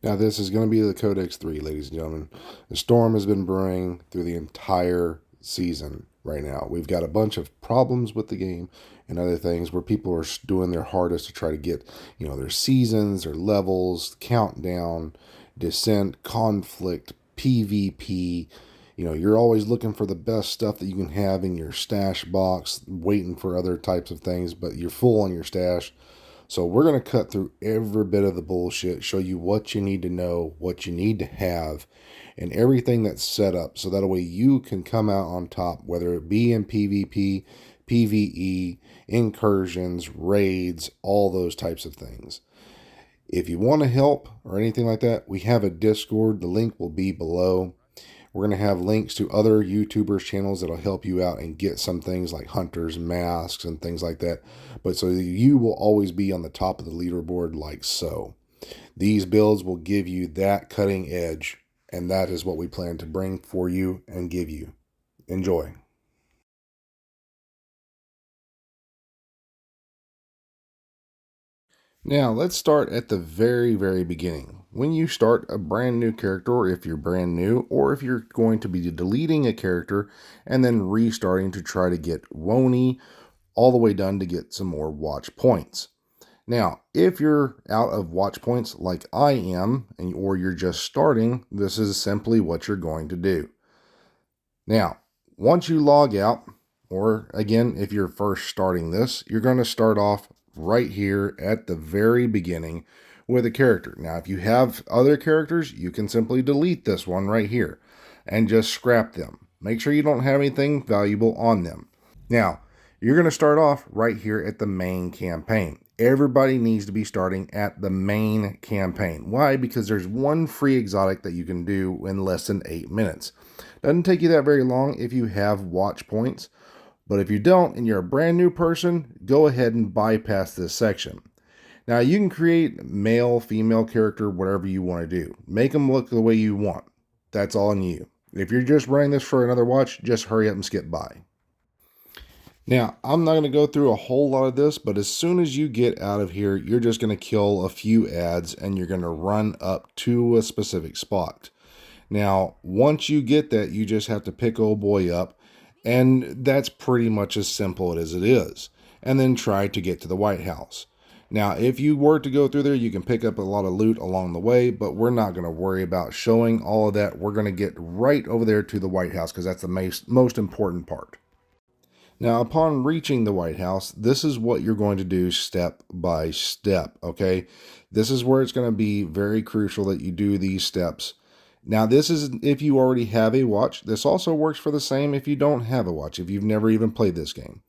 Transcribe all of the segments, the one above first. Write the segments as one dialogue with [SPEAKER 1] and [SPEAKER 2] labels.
[SPEAKER 1] Now this is going to be the Codex 3, ladies and gentlemen. The storm has been brewing through the entire season right now. We've got a bunch of problems with the game and other things where people are doing their hardest to try to get, their seasons, their levels, countdown, descent, conflict, PvP. You're always looking for the best stuff that you can have in your stash box, waiting for other types of things, but you're full on your stash. So we're going to cut through every bit of the bullshit, show you what you need to know, what you need to have, and everything that's set up so that way you can come out on top, whether it be in PvP, PvE, incursions, raids, all those types of things. If you want to help or anything like that, we have a Discord. The link will be below. We're going to have links to other YouTubers' channels that'll help you out and get some things like hunters, masks, and things like that. But so you will always be on the top of the leaderboard like so. These builds will give you that cutting edge, and that is what we plan to bring for you and give you. Enjoy. Now, let's start at the very, very beginning. When you start a brand new character, or if you're brand new, or if you're going to be deleting a character and then restarting to try to get Wony all the way done to get some more watch points. Now, if you're out of watch points like I am, or you're just starting, this is simply what you're going to do. Now, once you log out, or again, if you're first starting this, you're going to start off right here at the very beginning with a character. Now, if you have other characters, you can simply delete this one right here and just scrap them. Make sure you don't have anything valuable on them. Now, you're going to start off right here at the main campaign. Everybody needs to be starting at the main campaign. Why? Because there's one free exotic that you can do in less than 8 minutes. Doesn't take you that very long if you have watch points. But if you don't and you're a brand new person, go ahead and bypass this section. Now you can create male, female character, whatever you want to do. Make them look the way you want. That's all on you. If you're just running this for another watch, just hurry up and skip by. Now, I'm not going to go through a whole lot of this, but as soon as you get out of here, you're just going to kill a few ads and you're going to run up to a specific spot. Now, once you get that, you just have to pick old boy up, and that's pretty much as simple as it is. And then try to get to the White House. Now, if you were to go through there, you can pick up a lot of loot along the way, but we're not going to worry about showing all of that. We're going to get right over there to the White House because that's the most important part. Now, upon reaching the White House, this is what you're going to do step by step, okay? This is where it's going to be very crucial that you do these steps. Now, this is if you already have a watch. This also works for the same if you don't have a watch, if you've never even played this game.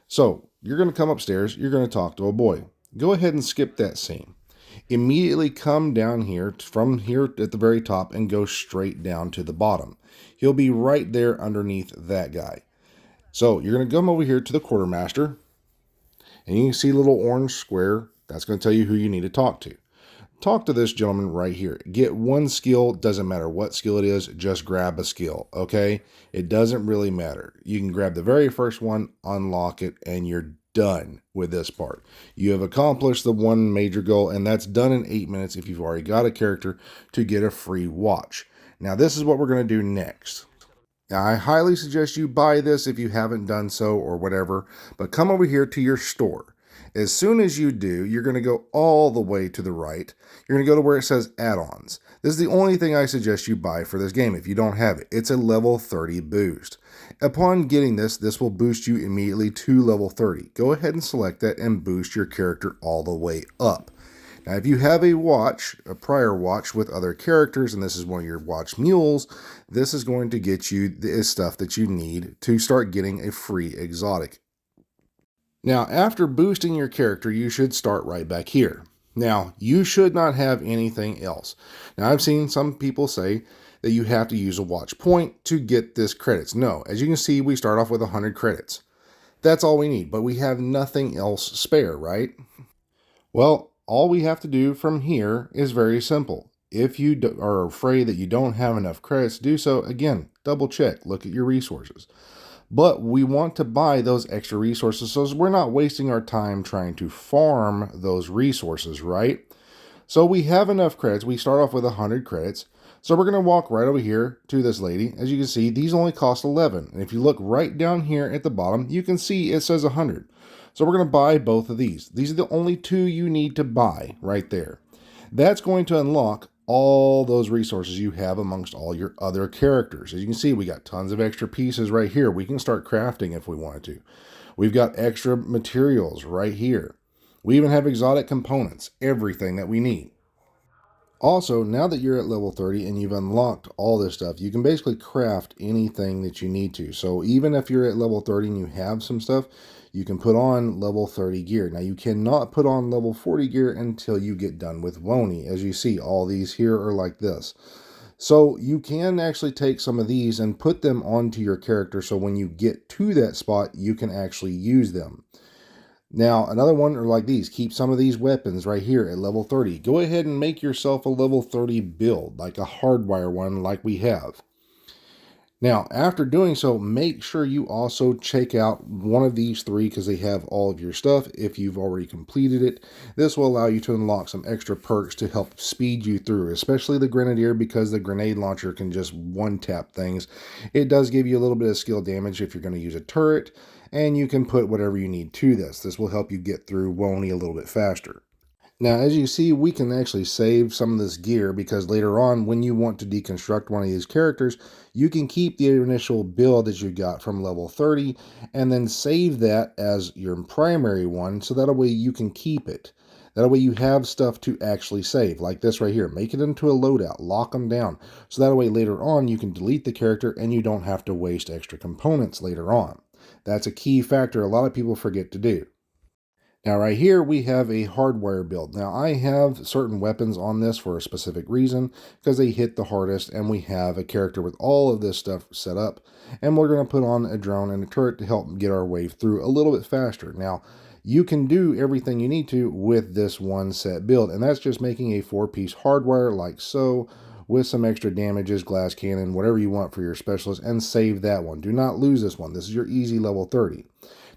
[SPEAKER 1] So, you're going to come upstairs, you're going to talk to a boy. Go ahead and skip that scene. Immediately come down here, from here at the very top, and go straight down to the bottom. He'll be right there underneath that guy. So you're going to come over here to the quartermaster, and you can see a little orange square. That's going to tell you who you need to talk to. Talk to this gentleman right here. Get one skill. Doesn't matter what skill it is. Just grab a skill, okay? It doesn't really matter. You can grab the very first one, unlock it, and you're done with this part. You have accomplished the one major goal, and that's done in 8 minutes if you've already got a character to get a free watch. Now, this is what we're going to do next. Now, I highly suggest you buy this if you haven't done so or whatever, but come over here to your store. As soon as you do, you're going to go all the way to the right. You're going to go to where it says add-ons. This is the only thing I suggest you buy for this game if you don't have it. It's a level 30 boost. Upon getting this, this will boost you immediately to level 30. Go ahead and select that and boost your character all the way up. Now, if you have a watch, a prior watch with other characters, and this is one of your watch mules, this is going to get you the stuff that you need to start getting a free exotic. Now, after boosting your character, you should start right back here. Now, you should not have anything else. Now, I've seen some people say that you have to use a watch point to get this credits. No, as you can see, we start off with 100 credits. That's all we need, but we have nothing else spare, right? Well, all we have to do from here is very simple. If you are afraid that you don't have enough credits to do so, again, double check, look at your resources. But we want to buy those extra resources so we're not wasting our time trying to farm those resources, right? So we have enough credits. We start off with 100 credits. So we're going to walk right over here to this lady. As you can see, these only cost 11. And if you look right down here at the bottom, you can see it says 100. So we're going to buy both of these. These are the only two you need to buy right there. That's going to unlock all those resources you have amongst all your other characters. As you can see, we got tons of extra pieces right here. We can start crafting if we wanted to. We've got extra materials right here. We even have exotic components, everything that we need. Also, now that you're at level 30 and you've unlocked all this stuff, you can basically craft anything that you need to. So even if you're at level 30 and you have some stuff, you can put on level 30 gear. Now you cannot put on level 40 gear until you get done with Wony. As you see, all these here are like this. So you can actually take some of these and put them onto your character so when you get to that spot, you can actually use them. Now, another one are like these. Keep some of these weapons right here at level 30. Go ahead and make yourself a level 30 build, like a hardwire one like we have. Now, after doing so, make sure you also check out one of these three because they have all of your stuff if you've already completed it. This will allow you to unlock some extra perks to help speed you through, especially the Grenadier because the grenade launcher can just one-tap things. It does give you a little bit of skill damage if you're going to use a turret, and you can put whatever you need to this. This will help you get through Wony a little bit faster. Now, as you see, we can actually save some of this gear because later on, when you want to deconstruct one of these characters, you can keep the initial build that you got from level 30 and then save that as your primary one so that way you can keep it. That way you have stuff to actually save, like this right here. Make it into a loadout, lock them down, so that way later on you can delete the character and you don't have to waste extra components later on. That's a key factor a lot of people forget to do. Now right here we have a hardwire build. Now I have certain weapons on this for a specific reason because they hit the hardest and we have a character with all of this stuff set up and we're going to put on a drone and a turret to help get our wave through a little bit faster. Now you can do everything you need to with this one set build and that's just making a 4-piece hardwire like so with some extra damages, glass cannon, whatever you want for your specialist and save that one. Do not lose this one. This is your easy level 30.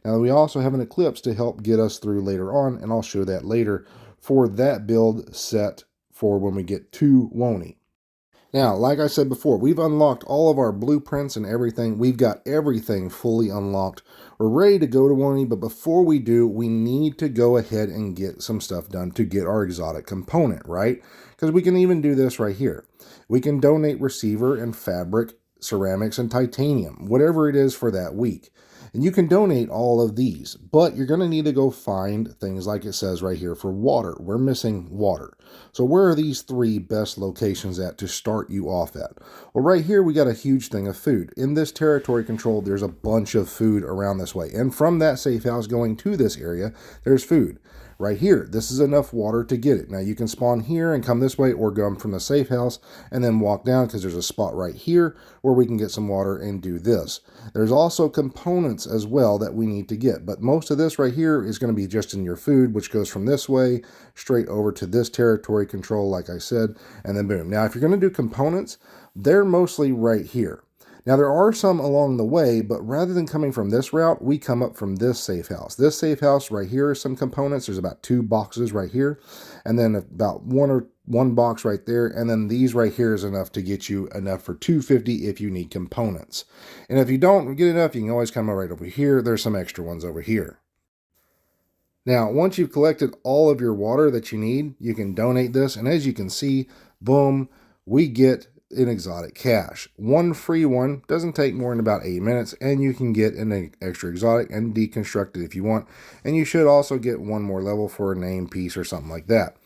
[SPEAKER 1] Now we also have an Eclipse to help get us through later on, and I'll show that later for that build set for when we get to Wony. Now, like I said before, we've unlocked all of our blueprints and everything. We've got everything fully unlocked. We're ready to go to Wony, but before we do, we need to go ahead and get some stuff done to get our exotic component, right? Because we can even do this right here. We can donate receiver and fabric, ceramics, and titanium, whatever it is for that week. And you can donate all of these, but you're going to need to go find things like it says right here for water. We're missing water. So where are these 3 best locations at to start you off at? Well, right here, we got a huge thing of food. In this territory control, there's a bunch of food around this way. And from that safe house going to this area, there's food. Right here, this is enough water to get it. Now you can spawn here and come this way or go from the safe house and then walk down because there's a spot right here where we can get some water and do this. There's also components as well that we need to get, but most of this right here is going to be just in your food, which goes from this way straight over to this territory control, like I said, and then boom. Now, if you're going to do components, they're mostly right here. Now, there are some along the way, but rather than coming from this route, we come up from this safe house. This safe house right here is some components. There's about 2 boxes right here, and then about one box right there, and then these right here is enough to get you enough for 250 if you need components. And if you don't get enough, you can always come right over here. There's some extra ones over here. Now, once you've collected all of your water that you need, you can donate this, and as you can see, boom, we get an exotic cache. One free one, doesn't take more than about 8 minutes, and you can get an extra exotic and deconstruct it if you want. And you should also get one more level for a name piece or something like that.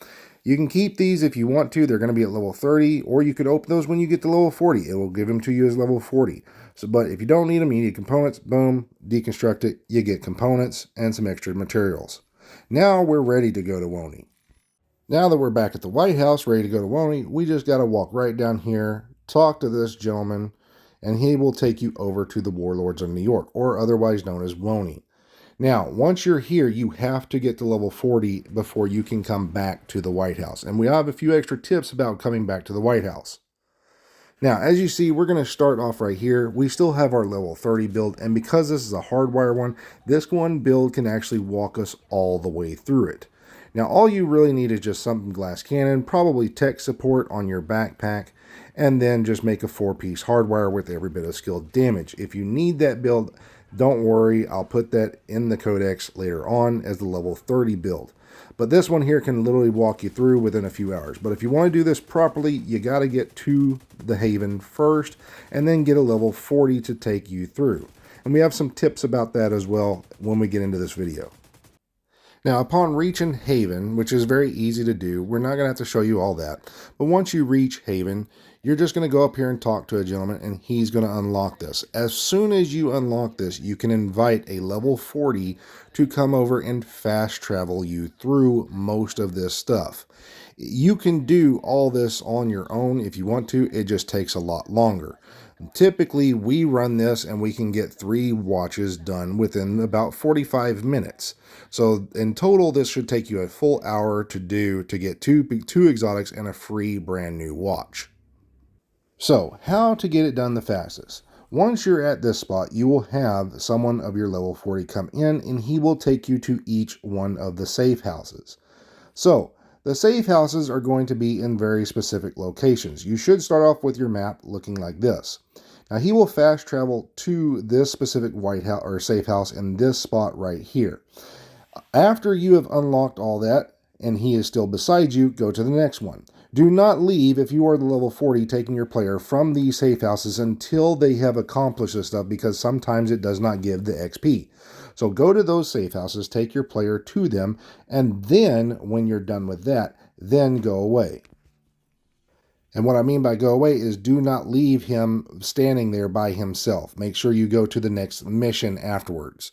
[SPEAKER 1] You can keep these if you want to. They're going to be at level 30, or you could open those when you get to level 40. It will give them to you as level 40. So, but if you don't need them, you need components, boom, deconstruct it, you get components and some extra materials. Now we're ready to go to Wony. Now that we're back at the White House, ready to go to Wony, we just got to walk right down here, talk to this gentleman, and he will take you over to the Warlords of New York, or otherwise known as Wony. Now, once you're here, you have to get to level 40 before you can come back to the White House. And we have a few extra tips about coming back to the White House. Now, as you see, we're going to start off right here. We still have our level 30 build, and because this is a hardwire one, this one build can actually walk us all the way through it. Now, all you really need is just some glass cannon, probably tech support on your backpack, and then just make a 4-piece hardwire with every bit of skilled damage. If you need that build, don't worry, I'll put that in the Codex later on as the level 30 build. But this one here can literally walk you through within a few hours. But if you want to do this properly, you got to get to the Haven first, and then get a level 40 to take you through. And we have some tips about that as well when we get into this video. Now, upon reaching Haven, which is very easy to do, we're not going to have to show you all that. But once you reach Haven, you're just going to go up here and talk to a gentleman, and he's going to unlock this. As soon as you unlock this, you can invite a level 40 to come over and fast travel you through most of this stuff. You can do all this on your own if you want to. It just takes a lot longer. Typically, we run this and we can get 3 watches done within about 45 minutes. So in total, this should take you a full hour to do to get two exotics and a free brand new watch. So how to get it done the fastest? Once you're at this spot, you will have someone of your level 40 come in, and he will take you to each one of the safe houses. So the safe houses are going to be in very specific locations. You should start off with your map looking like this. Now he will fast travel to this specific white house or safe house in this spot right here. After you have unlocked all that and he is still beside you, go to the next one. Do not leave if you are the level 40 taking your player from these safe houses until they have accomplished this stuff, because sometimes it does not give the XP. So go to those safe houses, take your player to them, and then when you're done with that, then go away. And what I mean by go away is do not leave him standing there by himself. Make sure you go to the next mission afterwards.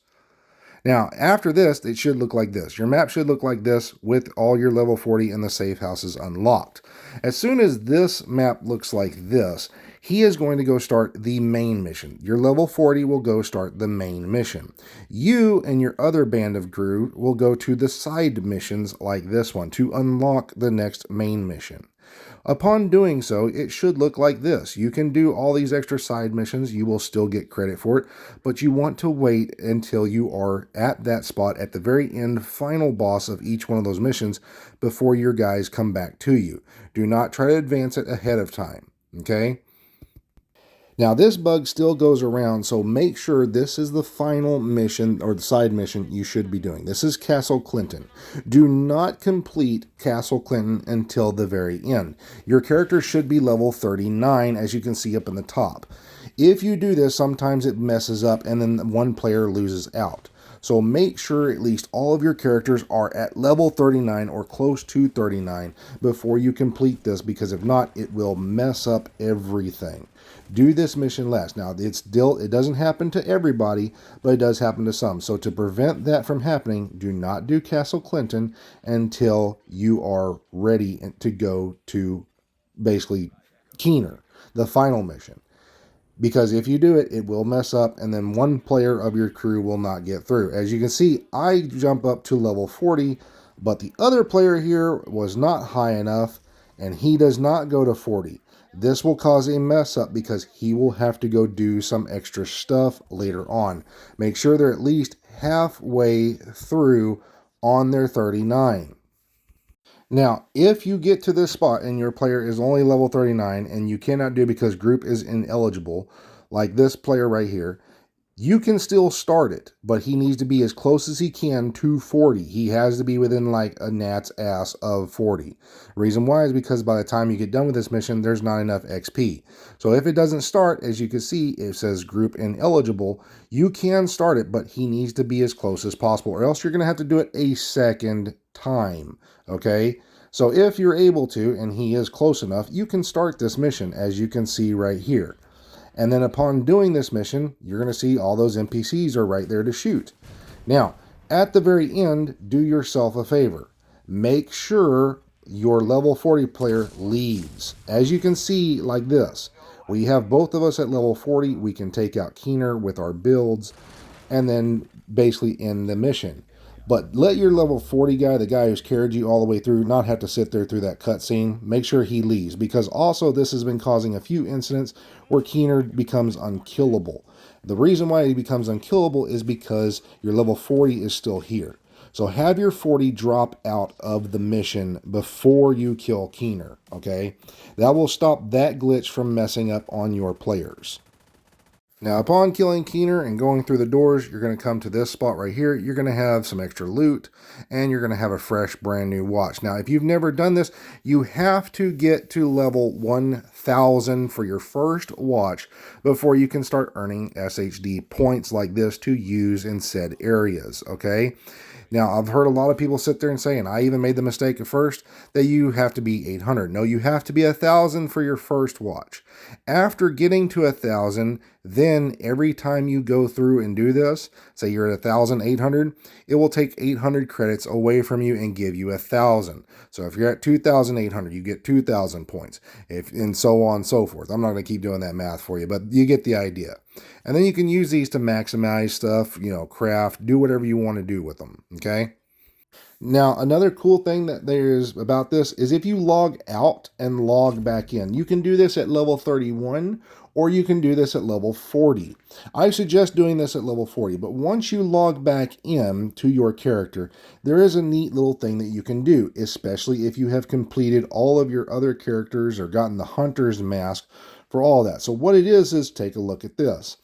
[SPEAKER 1] Now, after this, it should look like this. Your map should look like this with all your level 40 and the safe houses unlocked. As soon as this map looks like this, he is going to go start the main mission. Your level 40 will go start the main mission. You and your other band of crew will go to the side missions like this one to unlock the next main mission. Upon doing so, it should look like this. You can do all these extra side missions. You will still get credit for it, but you want to wait until you are at that spot at the very end, final boss of each one of those missions before your guys come back to you. Do not try to advance it ahead of time, okay? Now, this bug still goes around, so make sure this is the final mission or the side mission you should be doing. This is Castle Clinton. Do not complete Castle Clinton until the very end. Your character should be level 39, as you can see up in the top. If you do this, sometimes it messes up and then one player loses out. So make sure at least all of your characters are at level 39 or close to 39 before you complete this, because if not, it will mess up everything. Do this mission last. Now, it doesn't happen to everybody, but it does happen to some. So to prevent that from happening, do not do Castle Clinton until you are ready to go to basically Keener, the final mission. Because if you do it, it will mess up, and then one player of your crew will not get through. As you can see, I jump up to level 40, but the other player here was not high enough, and he does not go to 40. This will cause a mess up because he will have to go do some extra stuff later on. Make sure they're at least halfway through on their 39. Now, if you get to this spot and your player is only level 39 and you cannot do it because group is ineligible, like this player right here, you can still start it, but he needs to be as close as he can to 40. He has to be within like a gnat's ass of 40. Reason why is because by the time you get done with this mission, there's not enough XP. So if it doesn't start, as you can see, it says group ineligible. You can start it, but he needs to be as close as possible, or else you're going to have to do it a second time, okay? So if you're able to, and he is close enough, you can start this mission, as you can see right here. And then upon doing this mission, you're going to see all those NPCs are right there to shoot. Now, at the very end, do yourself a favor. Make sure your level 40 player leaves. As you can see, like this. We have both of us at level 40. We can take out Keener with our builds and then basically end the mission. But let your level 40 guy, the guy who's carried you all the way through, not have to sit there through that cutscene. Make sure he leaves, because also this has been causing a few incidents where Keener becomes unkillable. The reason why he becomes unkillable is because your level 40 is still here. So have your 40 drop out of the mission before you kill Keener, okay? That will stop that glitch from messing up on your players. Now, upon killing Keener and going through the doors, you're going to come to this spot right here. You're going to have some extra loot, and you're going to have a fresh, brand new watch. Now, if you've never done this, you have to get to level 1000 for your first watch before you can start earning SHD points like this to use in said areas, okay? Now, I've heard a lot of people sit there and say, and I even made the mistake at first, that you have to be 800. No, you have to be 1000 for your first watch. After getting to 1000, then every time you go through and do this, say you're at 1800, it will take 800 credits away from you and give you 1000. So if you're at 2800, you get 2000 points, and so on and so forth. I'm not going to keep doing that math for you, but you get the idea. And then you can use these to maximize stuff, craft, do whatever you want to do with them, okay? Now, another cool thing that there is about this is if you log out and log back in, you can do this at level 31 or you can do this at level 40. I suggest doing this at level 40, but once you log back in to your character, there is a neat little thing that you can do, especially if you have completed all of your other characters or gotten the Hunter's Mask for all that. So what it is take a look at this.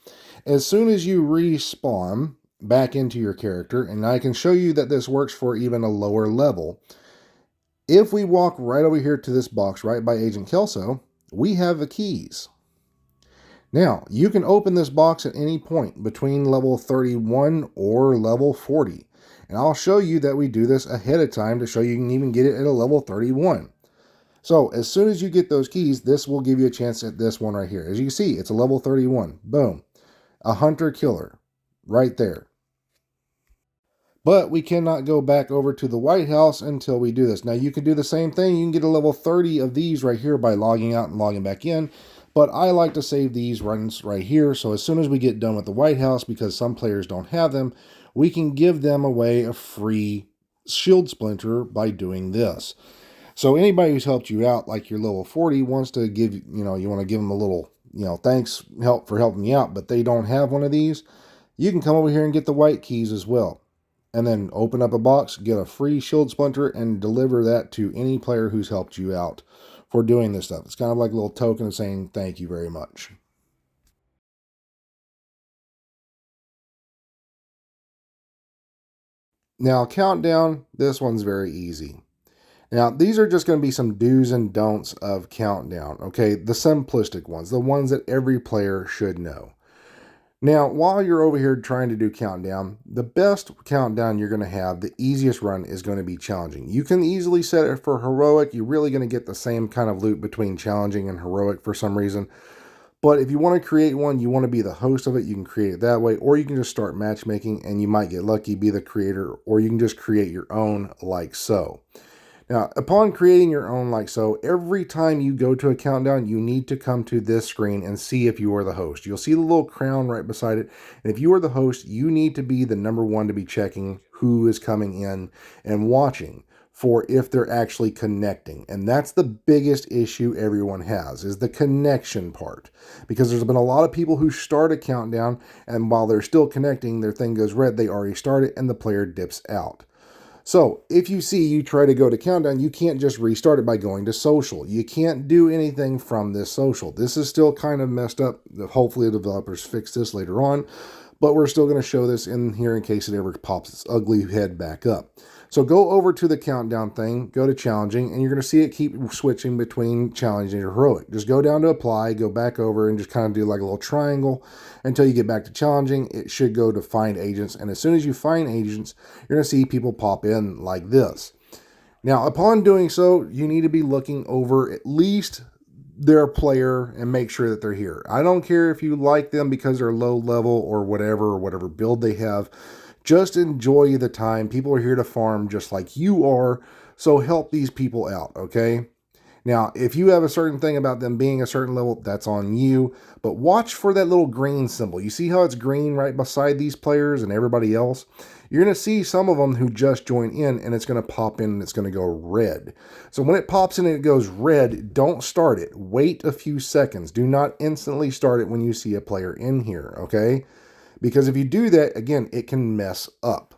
[SPEAKER 1] As soon as you respawn back into your character, and I can show you that this works for even a lower level, if we walk right over here to this box right by Agent Kelso, we have the keys. Now, you can open this box at any point between level 31 or level 40. And I'll show you that we do this ahead of time to show you can even get it at a level 31. So as soon as you get those keys, this will give you a chance at this one right here. As you can see, it's a level 31. Boom. A hunter killer right there. But we cannot go back over to the White House until we do this. Now, you can do the same thing. You can get a level 30 of these right here by logging out and logging back in. But I like to save these runs right here. So as soon as we get done with the White House, because some players don't have them, we can give them away a free shield splinter by doing this. So anybody who's helped you out, like your level 40, wants to give, you want to give them a little, thanks for helping me out, but they don't have one of these, you can come over here and get the white keys as well. And then open up a box, get a free shield splinter, and deliver that to any player who's helped you out for doing this stuff. It's kind of like a little token of saying thank you very much. Now, countdown, this one's very easy. Now, these are just going to be some do's and don'ts of countdown, okay? The simplistic ones, the ones that every player should know. Now, while you're over here trying to do countdown, the best countdown you're going to have, the easiest run is going to be challenging. You can easily set it for heroic. You're really going to get the same kind of loot between challenging and heroic for some reason. But if you want to create one, you want to be the host of it, you can create it that way, or you can just start matchmaking and you might get lucky, be the creator, or you can just create your own like so. Now, upon creating your own like so, every time you go to a countdown, you need to come to this screen and see if you are the host. You'll see the little crown right beside it. And if you are the host, you need to be the number one to be checking who is coming in and watching for if they're actually connecting. And that's the biggest issue everyone has, is the connection part. Because there's been a lot of people who start a countdown, and while they're still connecting, their thing goes red, they already started, and the player dips out. So if you see you try to go to countdown, you can't just restart it by going to social. You can't do anything from this social. This is still kind of messed up. Hopefully the developers fix this later on, but we're still going to show this in here in case it ever pops its ugly head back up. So go over to the countdown thing, go to challenging, and you're going to see it keep switching between challenging and heroic. Just go down to apply, go back over, and just kind of do like a little triangle until you get back to challenging. It should go to find agents, and as soon as you find agents, you're going to see people pop in like this. Now, upon doing so, you need to be looking over at least their player and make sure that they're here. I don't care if you like them because they're low level or whatever build they have. Just enjoy the time. People are here to farm just like you are, so help these people out, okay? Now, if you have a certain thing about them being a certain level, that's on you, but watch for that little green symbol. You see how it's green right beside these players and everybody else? You're going to see some of them who just join in, and it's going to pop in and it's going to go red. So when it pops in and it goes red, don't start it. Wait a few seconds. Do not instantly start it when you see a player in here, okay? Because if you do that, again, it can mess up.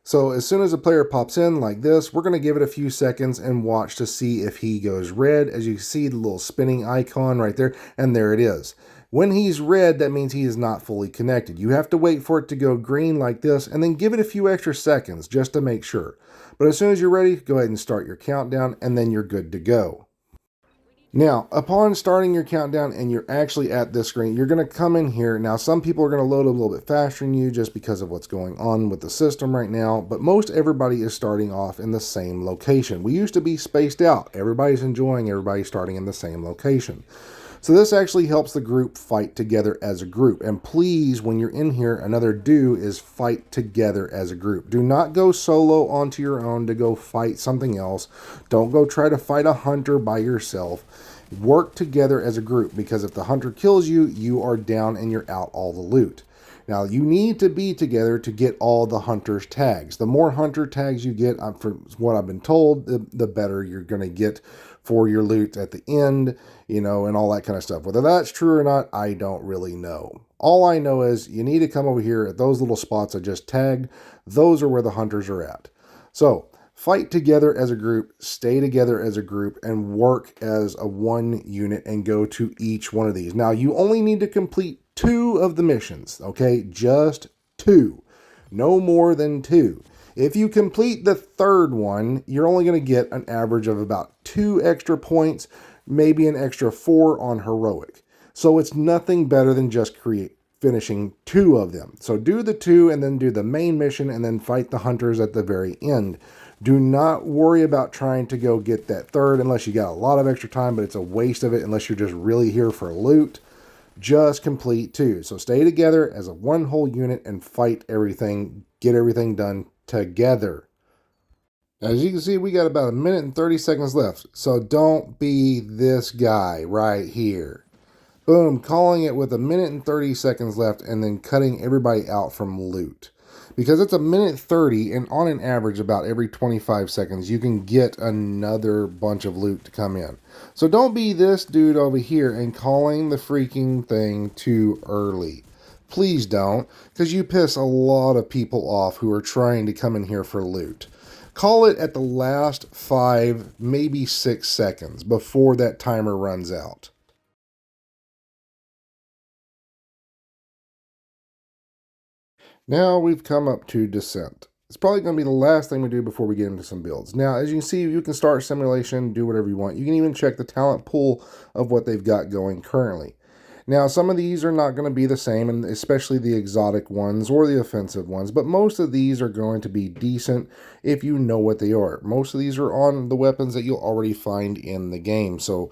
[SPEAKER 1] So as soon as a player pops in like this, we're going to give it a few seconds and watch to see if he goes red. As you see the little spinning icon right there, and there it is. When he's red, that means he is not fully connected. You have to wait for it to go green like this, and then give it a few extra seconds just to make sure. But as soon as you're ready, go ahead and start your countdown, and then you're good to go. Now, upon starting your countdown and you're actually at this screen, you're going to come in here. Now, some people are going to load a little bit faster than you just because of what's going on with the system right now, but most everybody is starting off in the same location. We used to be spaced out. Everybody's enjoying everybody starting in the same location. So this actually helps the group fight together as a group. And please, when you're in here, another do is fight together as a group. Do not go solo onto your own to go fight something else. Don't go try to fight a hunter by yourself. Work together as a group, because if the hunter kills you, you are down and you're out all the loot. Now, you need to be together to get all the hunter's tags. The more hunter tags you get, from what I've been told, the better you're going to get for your loot at the end, and all that kind of stuff. Whether that's true or not, I don't really know. All I know is you need to come over here at those little spots I just tagged. Those are where the hunters are at. So, fight together as a group, stay together as a group, and work as a one unit and go to each one of these. Now, you only need to complete 2 of the missions, okay? Just 2. No more than 2. If you complete the 3rd one, you're only going to get an average of about 2 extra points, maybe an extra 4 on heroic. So it's nothing better than just finishing 2 of them. So do the 2 and then do the main mission and then fight the hunters at the very end. Do not worry about trying to go get that 3rd unless you got a lot of extra time, but it's a waste of it unless you're just really here for loot. Just complete 2. So stay together as a one whole unit and fight everything, get everything done together. As you can see, we got about 1 minute and 30 seconds left. So don't be this guy right here. Boom, calling it with 1 minute and 30 seconds left and then cutting everybody out from loot. Because it's 1 minute 30, and on an average about every 25 seconds, you can get another bunch of loot to come in. So don't be this dude over here and calling the freaking thing too early. Please don't, because you piss a lot of people off who are trying to come in here for loot. Call it at the last 5, maybe 6 seconds before that timer runs out. Now we've come up to Descent. It's probably going to be the last thing we do before we get into some builds. Now, as you can see, you can start simulation, do whatever you want. You can even check the talent pool of what they've got going currently. Now, some of these are not going to be the same, and especially the exotic ones or the offensive ones, but most of these are going to be decent if you know what they are. Most of these are on the weapons that you'll already find in the game. So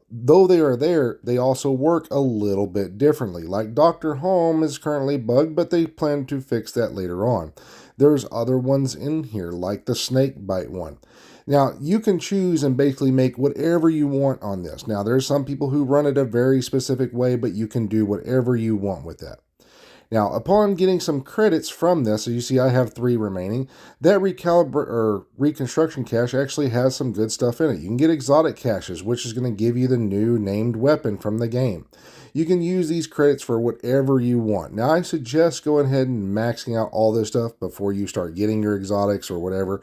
[SPEAKER 1] though they are there, they also work a little bit differently. Like Dr. Home is currently bugged, but they plan to fix that later on. There's other ones in here, like the snake bite one. Now, you can choose and basically make whatever you want on this. Now, there's some people who run it a very specific way, but you can do whatever you want with that. Now, upon getting some credits from this, as you see I have 3 remaining, that reconstruction cache actually has some good stuff in it. You can get exotic caches, which is going to give you the new named weapon from the game. You can use these credits for whatever you want. Now, I suggest going ahead and maxing out all this stuff before you start getting your exotics or whatever.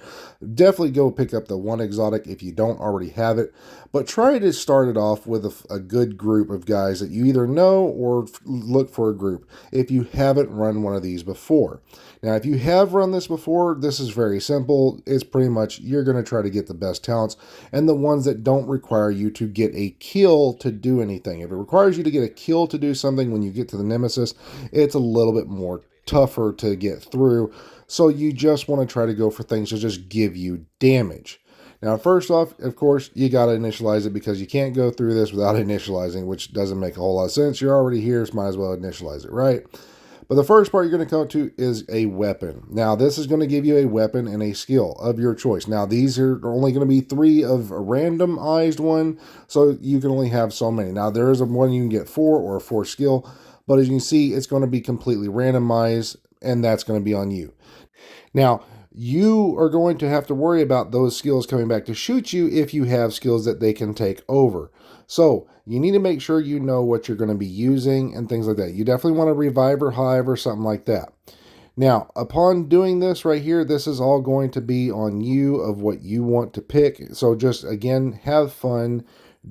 [SPEAKER 1] Definitely go pick up the 1 exotic if you don't already have it, but try to start it off with a good group of guys that you either know or look for a group if you haven't run one of these before. Now, if you have run this before, this is very simple. It's pretty much you're going to try to get the best talents and the ones that don't require you to get a kill to do anything. If it requires you to get a kill to do something when you get to the Nemesis, it's a little bit more tougher to get through. So you just want to try to go for things to just give you damage. Now, first off, of course, you got to initialize it because you can't go through this without initializing, which doesn't make a whole lot of sense. You're already here, so might as well initialize it, right? But the first part you're going to come to is a weapon. Now, this is going to give you a weapon and a skill of your choice. Now, these are only going to be 3 of a randomized one, so you can only have so many. Now, there is one you can get 4 or a 4 skill, but as you can see, it's going to be completely randomized, and that's going to be on you. Now, you are going to have to worry about those skills coming back to shoot you if you have skills that they can take over. So you need to make sure you know what you're going to be using and things like that. You definitely want a reviver, hive, or something like that. Now, upon doing this right here, this is all going to be on you of what you want to pick. So just, again, have fun.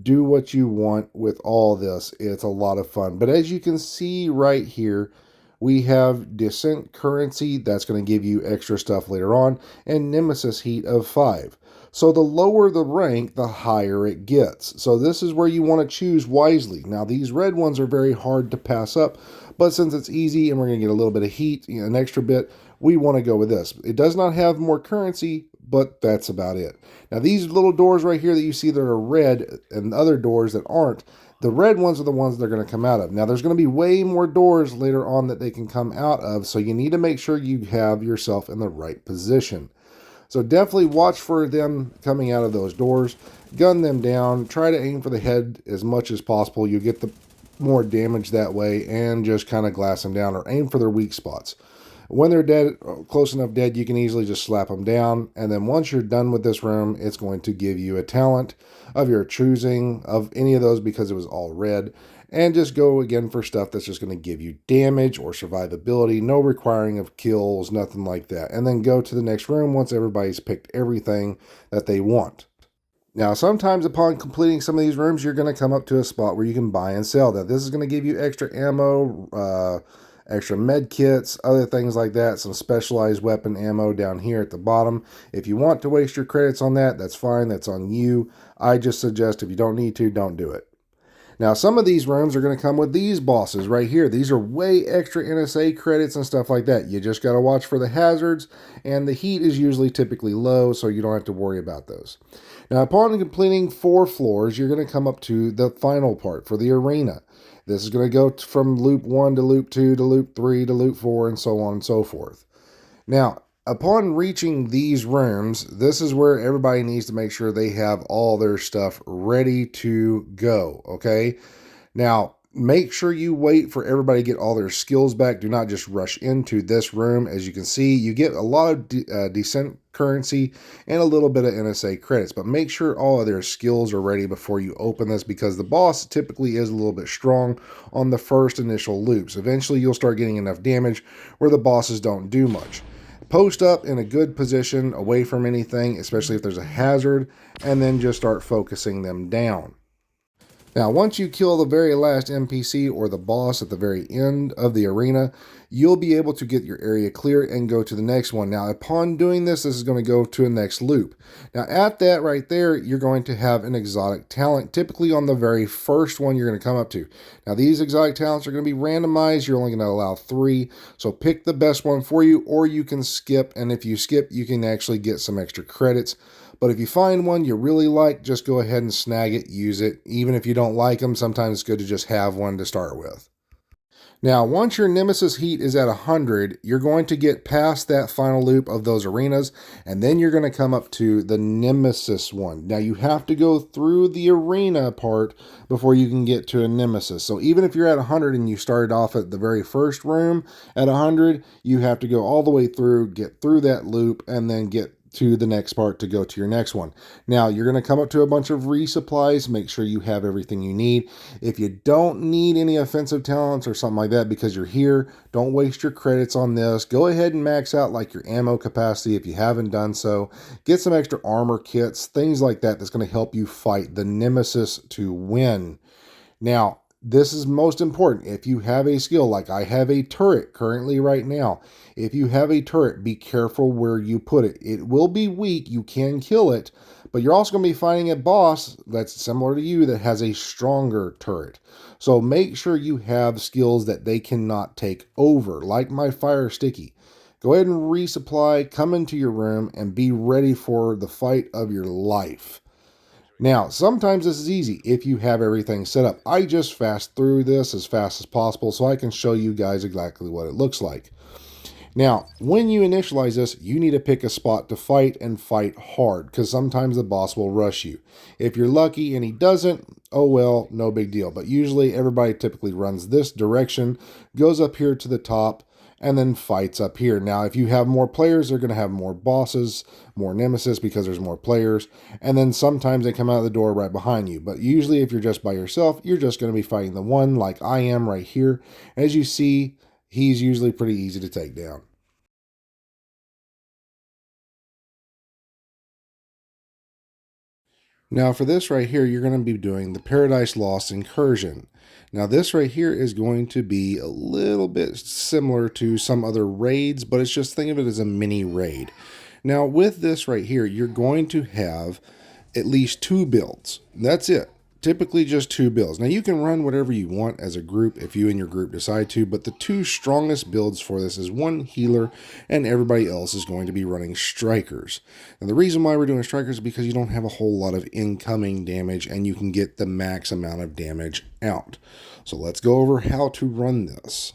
[SPEAKER 1] Do what you want with all this. It's a lot of fun. But as you can see right here, we have Descent Currency. That's going to give you extra stuff later on. And Nemesis Heat of 5. So the lower the rank, the higher it gets. So this is where you want to choose wisely. Now, these red ones are very hard to pass up. But since it's easy and we're going to get a little bit of heat, an extra bit, we want to go with this. It does not have more currency, but that's about it. Now, these little doors right here that you see that are red and other doors that aren't, the red ones are the ones they're going to come out of. Now, there's going to be way more doors later on that they can come out of, so you need to make sure you have yourself in the right position. So definitely watch for them coming out of those doors. Gun them down. Try to aim for the head as much as possible. You get the more damage that way, and just kind of glass them down or aim for their weak spots. When they're dead, close enough dead, you can easily just slap them down. And then once you're done with this room, it's going to give you a talent of your choosing of any of those because it was all red. And just go again for stuff that's just going to give you damage or survivability, no requiring of kills, nothing like that. And then go to the next room once everybody's picked everything that they want. Now, sometimes upon completing some of these rooms, you're going to come up to a spot where you can buy and sell that. This is going to give you extra ammo, extra med kits, other things like that, some specialized weapon ammo down here at the bottom. If you want to waste your credits on that, that's fine. That's on you. I just suggest if you don't need to, don't do it. Now, some of these rooms are going to come with these bosses right here. These are way extra NSA credits and stuff like that. You just got to watch for the hazards, and the heat is usually typically low, so you don't have to worry about those. Now, upon completing 4 floors, you're going to come up to the final part for the arena. This is going to go from loop 1 to loop 2 to loop 3 to loop 4 and so on and so forth. Now, upon reaching these rooms, this is where everybody needs to make sure they have all their stuff ready to go, okay? Now, make sure you wait for everybody to get all their skills back. Do not just rush into this room. As you can see, you get a lot of decent currency and a little bit of NSA credits, but make sure all of their skills are ready before you open this because the boss typically is a little bit strong on the first initial loops. Eventually, you'll start getting enough damage where the bosses don't do much. Post up in a good position away from anything, especially if there's a hazard, and then just start focusing them down. Now, once you kill the very last NPC or the boss at the very end of the arena, you'll be able to get your area clear and go to the next one. Now, upon doing this, this is going to go to a next loop. Now, at that right there, you're going to have an exotic talent, typically on the very first one you're going to come up to. Now, these exotic talents are going to be randomized. You're only going to allow 3, so pick the best one for you, or you can skip, and if you skip, you can actually get some extra credits. But if you find one you really like, just go ahead and snag it, use it. Even if you don't like them, sometimes it's good to just have one to start with. Now, once your Nemesis heat is at 100, you're going to get past that final loop of those arenas, and then you're going to come up to the Nemesis one. Now, you have to go through the arena part before you can get to a Nemesis. So even if you're at 100 and you started off at the very first room at 100, you have to go all the way through, get through that loop, and then get to the next part to go to your next one. Now, you're going to come up to a bunch of resupplies. Make sure you have everything you need. If you don't need any offensive talents or something like that because you're here, don't waste your credits on this. Go ahead and max out like your ammo capacity if you haven't done so. Get some extra armor kits, things like that that's going to help you fight the Nemesis to win. Now, this is most important. If you have a skill, like I have a turret currently right now, if you have a turret, be careful where you put it. It will be weak. You can kill it, but you're also going to be fighting a boss that's similar to you that has a stronger turret. So make sure you have skills that they cannot take over, like my fire sticky. Go ahead and resupply, come into your room, and be ready for the fight of your life. Now, sometimes this is easy if you have everything set up. I just fast through this as fast as possible so I can show you guys exactly what it looks like. Now, when you initialize this, you need to pick a spot to fight and fight hard because sometimes the boss will rush you. If you're lucky and he doesn't, oh well, no big deal. But usually everybody typically runs this direction, goes up here to the top, and then fights up here. Now, if you have more players, they're going to have more bosses, more nemesis because there's more players, and then sometimes they come out of the door right behind you. But usually if you're just by yourself, you're just going to be fighting the one like I am right here. As you see, he's usually pretty easy to take down. Now for this right here, you're going to be doing the Paradise Lost Incursion. Now this right here is going to be a little bit similar to some other raids, but it's just, think of it as a mini raid. Now with this right here, you're going to have at least 2 builds. That's it. Typically just 2 builds. Now you can run whatever you want as a group if you and your group decide to, but the 2 strongest builds for this is 1 healer and everybody else is going to be running strikers. And the reason why we're doing strikers is because you don't have a whole lot of incoming damage and you can get the max amount of damage out. So let's go over how to run this.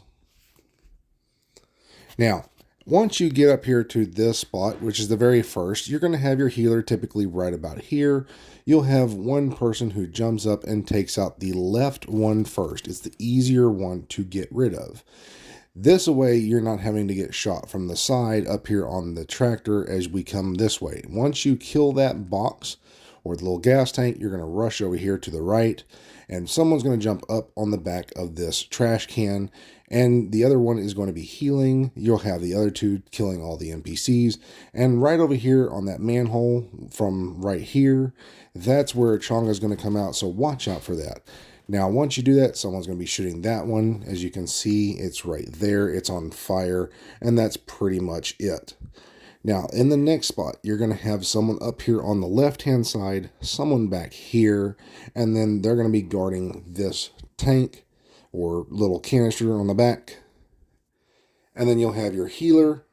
[SPEAKER 1] Now, once you get up here to this spot, which is the very first, you're going to have your healer typically right about here. You'll have one person who jumps up and takes out the left one first. It's the easier one to get rid of. This way, you're not having to get shot from the side up here on the tractor as we come this way. Once you kill that box or the little gas tank, you're going to rush over here to the right, and someone's going to jump up on the back of this trash can, and the other one is going to be healing. You'll have the other 2 killing all the NPCs, and right over here on that manhole from right here, that's where Chonga is going to come out, so watch out for that. Now, once you do that, someone's going to be shooting that one. As you can see, it's right there. It's on fire, and that's pretty much it. Now, in the next spot, you're going to have someone up here on the left-hand side, someone back here, and then they're going to be guarding this tank or little canister on the back. And then you'll have your healer,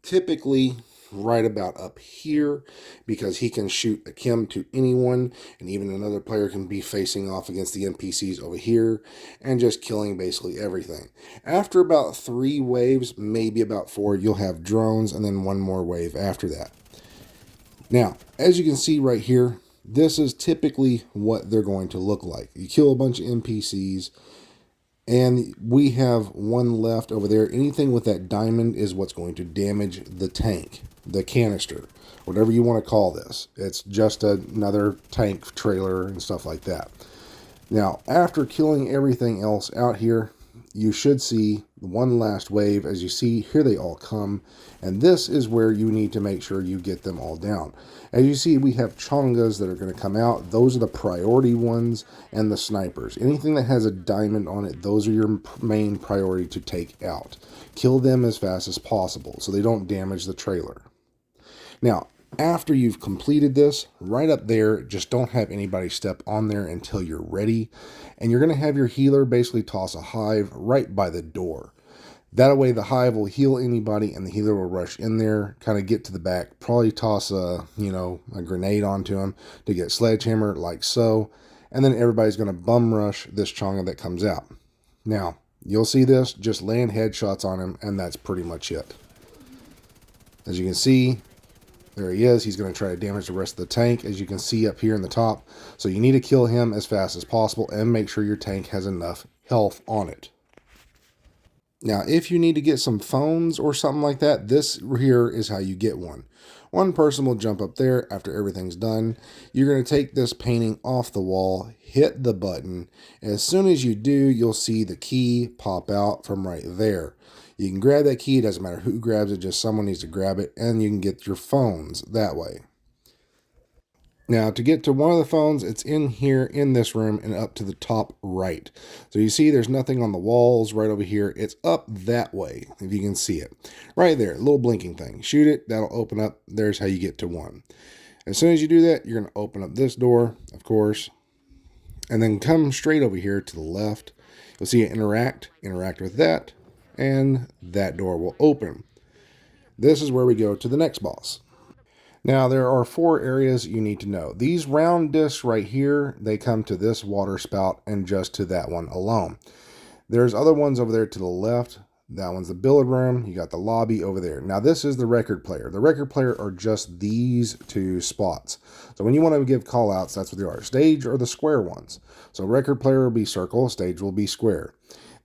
[SPEAKER 1] typically right about up here, because he can shoot a chem to anyone, and even another player can be facing off against the NPCs over here and just killing basically everything. After about 3 waves, maybe about 4, you'll have drones, and then 1 more wave after that. Now, as you can see right here, this is typically what they're going to look like. You kill a bunch of NPCs, and we have 1 left over there. Anything with that diamond is what's going to damage the tank, the canister, whatever you want to call this. It's just another tank trailer and stuff like that. Now, after killing everything else out here, you should see 1 last wave. As you see, here they all come. And this is where you need to make sure you get them all down. As you see, we have Chongas that are going to come out. Those are the priority ones, and the snipers. Anything that has a diamond on it, those are your main priority to take out. Kill them as fast as possible so they don't damage the trailer. Now, after you've completed this, right up there, just don't have anybody step on there until you're ready. And you're going to have your healer basically toss a hive right by the door. That way the hive will heal anybody and the healer will rush in there, kind of get to the back, probably toss a grenade onto him to get sledgehammer like so. And then everybody's going to bum rush this Chonga that comes out. Now, you'll see this, just land headshots on him, and that's pretty much it. As you can see, there he is. He's going to try to damage the rest of the tank, as you can see up here in the top. So you need to kill him as fast as possible and make sure your tank has enough health on it. Now, if you need to get some phones or something like that, this here is how you get one. One person will jump up there after everything's done. You're going to take this painting off the wall, hit the button. As soon as you do, you'll see the key pop out from right there. You can grab that key. It doesn't matter who grabs it, just someone needs to grab it, and you can get your phones that way. Now, to get to one of the phones, it's in here in this room and up to the top right. So you see there's nothing on the walls right over here. It's up that way, if you can see it. Right there, little blinking thing. Shoot it, that'll open up. There's how you get to one. As soon as you do that, you're going to open up this door, of course, and then come straight over here to the left. You'll see it interact with that, and that door will open. This is where we go to the next boss. Now, there are 4 areas you need to know. These round discs right here, they come to this water spout and just to that one alone. There's other ones over there to the left. That one's the billiard room. You got the lobby over there. Now, this is the record player. The record player are just these 2 spots. So when you want to give call outs, that's what they are. Stage are the square ones. So record player will be circle, stage will be square.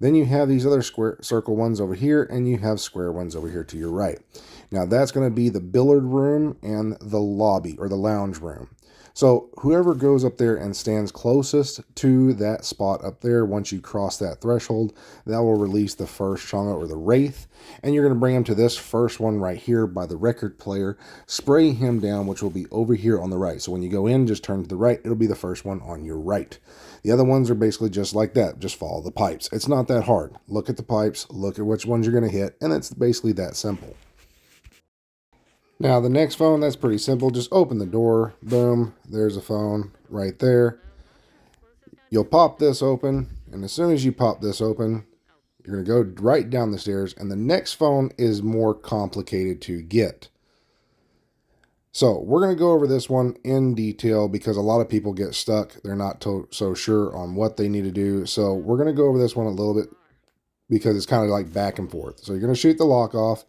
[SPEAKER 1] Then you have these other square circle ones over here, and you have square ones over here to your right. Now, that's going to be the billiard room and the lobby, or the lounge room. So whoever goes up there and stands closest to that spot up there, once you cross that threshold, that will release the first Shanga or the Wraith. And you're going to bring him to this first one right here by the record player, spray him down, which will be over here on the right. So when you go in, just turn to the right. It'll be the first one on your right. The other ones are basically just like that. Just follow the pipes. It's not that hard. Look at the pipes, look at which ones you're going to hit, and it's basically that simple. Now, the next phone, that's pretty simple. Just open the door. Boom. There's a phone right there. You'll pop this open, and as soon as you pop this open, you're going to go right down the stairs, and the next phone is more complicated to get. So we're going to go over this one in detail because a lot of people get stuck. They're not so sure on what they need to do. So we're going to go over this one a little bit because it's kind of like back and forth. So you're going to shoot the lock off,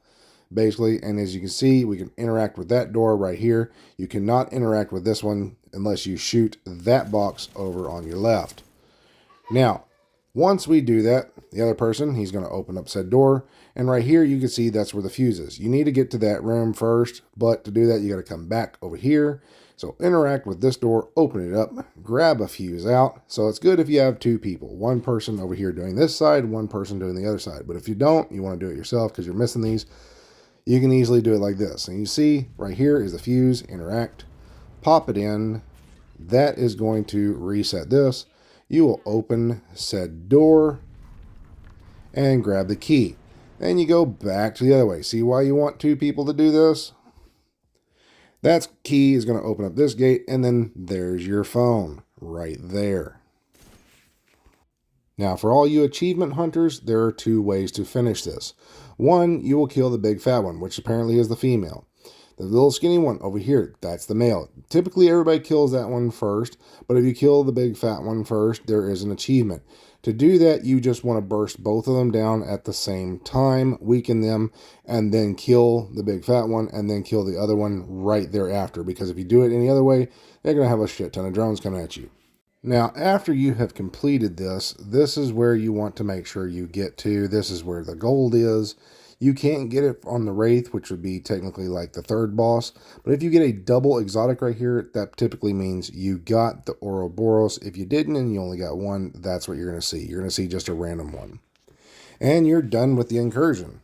[SPEAKER 1] basically, and as you can see, we can interact with that door right here. You cannot interact with this one unless you shoot that box over on your left. Now, once we do that, the other person, he's going to open up said door, and right here you can see that's where the fuse is. You need to get to that room first, but to do that you got to come back over here. So interact with this door, open it up, grab a fuse out. So it's good if you have two people, one person over here doing this side, one person doing the other side. But if you don't, you want to do it yourself because you're missing these, you can easily do it like this. And you see right here is the fuse, interact, pop it in. That is going to reset this. You will open said door and grab the key. Then you go back to the other way. See why you want two people to do this? That key is going to open up this gate, and then there's your phone right there. Now, for all you achievement hunters, there are two ways to finish this. One, you will kill the big fat one, which apparently is the female. The little skinny one over here, that's the male. Typically, everybody kills that one first, but if you kill the big fat one first, there is an achievement. To do that, you just want to burst both of them down at the same time, weaken them, and then kill the big fat one, and then kill the other one right thereafter. Because if you do it any other way, they're going to have a shit ton of drones coming at you. Now, after you have completed this, this is where you want to make sure you get to. This is where the gold is. You can't get it on the Wraith, which would be technically like the third boss. But if you get a double exotic right here, that typically means you got the Ouroboros. If you didn't and you only got one, that's what you're going to see. You're going to see just a random one. And you're done with the Incursion.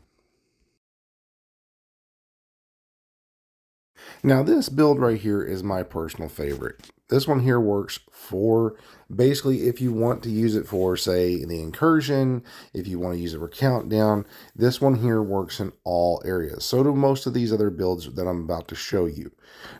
[SPEAKER 1] Now, this build right here is my personal favorite. This one here works for basically if you want to use it for, say, the Incursion, if you want to use it for Countdown, this one here works in all areas. So do most of these other builds that I'm about to show you.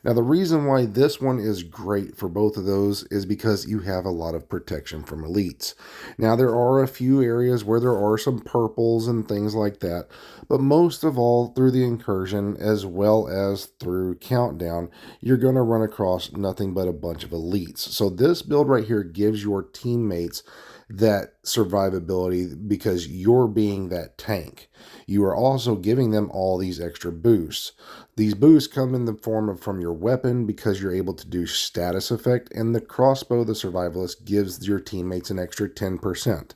[SPEAKER 1] Now, the reason why this one is great for both of those is because you have a lot of protection from elites. Now, there are a few areas where there are some purples and things like that, but most of all, through the Incursion as well as through Countdown, you're going to run across nothing but a bunch of elites. So this build right here gives your teammates that survivability because you're being that tank. You are also giving them all these extra boosts. These boosts come in the form of from your weapon because you're able to do status effect, and the crossbow, the survivalist, gives your teammates an extra 10%.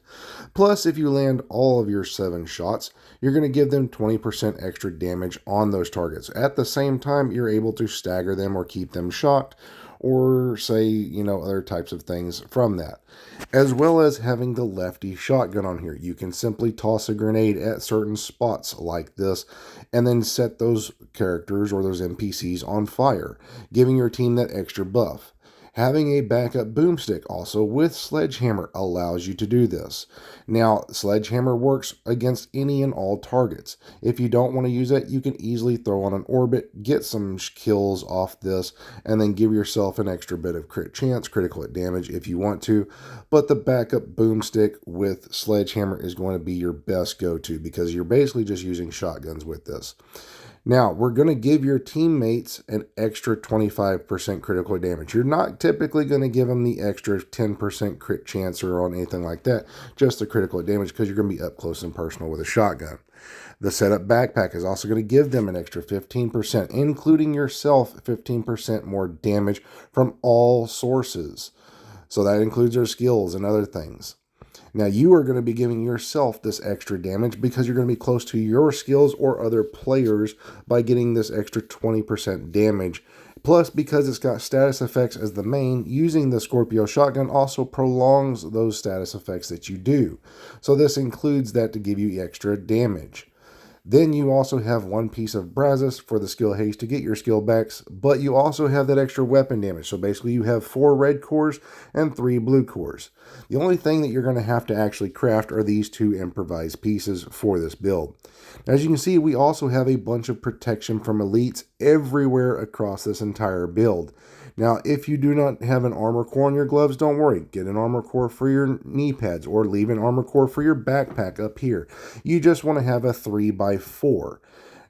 [SPEAKER 1] Plus, if you land all of your 7 shots, you're going to give them 20% extra damage on those targets. At the same time, you're able to stagger them or keep them shocked, or say, other types of things from that. As well as having the lefty shotgun on here. You can simply toss a grenade at certain spots like this and then set those characters or those NPCs on fire, giving your team that extra buff. Having a backup boomstick also with Sledgehammer allows you to do this. Now, Sledgehammer works against any and all targets. If you don't want to use it, you can easily throw on an orbit, get some kills off this, and then give yourself an extra bit of crit chance, critical hit damage if you want to. But the backup boomstick with Sledgehammer is going to be your best go-to because you're basically just using shotguns with this. Now, we're going to give your teammates an extra 25% critical damage. You're not typically going to give them the extra 10% crit chance or on anything like that, just the critical damage because you're going to be up close and personal with a shotgun. The setup backpack is also going to give them an extra 15%, including yourself, 15% more damage from all sources. So that includes their skills and other things. Now, you are going to be giving yourself this extra damage because you're going to be close to your skills or other players by getting this extra 20% damage Plus, because it's got status effects as the main, using the Scorpio shotgun also prolongs those status effects that you do. So this includes that to give you extra damage. Then you also have one piece of Brazos for the skill haste to get your skill backs, but you also have that extra weapon damage. So basically you have 4 red cores and 3 blue cores. The only thing that you're going to have to actually craft are these 2 improvised pieces for this build. As you can see, we also have a bunch of protection from elites everywhere across this entire build. Now, if you do not have an armor core on your gloves, don't worry. Get an armor core for your knee pads or leave an armor core for your backpack up here. You just want to have a 3x4.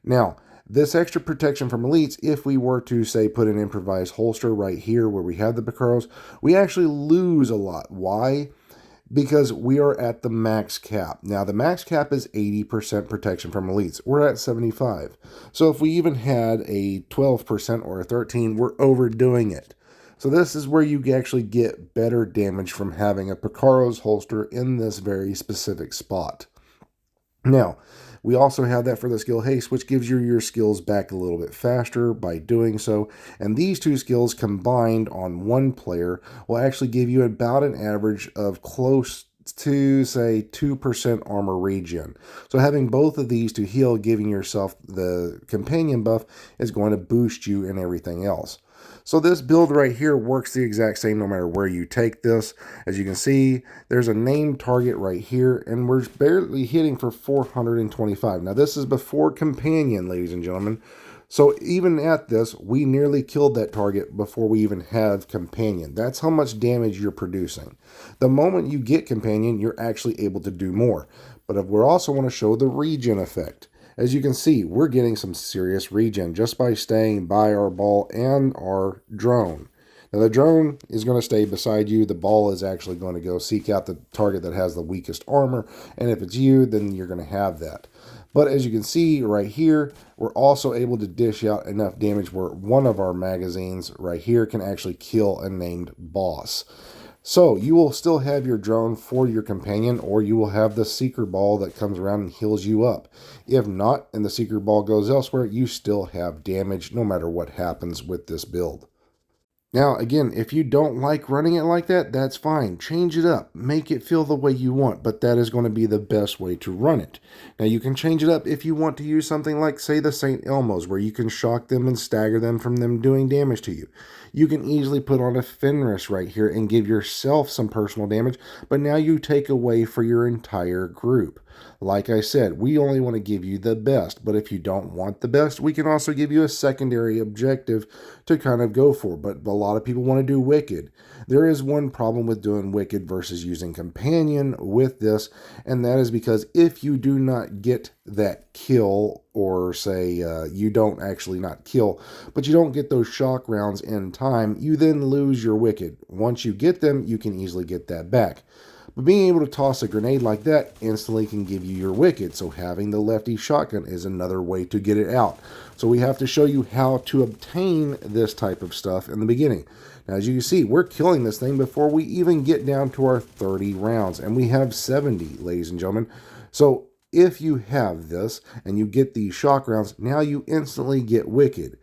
[SPEAKER 1] Now, this extra protection from elites, if we were to, say, put an improvised holster right here where we have the Picaros, we actually lose a lot. Why? Because we are at the max cap. Now, the max cap is 80% protection from elites. We're at 75. So if we even had a 12% or a 13%, we're overdoing it. So this is where you actually get better damage from having a Picaro's holster in this very specific spot. Now, we also have that for the skill haste, which gives you your skills back a little bit faster by doing so. And these 2 skills combined on one player will actually give you about an average of close to, say, 2% armor regen. So having both of these to heal, giving yourself the companion buff, is going to boost you and everything else. So this build right here works the exact same no matter where you take this. As you can see, there's a named target right here, and we're barely hitting for 425. Now this is before companion, ladies and gentlemen. So even at this, we nearly killed that target before we even have companion. That's how much damage you're producing. The moment you get companion, you're actually able to do more. But we also want to show the regen effect. As you can see, we're getting some serious regen just by staying by our ball and our drone. Now the drone is going to stay beside you. The ball is actually going to go seek out the target that has the weakest armor. And if it's you, then you're going to have that. But as you can see right here, we're also able to dish out enough damage where one of our magazines right here can actually kill a named boss. So you will still have your drone for your companion, or you will have the seeker ball that comes around and heals you up. If not, and the seeker ball goes elsewhere, you still have damage no matter what happens with this build. Now, again, if you don't like running it like that, that's fine. Change it up. Make it feel the way you want, but that is going to be the best way to run it. Now, you can change it up if you want to use something like, say, the St. Elmo's, where you can shock them and stagger them from them doing damage to you. You can easily put on a Fenris right here and give yourself some personal damage, but now you take away for your entire group. Like I said, we only want to give you the best, but if you don't want the best, we can also give you a secondary objective to kind of go for. But a lot of people want to do Wicked. There is one problem with doing Wicked versus using Companion with this, and that is because if you do not get that kill, or say you don't actually not kill, but you don't get those shock rounds in time, you then lose your Wicked. Once you get them, you can easily get that back. But being able to toss a grenade like that instantly can give you your Wicked, so having the lefty shotgun is another way to get it out. So we have to show you how to obtain this type of stuff in the beginning. Now, as you can see, we're killing this thing before we even get down to our 30 rounds, and we have 70, ladies and gentlemen. So if you have this and you get these shock rounds, now you instantly get Wicked.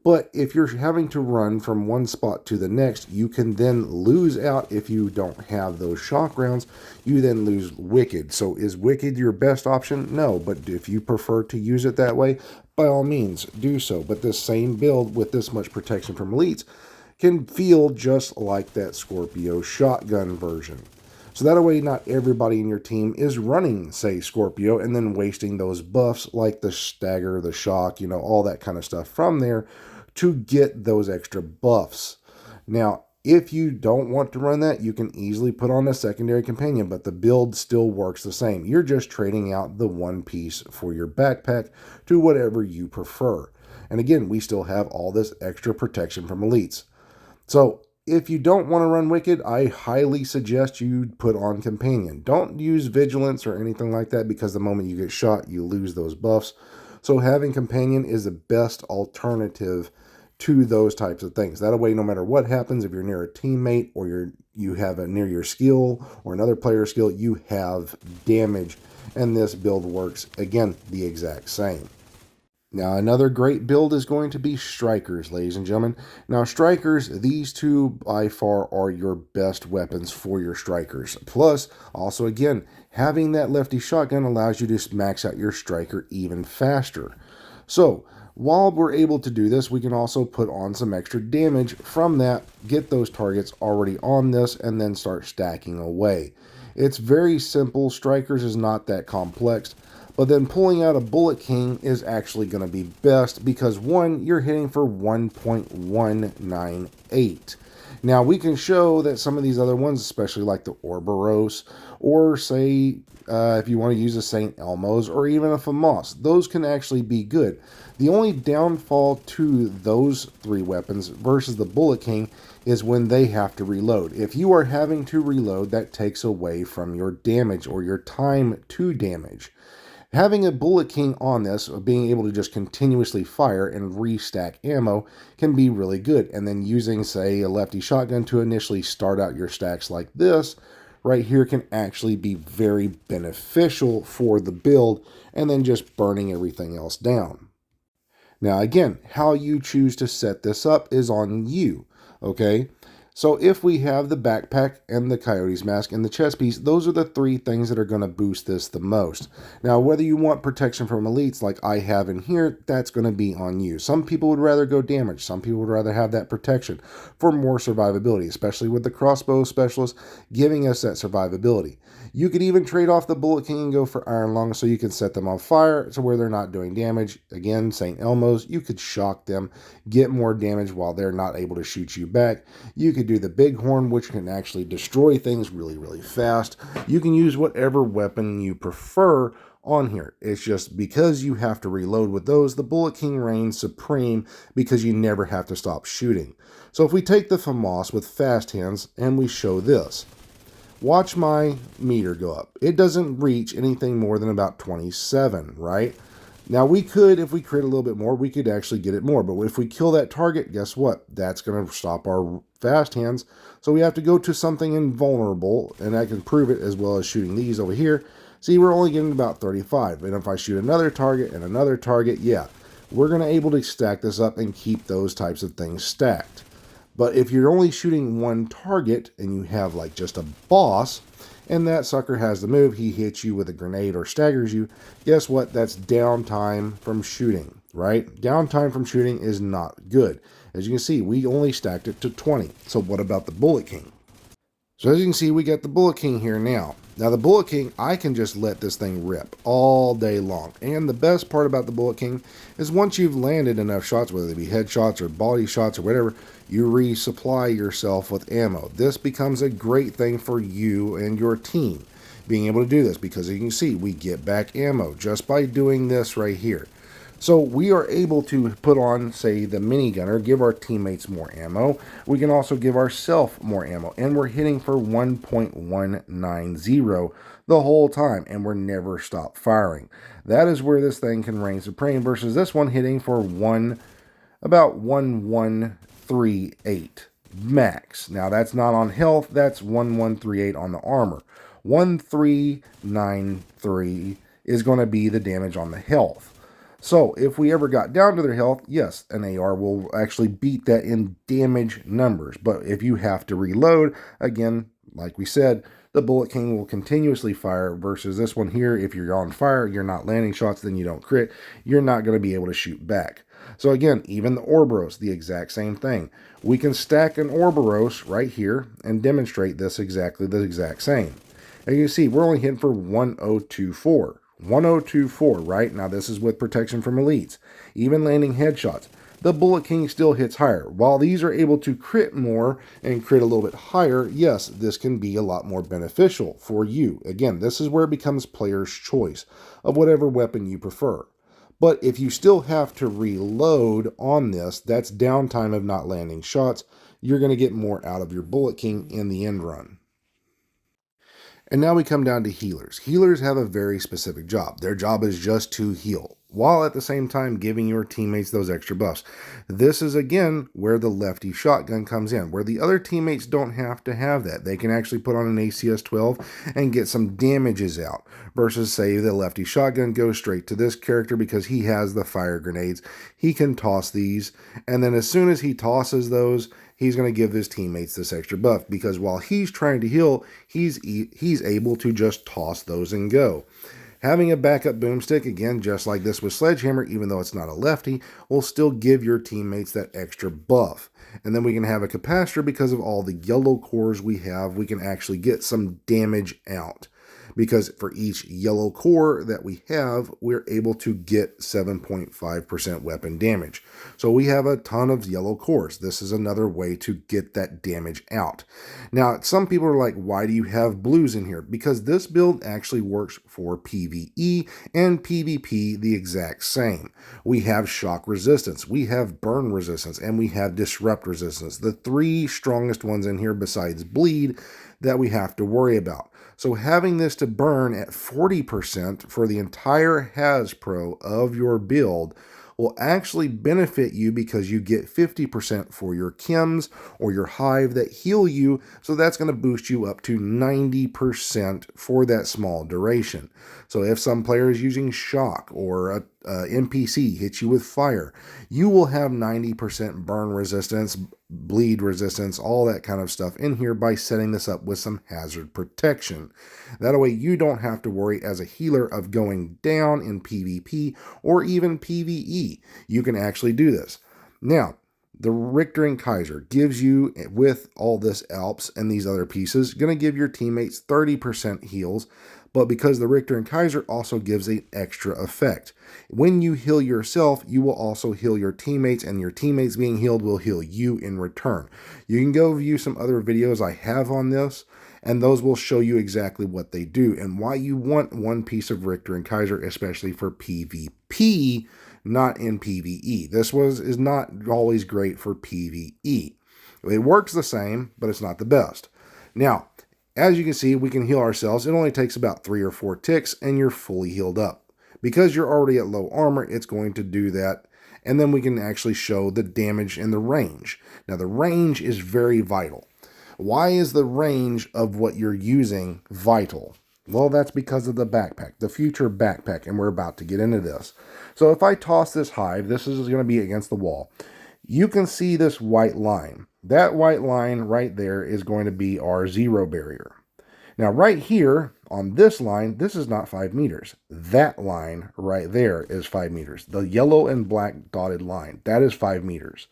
[SPEAKER 1] But if you're having to run from one spot to the next, you can then lose out if you don't have those shock rounds. You then lose Wicked. So is Wicked your best option? No, but if you prefer to use it that way, by all means, do so. But this same build with this much protection from elites can feel just like that Scorpio shotgun version. So that way not everybody in your team is running, say, Scorpio, and then wasting those buffs like the stagger, the shock, all that kind of stuff from there to get those extra buffs. Now, if you don't want to run that, you can easily put on a secondary companion, but the build still works the same. You're just trading out the one piece for your backpack to whatever you prefer. And again, we still have all this extra protection from elites. So if you don't want to run Wicked, I highly suggest you put on Companion. Don't use Vigilance or anything like that, because the moment you get shot, you lose those buffs. So having Companion is the best alternative to those types of things. That way, no matter what happens, if you're near a teammate or you have it near your skill or another player's skill, you have damage. And this build works, again, the exact same. Now, another great build is going to be Strikers, ladies and gentlemen. Now, Strikers, these two by far are your best weapons for your Strikers. Plus, also again, having that lefty shotgun allows you to max out your Striker even faster. So, while we're able to do this, we can also put on some extra damage from that, get those targets already on this, and then start stacking away. It's very simple. Strikers is not that complex. But then pulling out a Bullet King is actually going to be best because one, you're hitting for 1.198. Now we can show that some of these other ones, especially like the Ouroboros, or say if you want to use a St. Elmo's or even a FAMAS, those can actually be good. The only downfall to those three weapons versus the Bullet King is when they have to reload. If you are having to reload, that takes away from your damage or your time to damage. Having a Bullet King on this, being able to just continuously fire and restack ammo, can be really good. And then using, say, a lefty shotgun to initially start out your stacks like this, right here can actually be very beneficial for the build, and then just burning everything else down. Now, again, how you choose to set this up is on you, okay? So if we have the backpack and the Coyote's mask and the chest piece, those are the three things that are going to boost this the most. Now, whether you want protection from elites like I have in here, that's going to be on you. Some people would rather go damage. Some people would rather have that protection for more survivability, especially with the crossbow specialist giving us that survivability. You could even trade off the Bullet King and go for Iron Lung so you can set them on fire to where they're not doing damage. Again, St. Elmo's, you could shock them, get more damage while they're not able to shoot you back. You could do the Bighorn, which can actually destroy things really, really fast. You can use whatever weapon you prefer on here. It's just because you have to reload with those, the Bullet King reigns supreme because you never have to stop shooting. So if we take the FAMAS with fast hands and we show this, watch my meter go up. It doesn't reach anything more than about 27, right? Now we could, if we crit a little bit more, we could actually get it more. But if we kill that target, guess what? That's going to stop our fast hands. So we have to go to something invulnerable, and I can prove it as well as shooting these over here. See, we're only getting about 35. And if I shoot another target and another target, yeah, we're going to able to stack this up and keep those types of things stacked. But if you're only shooting one target and you have like just a boss, and that sucker has the move, he hits you with a grenade or staggers you, guess what? That's downtime from shooting, right? Downtime from shooting is not good. As you can see, we only stacked it to 20. So what about the Bullet King? So as you can see, we got the Bullet King here now. Now the Bullet King, I can just let this thing rip all day long. And the best part about the Bullet King is once you've landed enough shots, whether they be headshots or body shots or whatever, you resupply yourself with ammo. This becomes a great thing for you and your team, being able to do this, because as you can see, we get back ammo just by doing this right here. So we are able to put on, say, the minigunner, give our teammates more ammo. We can also give ourselves more ammo. And we're hitting for 1.190 the whole time. And we're never stop firing. That is where this thing can reign supreme versus this one hitting for about 1138 max. Now that's not on health. That's 1138 on the armor. 1393 is going to be the damage on the health. So if we ever got down to their health, yes, an AR will actually beat that in damage numbers. But if you have to reload, again, like we said, the Bullet King will continuously fire versus this one here. If you're on fire, you're not landing shots, then you don't crit. You're not going to be able to shoot back. So again, even the Ouroboros, the exact same thing. We can stack an Ouroboros right here and demonstrate this exactly the exact same. And you can see we're only hitting for 1024. 1024, right? Now this is with protection from elites. Even landing headshots. The Bullet King still hits higher. While these are able to crit more and crit a little bit higher, yes, this can be a lot more beneficial for you. Again, this is where it becomes player's choice of whatever weapon you prefer. But if you still have to reload on this, that's downtime of not landing shots. You're going to get more out of your Bullet King in the end run. And now we come down to healers. Healers have a very specific job. Their job is just to heal, while at the same time giving your teammates those extra buffs. This is again where the lefty shotgun comes in, where the other teammates don't have to have that. They can actually put on an ACS 12 and get some damages out, versus say the lefty shotgun goes straight to this character because he has the fire grenades. He can toss these, and then as soon as he tosses those, he's going to give his teammates this extra buff, because while he's trying to heal, he's able to just toss those and go. Having a backup boomstick, again, just like this with Sledgehammer, even though it's not a lefty, will still give your teammates that extra buff. And then we can have a capacitor because of all the yellow cores we have. We can actually get some damage out, because for each yellow core that we have, we're able to get 7.5% weapon damage. So we have a ton of yellow cores. This is another way to get that damage out. Now, some people are like, why do you have blues in here? Because this build actually works for PvE and PvP the exact same. We have shock resistance, we have burn resistance, and we have disrupt resistance. The three strongest ones in here besides bleed that we have to worry about. So having this to burn at 40% for the entire Has-Pro of your build will actually benefit you, because you get 50% for your chems or your hive that heal you. So that's going to boost you up to 90% for that small duration. So if some player is using shock, or a NPC hits you with fire, you will have 90% burn resistance, bleed resistance, all that kind of stuff in here by setting this up with some hazard protection. That way you don't have to worry as a healer of going down in PvP or even PvE. You can actually do this. Now, the Richter and Kaiser gives you, with all this Alps and these other pieces, going to give your teammates 30% heals, but because the Richter and Kaiser also gives an extra effect. When you heal yourself, you will also heal your teammates, and your teammates being healed will heal you in return. You can go view some other videos I have on this, and those will show you exactly what they do and why you want one piece of Richter and Kaiser, especially for PvP, not in PvE. This is not always great for PvE. It works the same, but it's not the best. Now, as you can see, we can heal ourselves. It only takes about 3 or 4 ticks, and you're fully healed up. Because you're already at low armor, it's going to do that. And then we can actually show the damage and the range. Now, the range is very vital. Why is the range of what you're using vital? Well, that's because of the backpack, the future backpack, and we're about to get into this. So if I toss this hive, this is going to be against the wall. You can see this white line. That white line right there is going to be our 0 barrier. Now, right here on this line, this is not 5 meters. That line right there is 5 meters. The yellow and black dotted line, that is 5 meters.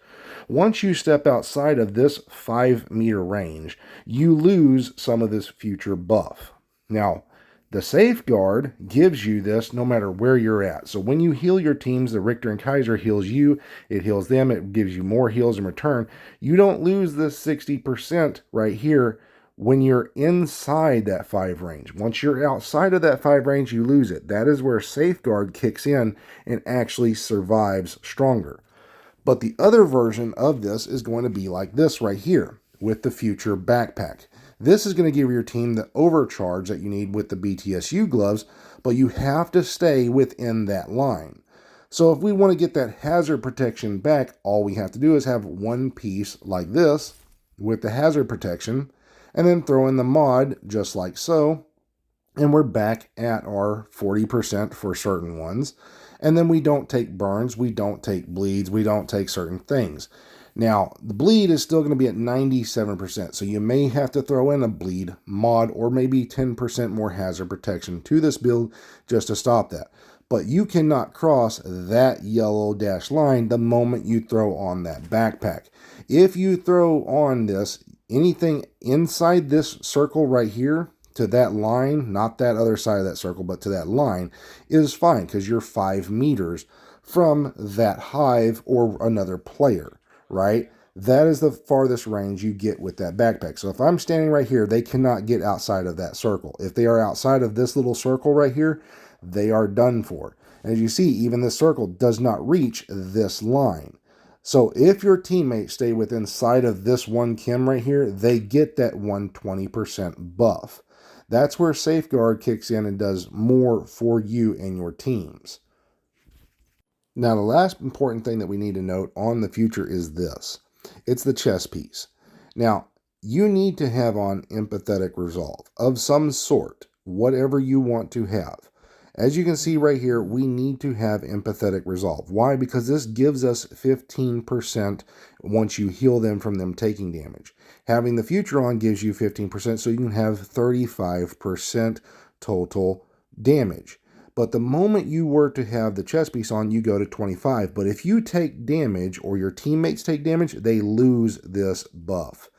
[SPEAKER 1] Once you step outside of this 5 meter range, you lose some of this future buff. Now, the safeguard gives you this no matter where you're at. So when you heal your teams, the Richter and Kaiser heals you, it heals them, it gives you more heals in return. You don't lose this 60% right here when you're inside that 5 range. Once you're outside of that 5 range, you lose it. That is where safeguard kicks in and actually survives stronger. But the other version of this is going to be like this right here with the future backpack. This is going to give your team the overcharge that you need with the BTSU gloves, but you have to stay within that line. So if we want to get that hazard protection back, all we have to do is have one piece like this with the hazard protection, and then throw in the mod just like so, and we're back at our 40% for certain ones. And then we don't take burns, we don't take bleeds, we don't take certain things. Now, the bleed is still going to be at 97%, so you may have to throw in a bleed mod or maybe 10% more hazard protection to this build just to stop that. But you cannot cross that yellow dash line the moment you throw on that backpack. If you throw on this, anything inside this circle right here, to that line, not that other side of that circle, but to that line, is fine because you're 5 meters from that hive or another player, right? That is the farthest range you get with that backpack. So if I'm standing right here, they cannot get outside of that circle. If they are outside of this little circle right here, they are done for. And as you see, even this circle does not reach this line. So if your teammates stay within sight of this one chem right here, they get that 120% buff. That's where Safeguard kicks in and does more for you and your teams. Now, the last important thing that we need to note on the future is this. It's the chess piece. Now, you need to have on empathetic resolve of some sort, whatever you want to have. As you can see right here, we need to have empathetic resolve. Why? Because this gives us 15% once you heal them from them taking damage. Having the future on gives you 15%, so you can have 35% total damage. But the moment you were to have the chess piece on, you go to 25. But if you take damage or your teammates take damage, they lose this buff.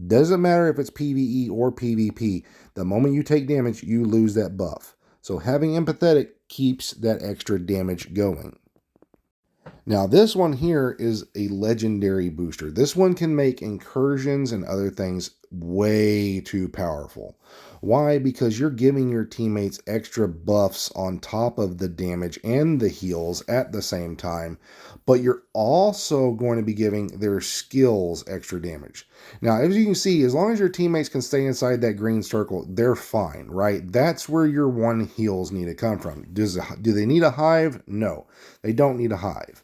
[SPEAKER 1] Doesn't matter if it's PvE or PvP. The moment you take damage, you lose that buff. So having empathetic keeps that extra damage going. Now, this one here is a legendary booster. This one can make incursions and other things way too powerful. Why? Because you're giving your teammates extra buffs on top of the damage and the heals at the same time, but you're also going to be giving their skills extra damage. Now, as you can see, as long as your teammates can stay inside that green circle, they're fine, right? That's where your one heals need to come from. Do they need a hive? No, they don't need a hive.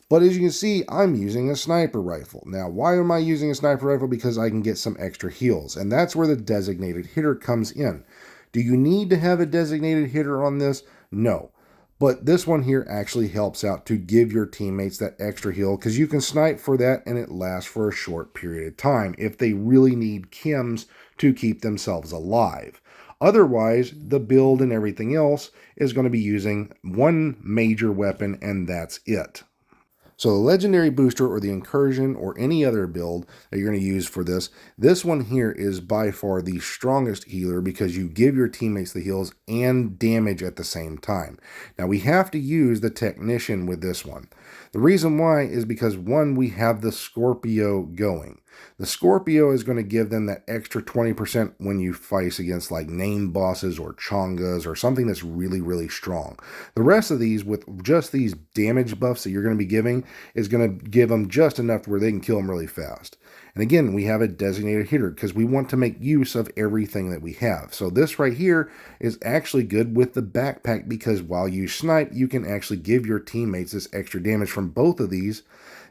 [SPEAKER 1] But as you can see, I'm using a sniper rifle. Now, why am I using a sniper rifle? Because I can get some extra heals. And that's where the designated hitter comes in. Do you need to have a designated hitter on this? No. But this one here actually helps out to give your teammates that extra heal, because you can snipe for that and it lasts for a short period of time if they really need chems to keep themselves alive. Otherwise, the build and everything else is going to be using one major weapon and that's it. So the legendary booster or the incursion or any other build that you're going to use for this one here is by far the strongest healer because you give your teammates the heals and damage at the same time. Now we have to use the technician with this one. The reason why is because one, we have the Scorpio going. The Scorpio is going to give them that extra 20% when you fight against like named bosses or chongas or something that's really, really strong. The rest of these, with just these damage buffs that you're going to be giving, is going to give them just enough where they can kill them really fast. And again, we have a designated hitter because we want to make use of everything that we have. So this right here is actually good with the backpack because while you snipe, you can actually give your teammates this extra damage from both of these,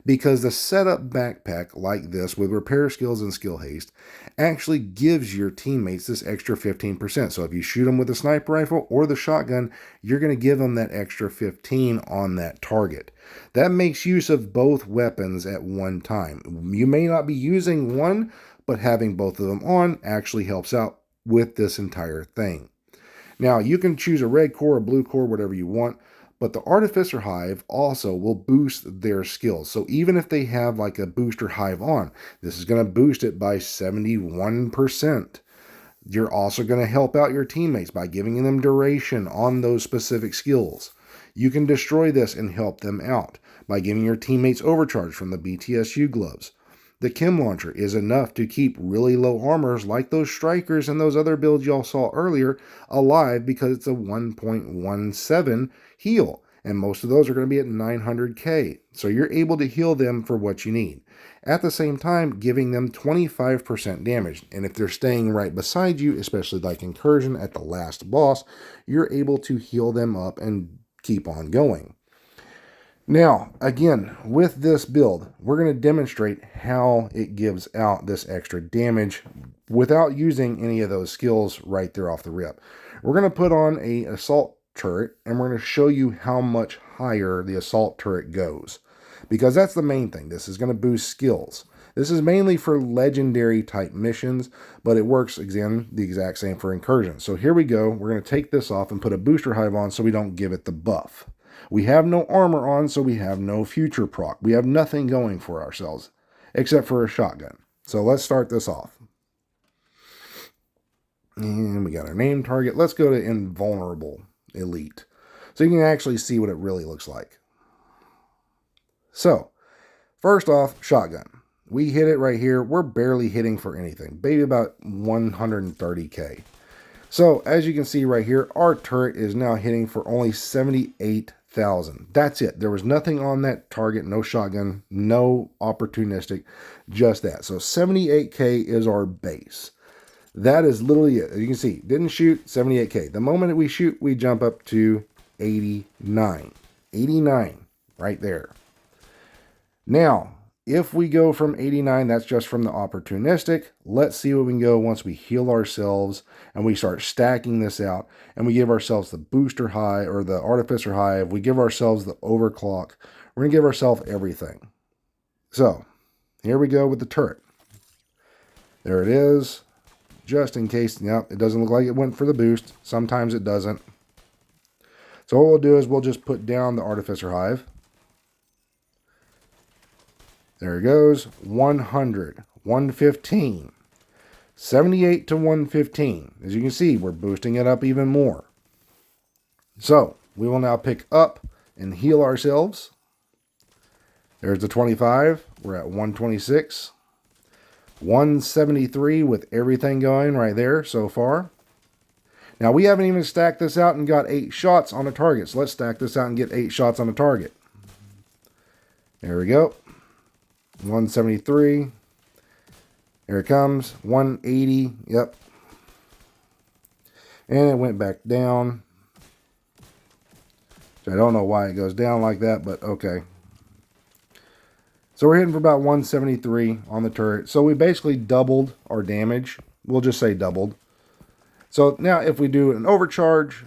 [SPEAKER 1] because the setup backpack like this with repair skills and skill haste actually gives your teammates this extra 15%. So if you shoot them with a sniper rifle or the shotgun, you're going to give them that extra 15 on that target. That makes use of both weapons at one time. You may not be using one, but having both of them on actually helps out with this entire thing. Now, you can choose a red core, a blue core, whatever you want, but the Artificer Hive also will boost their skills. So even if they have like a booster hive on, this is going to boost it by 71%. You're also going to help out your teammates by giving them duration on those specific skills. You can destroy this and help them out by giving your teammates overcharge from the BTSU gloves. The Chem Launcher is enough to keep really low armors like those Strikers and those other builds y'all saw earlier alive because it's a 1.17 heal. And most of those are going to be at 900k. So you're able to heal them for what you need. At the same time, giving them 25% damage. And if they're staying right beside you, especially like Incursion at the last boss, you're able to heal them up and keep on going. Now, again, with this build, we're going to demonstrate how it gives out this extra damage without using any of those skills right there off the rip. We're going to put on an assault turret, and we're going to show you how much higher the assault turret goes. Because that's the main thing. This is going to boost skills. This is mainly for legendary type missions, but it works, again, the exact same for Incursion. So here we go. We're going to take this off and put a booster hive on so we don't give it the buff. We have no armor on, so we have no future proc. We have nothing going for ourselves, except for a shotgun. So let's start this off. And we got our name target. Let's go to Invulnerable Elite, so you can actually see what it really looks like. So, first off, shotgun. We hit it right here. We're barely hitting for anything. Maybe about 130k. So, as you can see right here, our turret is now hitting for only 78,000. That's it. There was nothing on that target, no shotgun, no opportunistic, just that. So 78k is our base. That is literally it. As you can see, didn't shoot, 78K. The moment we shoot, we jump up to 89. 89 right there. Now, if we go from 89, that's just from the opportunistic. Let's see what we can go once we heal ourselves and we start stacking this out and we give ourselves the booster high or the artificer high. We give ourselves the overclock. We're going to give ourselves everything. So, here we go with the turret. There it is. Just in case, yep, it doesn't look like it went for the boost. Sometimes it doesn't. So what we'll do is we'll just put down the artificer hive. There it goes. 100, 115, 78 to 115. As you can see, we're boosting it up even more. So we will now pick up and heal ourselves. There's the 25. We're at 126. 173 with everything going right there so far. Now we haven't even stacked this out and got 8 shots on a target. So let's stack this out and get 8 shots on a target. There we go. 173. Here it comes. 180. Yep. And it went back down. I don't know why it goes down like that, but okay. So we're hitting for about 173 on the turret. So we basically doubled our damage. We'll just say doubled. So now if we do an overcharge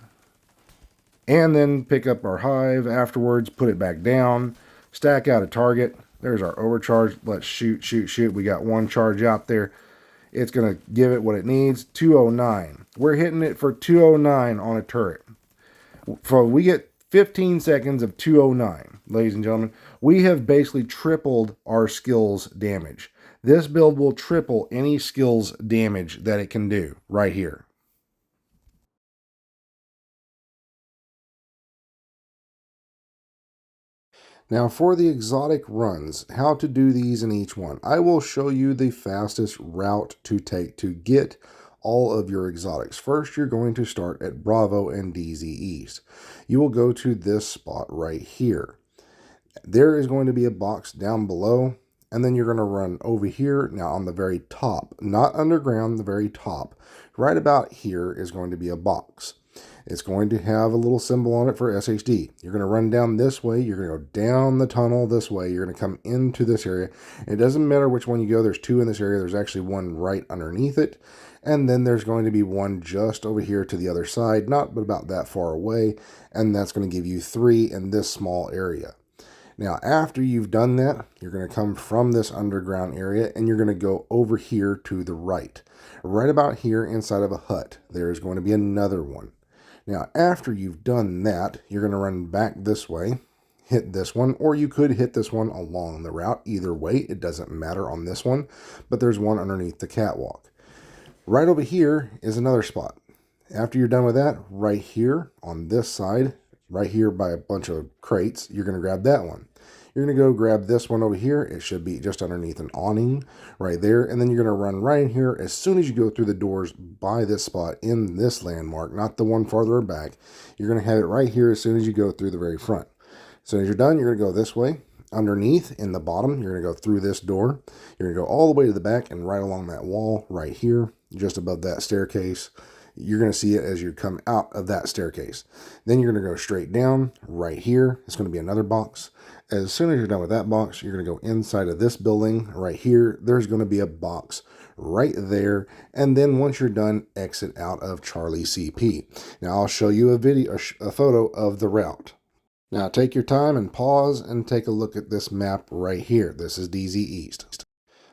[SPEAKER 1] and then pick up our hive afterwards, put it back down, stack out a target. There's our overcharge. Let's shoot, shoot, shoot. We got 1 charge out there. It's going to give it what it needs. 209. We're hitting it for 209 on a turret. So we get 15 seconds of 209, ladies and gentlemen. We have basically tripled our skills damage. This build will triple any skills damage that it can do right here. Now for the exotic runs, how to do these in each one. I will show you the fastest route to take to get all of your exotics. First, you're going to start at Bravo and DZ East. You will go to this spot right here. There is going to be a box down below, and then you're going to run over here. Now on the very top, not underground, the very top, right about here is going to be a box. It's going to have a little symbol on it for SHD. You're going to run down this way. You're going to go down the tunnel this way. You're going to come into this area. It doesn't matter which one you go. There's 2 in this area. There's actually 1 right underneath it. And then there's going to be 1 just over here to the other side, not but about that far away. And that's going to give you 3 in this small area. Now, after you've done that, you're going to come from this underground area and you're going to go over here to the right. Right about here inside of a hut, there is going to be another one. Now, after you've done that, you're going to run back this way, hit this one, or you could hit this one along the route. Either way, it doesn't matter on this one, but there's one underneath the catwalk. Right over here is another spot. After you're done with that, right here on this side, right here by a bunch of crates, you're going to grab that one. You're going to go grab this one over here. It should be just underneath an awning right there. And then you're going to run right in here as soon as you go through the doors by this spot in this landmark, not the one farther back. You're going to have it right here as soon as you go through the very front. So as you're done, you're going to go this way. Underneath in the bottom, you're going to go through this door. You're going to go all the way to the back and right along that wall right here, just above that staircase. You're going to see it as you come out of that staircase. Then you're going to go straight down right here. It's going to be another box. As soon as you're done with that box, you're going to go inside of this building right here. There's going to be a box right there. And then once you're done, exit out of Charlie CP. Now I'll show you a photo of the route. Now take your time and pause and take a look at this map right here. This is DZ East.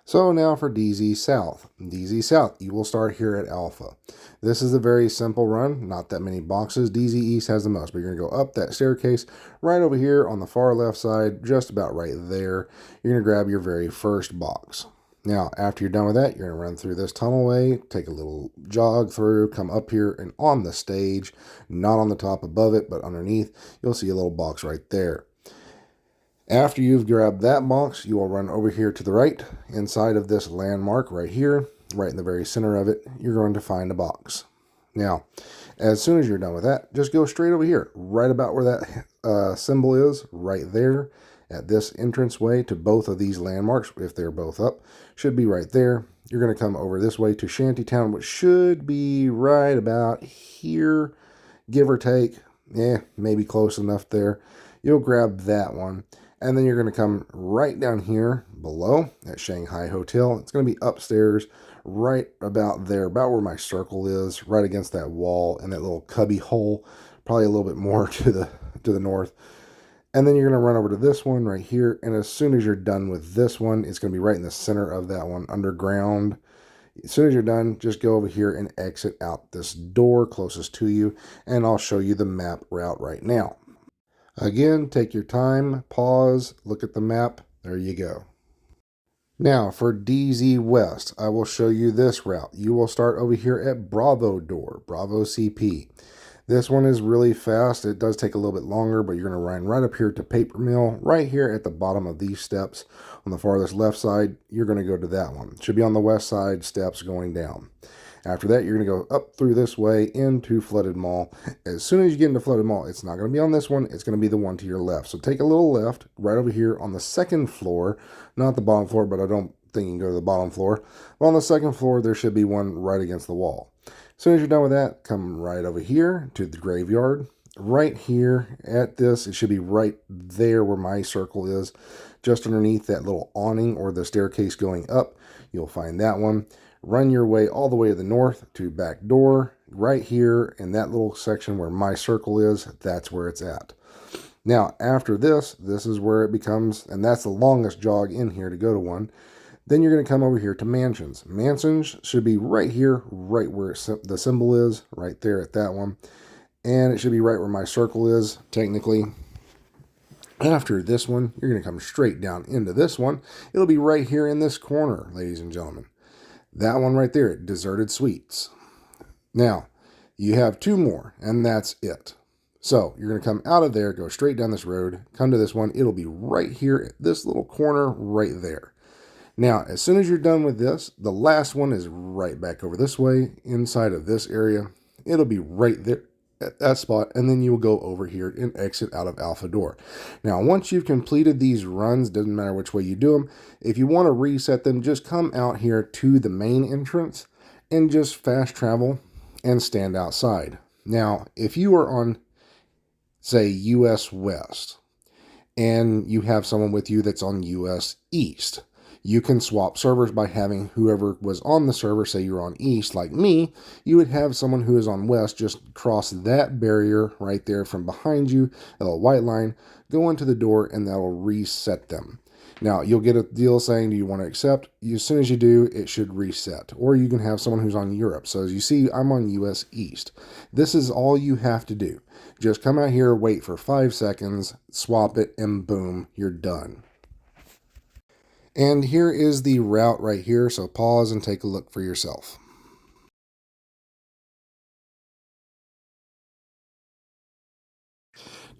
[SPEAKER 1] So now for DZ South. DZ South, you will start here at Alpha. This is a very simple run, not that many boxes. DZ East has the most, but you're going to go up that staircase right over here on the far left side, just about right there. You're going to grab your very first box. Now, after you're done with that, you're going to run through this tunnelway, take a little jog through, come up here, and on the stage, not on the top above it, but underneath, you'll see a little box right there. After you've grabbed that box, you will run over here to the right, inside of this landmark right here, right in the very center of it, you're going to find a box. Now, as soon as you're done with that, just go straight over here, right about where that symbol is, right there, at this entranceway to both of these landmarks, if they're both up, should be right there. you're going to come over this way to Shantytown, which should be right about here, give or take. Maybe close enough there. You'll grab that one. And then you're going to come right down here below at Shanghai Hotel. It's going to be upstairs, right about there, about where my circle is, right against that wall and that little cubby hole, probably a little bit more to the north. And then you're going to run over to this one right here. And as soon as you're done with this one, it's going to be right in the center of that one, underground. As soon as you're done, just go over here and exit out this door closest to you. And I'll show you the map route right now. Again, take your time, pause, look at the map. There you go. Now for DZ West, I will show you this route. You will start over here at Bravo Door, Bravo CP. This one is really fast. It does take a little bit longer, but you're going to run right up here to Paper Mill, right here at the bottom of these steps. On the farthest left side, you're going to go to that one. It should be on the west side, steps going down. After that, you're going to go up through this way into Flooded Mall. As soon as you get into Flooded Mall, it's not going to be on this one. It's going to be the one to your left. So take a little left right over here on the second floor. Not the bottom floor, but I don't think you can go to the bottom floor. But on the second floor, there should be one right against the wall. As soon as you're done with that, come right over here to the graveyard. Right here at this, it should be right there where my circle is. Just underneath that little awning or the staircase going up, you'll find that one. Run your way all the way to the north to back door. Right here in that little section where my circle is, that's where it's at. Now, after this is where it becomes, and that's the longest jog in here to go to one. Then you're going to come over here to Mansions. Mansions should be right here, right where the symbol is, right there at that one. And it should be right where my circle is, technically. After this one, you're going to come straight down into this one. It'll be right here in this corner, ladies and gentlemen. That one right there, Deserted Suites. Now, you have two more, and that's it. So, you're going to come out of there, go straight down this road, come to this one. It'll be right here at this little corner right there. Now, as soon as you're done with this, the last one is right back over this way, inside of this area. It'll be right there at that spot, and then you will go over here and exit out of Alpha Door. Now, once you've completed these runs, doesn't matter which way you do them, if you want to reset them, just come out here to the main entrance and just fast travel and stand outside. Now, if you are on, say, US West, and you have someone with you that's on US East, you can swap servers by having whoever was on the server, say you're on East, like me, you would have someone who is on West just cross that barrier right there from behind you, a little white line, go into the door, and that'll reset them. Now, you'll get a deal saying, do you want to accept? As soon as you do, it should reset. Or you can have someone who's on Europe. So as you see, I'm on US East. This is all you have to do. Just come out here, wait for 5 seconds, swap it, and boom, you're done. And here is the route right here, so pause and take a look for yourself.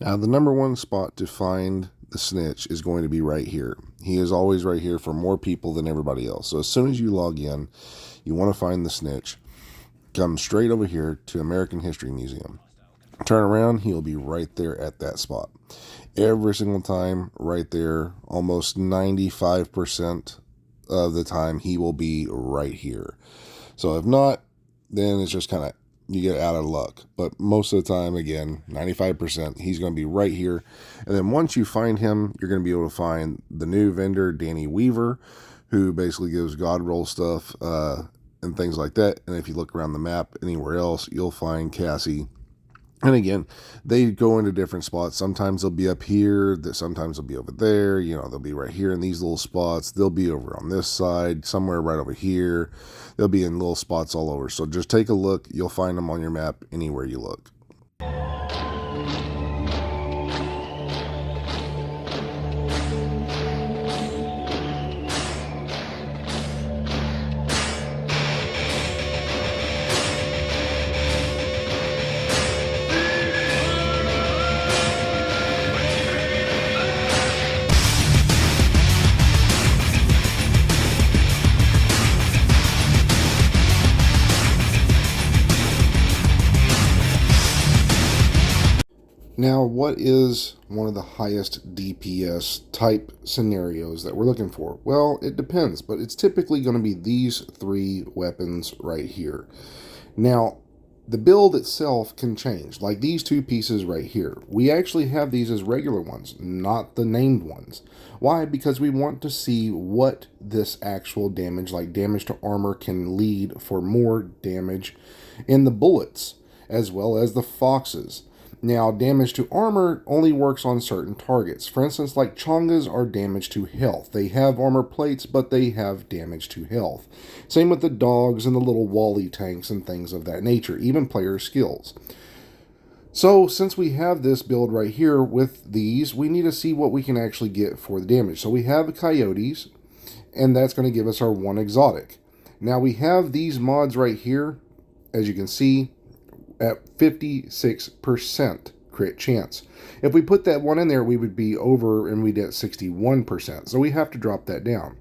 [SPEAKER 1] Now, the number one spot to find the Snitch is going to be right here. He is always right here for more people than everybody else. So as soon as you log in, you want to find the Snitch, come straight over here to American History Museum. Turn around, he'll be right there at that spot. Every single time, right there, almost 95% of the time, he will be right here. So if not, then it's just kind of, you get out of luck. But most of the time, again, 95%, he's going to be right here. And then once you find him, you're going to be able to find the new vendor, Danny Weaver, who basically gives God roll stuff and things like that. And if you look around the map anywhere else, you'll find Cassie. And again, they go into different spots. Sometimes they'll be up here. Sometimes they'll be over there. You know, they'll be right here in these little spots. They'll be over on this side, somewhere right over here. They'll be in little spots all over. So just take a look. You'll find them on your map anywhere you look. Now, what is one of the highest DPS type scenarios that we're looking for? Well, it depends, but it's typically going to be these three weapons right here. Now, the build itself can change, like these two pieces right here. We actually have these as regular ones, not the named ones. Why? Because we want to see what this actual damage, like damage to armor, can lead for more damage in the bullets, as well as the foxes. Now, damage to armor only works on certain targets. For instance, like Chongas are damage to health. They have armor plates, but they have damage to health. Same with the dogs and the little Wally tanks and things of that nature, even player skills. So, since we have this build right here with these, we need to see what we can actually get for the damage. So we have coyotes, and that's going to give us our one exotic. Now we have these mods right here, as you can see, at 56% crit chance. If we put that one in there, we would be over and we'd at 61%. So we have to drop that down.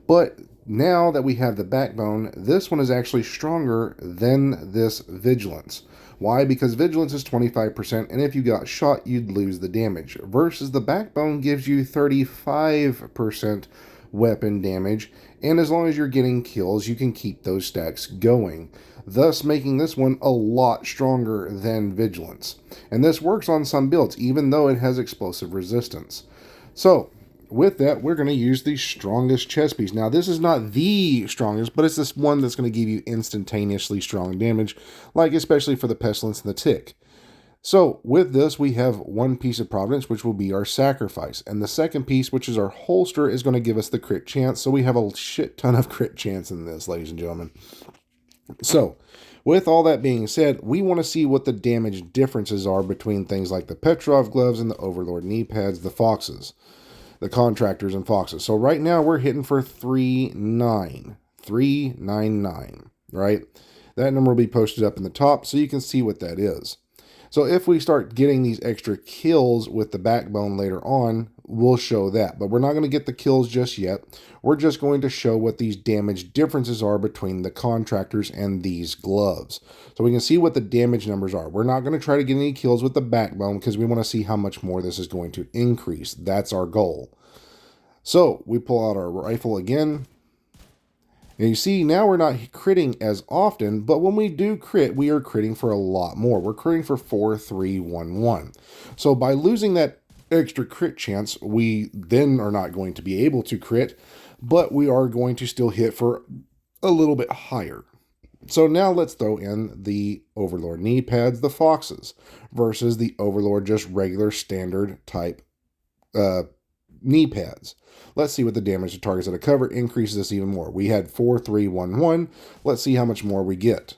[SPEAKER 1] But now that we have the backbone, this one is actually stronger than this vigilance. Why? Because vigilance is 25%, and if you got shot, you'd lose the damage. Versus the backbone gives you 35% weapon damage, and as long as you're getting kills, you can keep those stacks going, thus making this one a lot stronger than vigilance. And this works on some builds, even though it has explosive resistance. So, with that, we're going to use the strongest chest piece. Now, this is not the strongest, but it's this one that's going to give you instantaneously strong damage, like especially for the pestilence and the tick. So, with this, we have one piece of providence, which will be our sacrifice. And the second piece, which is our holster, is going to give us the crit chance. So we have a shit ton of crit chance in this, ladies and gentlemen. So, with all that being said, we want to see what the damage differences are between things like the Petrov gloves and the Overlord knee pads, the foxes, the contractors and foxes. So right now we're hitting for 399, right? That number will be posted up in the top so you can see what that is. So if we start getting these extra kills with the backbone later on, we'll show that. But we're not going to get the kills just yet. We're just going to show what these damage differences are between the contractors and these gloves. So we can see what the damage numbers are. We're not going to try to get any kills with the backbone because we want to see how much more this is going to increase. That's our goal. So we pull out our rifle again. And you see, now we're not critting as often, but when we do crit, we are critting for a lot more. We're critting for 4-3-1-1. So by losing that extra crit chance, we then are not going to be able to crit, but we are going to still hit for a little bit higher. So now let's throw in the Overlord knee pads, the foxes, versus the Overlord just regular standard type knee pads. Let's see what the damage to targets at a cover increases this even more. We had 4-3-1-1. Let's see how much more we get.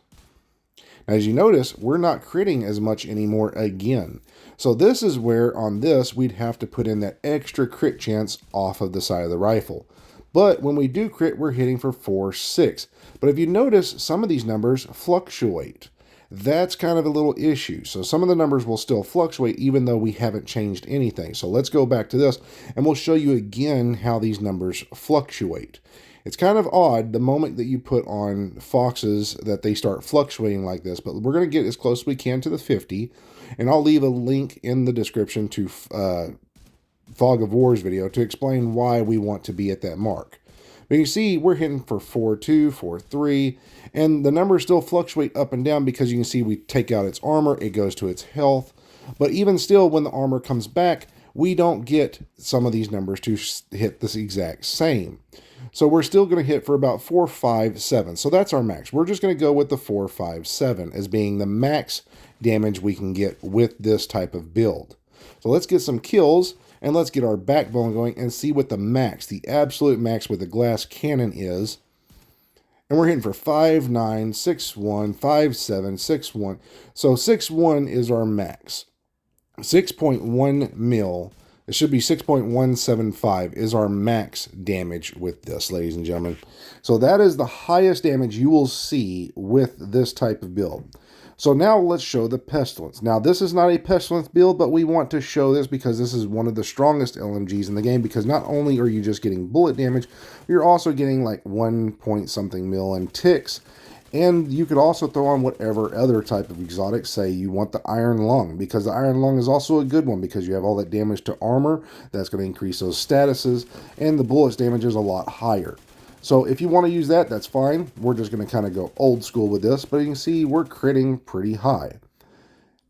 [SPEAKER 1] As you notice, we're not critting as much anymore again. So this is where on this we'd have to put in that extra crit chance off of the side of the rifle. But when we do crit, we're hitting for 4-6. But if you notice, some of these numbers fluctuate. That's kind of a little issue. So some of the numbers will still fluctuate even though we haven't changed anything. So let's go back to this and we'll show you again how these numbers fluctuate. It's kind of odd the moment that you put on foxes that they start fluctuating like this, but we're going to get as close as we can to the 50. And I'll leave a link in the description to Fog of War's video to explain why we want to be at that mark. But you see, we're hitting for 4-2, 4-3, and the numbers still fluctuate up and down because you can see we take out its armor, it goes to its health. But even still, when the armor comes back, we don't get some of these numbers to hit the exact same. So we're still going to hit for about 4-5-7. So that's our max. We're just going to go with the 4-5-7 as being the max damage we can get with this type of build. So let's get some kills. And let's get our backbone going and see what the max, the absolute max with the glass cannon is. And we're hitting for 5-9, 6-1, 5-7, 6-1. So 6-1 is our max. 6.1 mil, it should be 6.175 is our max damage with this, ladies and gentlemen. So that is the highest damage you will see with this type of build. So now let's show the pestilence. Now this is not a pestilence build, but we want to show this because this is one of the strongest LMGs in the game, because not only are you just getting bullet damage, you're also getting like 1 point something mil in ticks. And you could also throw on whatever other type of exotic. Say you want the Iron Lung, because the Iron Lung is also a good one because you have all that damage to armor. That's going to increase those statuses, and the bullets damage is a lot higher. So if you want to use that, that's fine. We're just going to kind of go old school with this, but you can see we're critting pretty high.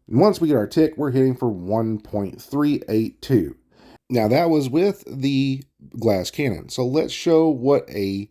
[SPEAKER 1] And once we get our tick, we're hitting for 1.382. Now that was with the glass cannon. So let's show what a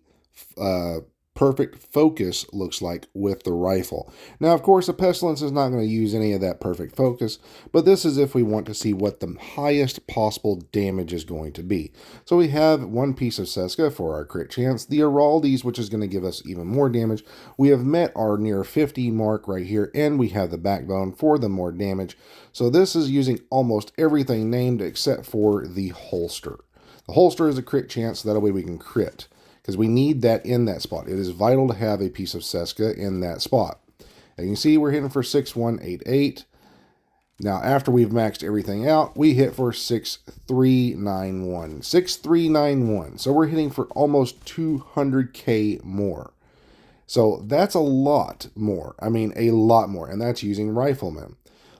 [SPEAKER 1] perfect focus looks like with the rifle. Now, of course, the pestilence is not going to use any of that perfect focus, but this is if we want to see what the highest possible damage is going to be. So we have one piece of Seska for our crit chance, the Araldes, which is going to give us even more damage. We have met our near 50 mark right here, and we have the backbone for the more damage. So this is using almost everything named except for the holster. The holster is a crit chance, so that way we can crit, because we need that in that spot. It is vital to have a piece of Seska in that spot. And you can see we're hitting for 6188. Now, after we've maxed everything out, we hit for 6391. 6391. So we're hitting for almost 200k more. So that's a lot more. I mean, a lot more. And that's using riflemen.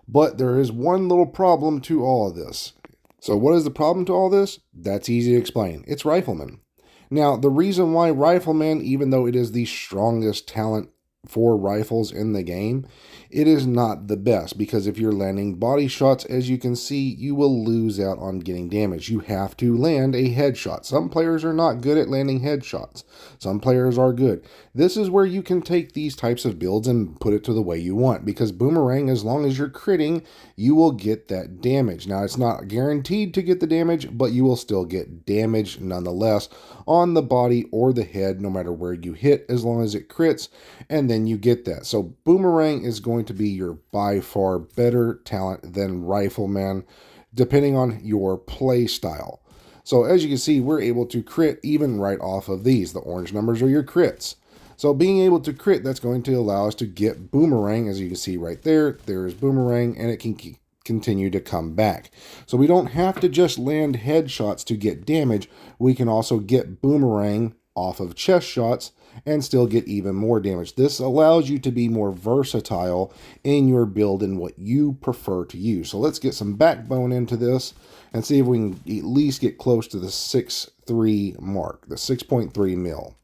[SPEAKER 1] But there is one little problem to all of this. So what is the problem to all this? That's easy to explain. It's riflemen. Now, the reason why Rifleman, even though it is the strongest talent for rifles in the game, it is not the best, because if you're landing body shots, as you can see, you will lose out on getting damage. You have to land a headshot. Some players are not good at landing headshots. Some players are good. This is where you can take these types of builds and put it to the way you want, because boomerang, as long as you're critting, you will get that damage. Now, it's not guaranteed to get the damage, but you will still get damage nonetheless on the body or the head, no matter where you hit, as long as it crits, and then you get that. So boomerang is going to be your by far better talent than rifleman, depending on your play style. So as you can see, we're able to crit even right off of these. The orange numbers are your crits. So being able to crit, that's going to allow us to get boomerang. As you can see right there, there's boomerang, and it can continue to come back. So we don't have to just land headshots to get damage. We can also get boomerang off of chest shots and still get even more damage. This allows you to be more versatile in your build and what you prefer to use. So let's get some backbone into this and see if we can at least get close to the 6.3 mark, the 6.3 mil,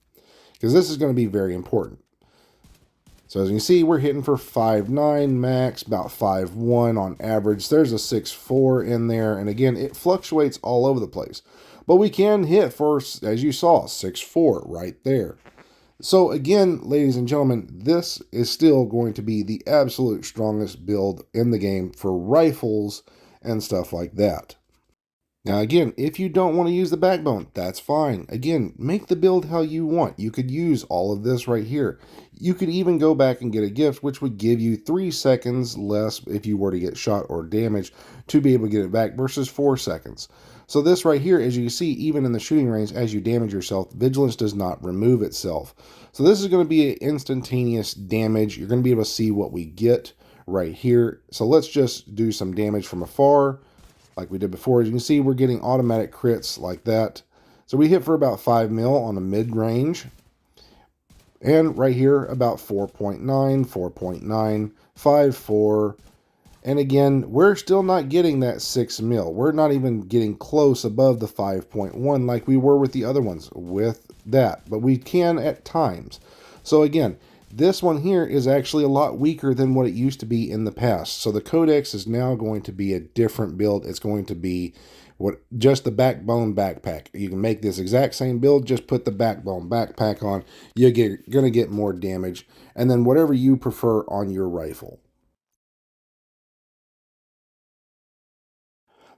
[SPEAKER 1] because this is going to be very important. So as you can see, we're hitting for 5.9 max, about 5.1 on average. There's a 6.4 in there, and again, it fluctuates all over the place. But we can hit for, as you saw, 6.4 right there. So again, ladies and gentlemen, this is still going to be the absolute strongest build in the game for rifles and stuff like that. Now again, if you don't want to use the backbone, that's fine. Again, make the build how you want. You could use all of this right here. You could even go back and get a gift, which would give you 3 seconds less if you were to get shot or damaged to be able to get it back versus 4 seconds. So this right here, as you can see, even in the shooting range, as you damage yourself, vigilance does not remove itself. So this is going to be an instantaneous damage. You're going to be able to see what we get right here. So let's just do some damage from afar like we did before. As you can see, we're getting automatic crits like that. So we hit for about 5 mil on the mid-range. And right here, about 4.9, 4.9, 5.4. And again, we're still not getting that 6 mil. We're not even getting close above the 5.1 like we were with the other ones with that. But we can at times. So again, this one here is actually a lot weaker than what it used to be in the past. So the Codex is now going to be a different build. It's going to be just the backbone backpack. You can make this exact same build, just put the backbone backpack on. You're going to get more damage. And then whatever you prefer on your rifle.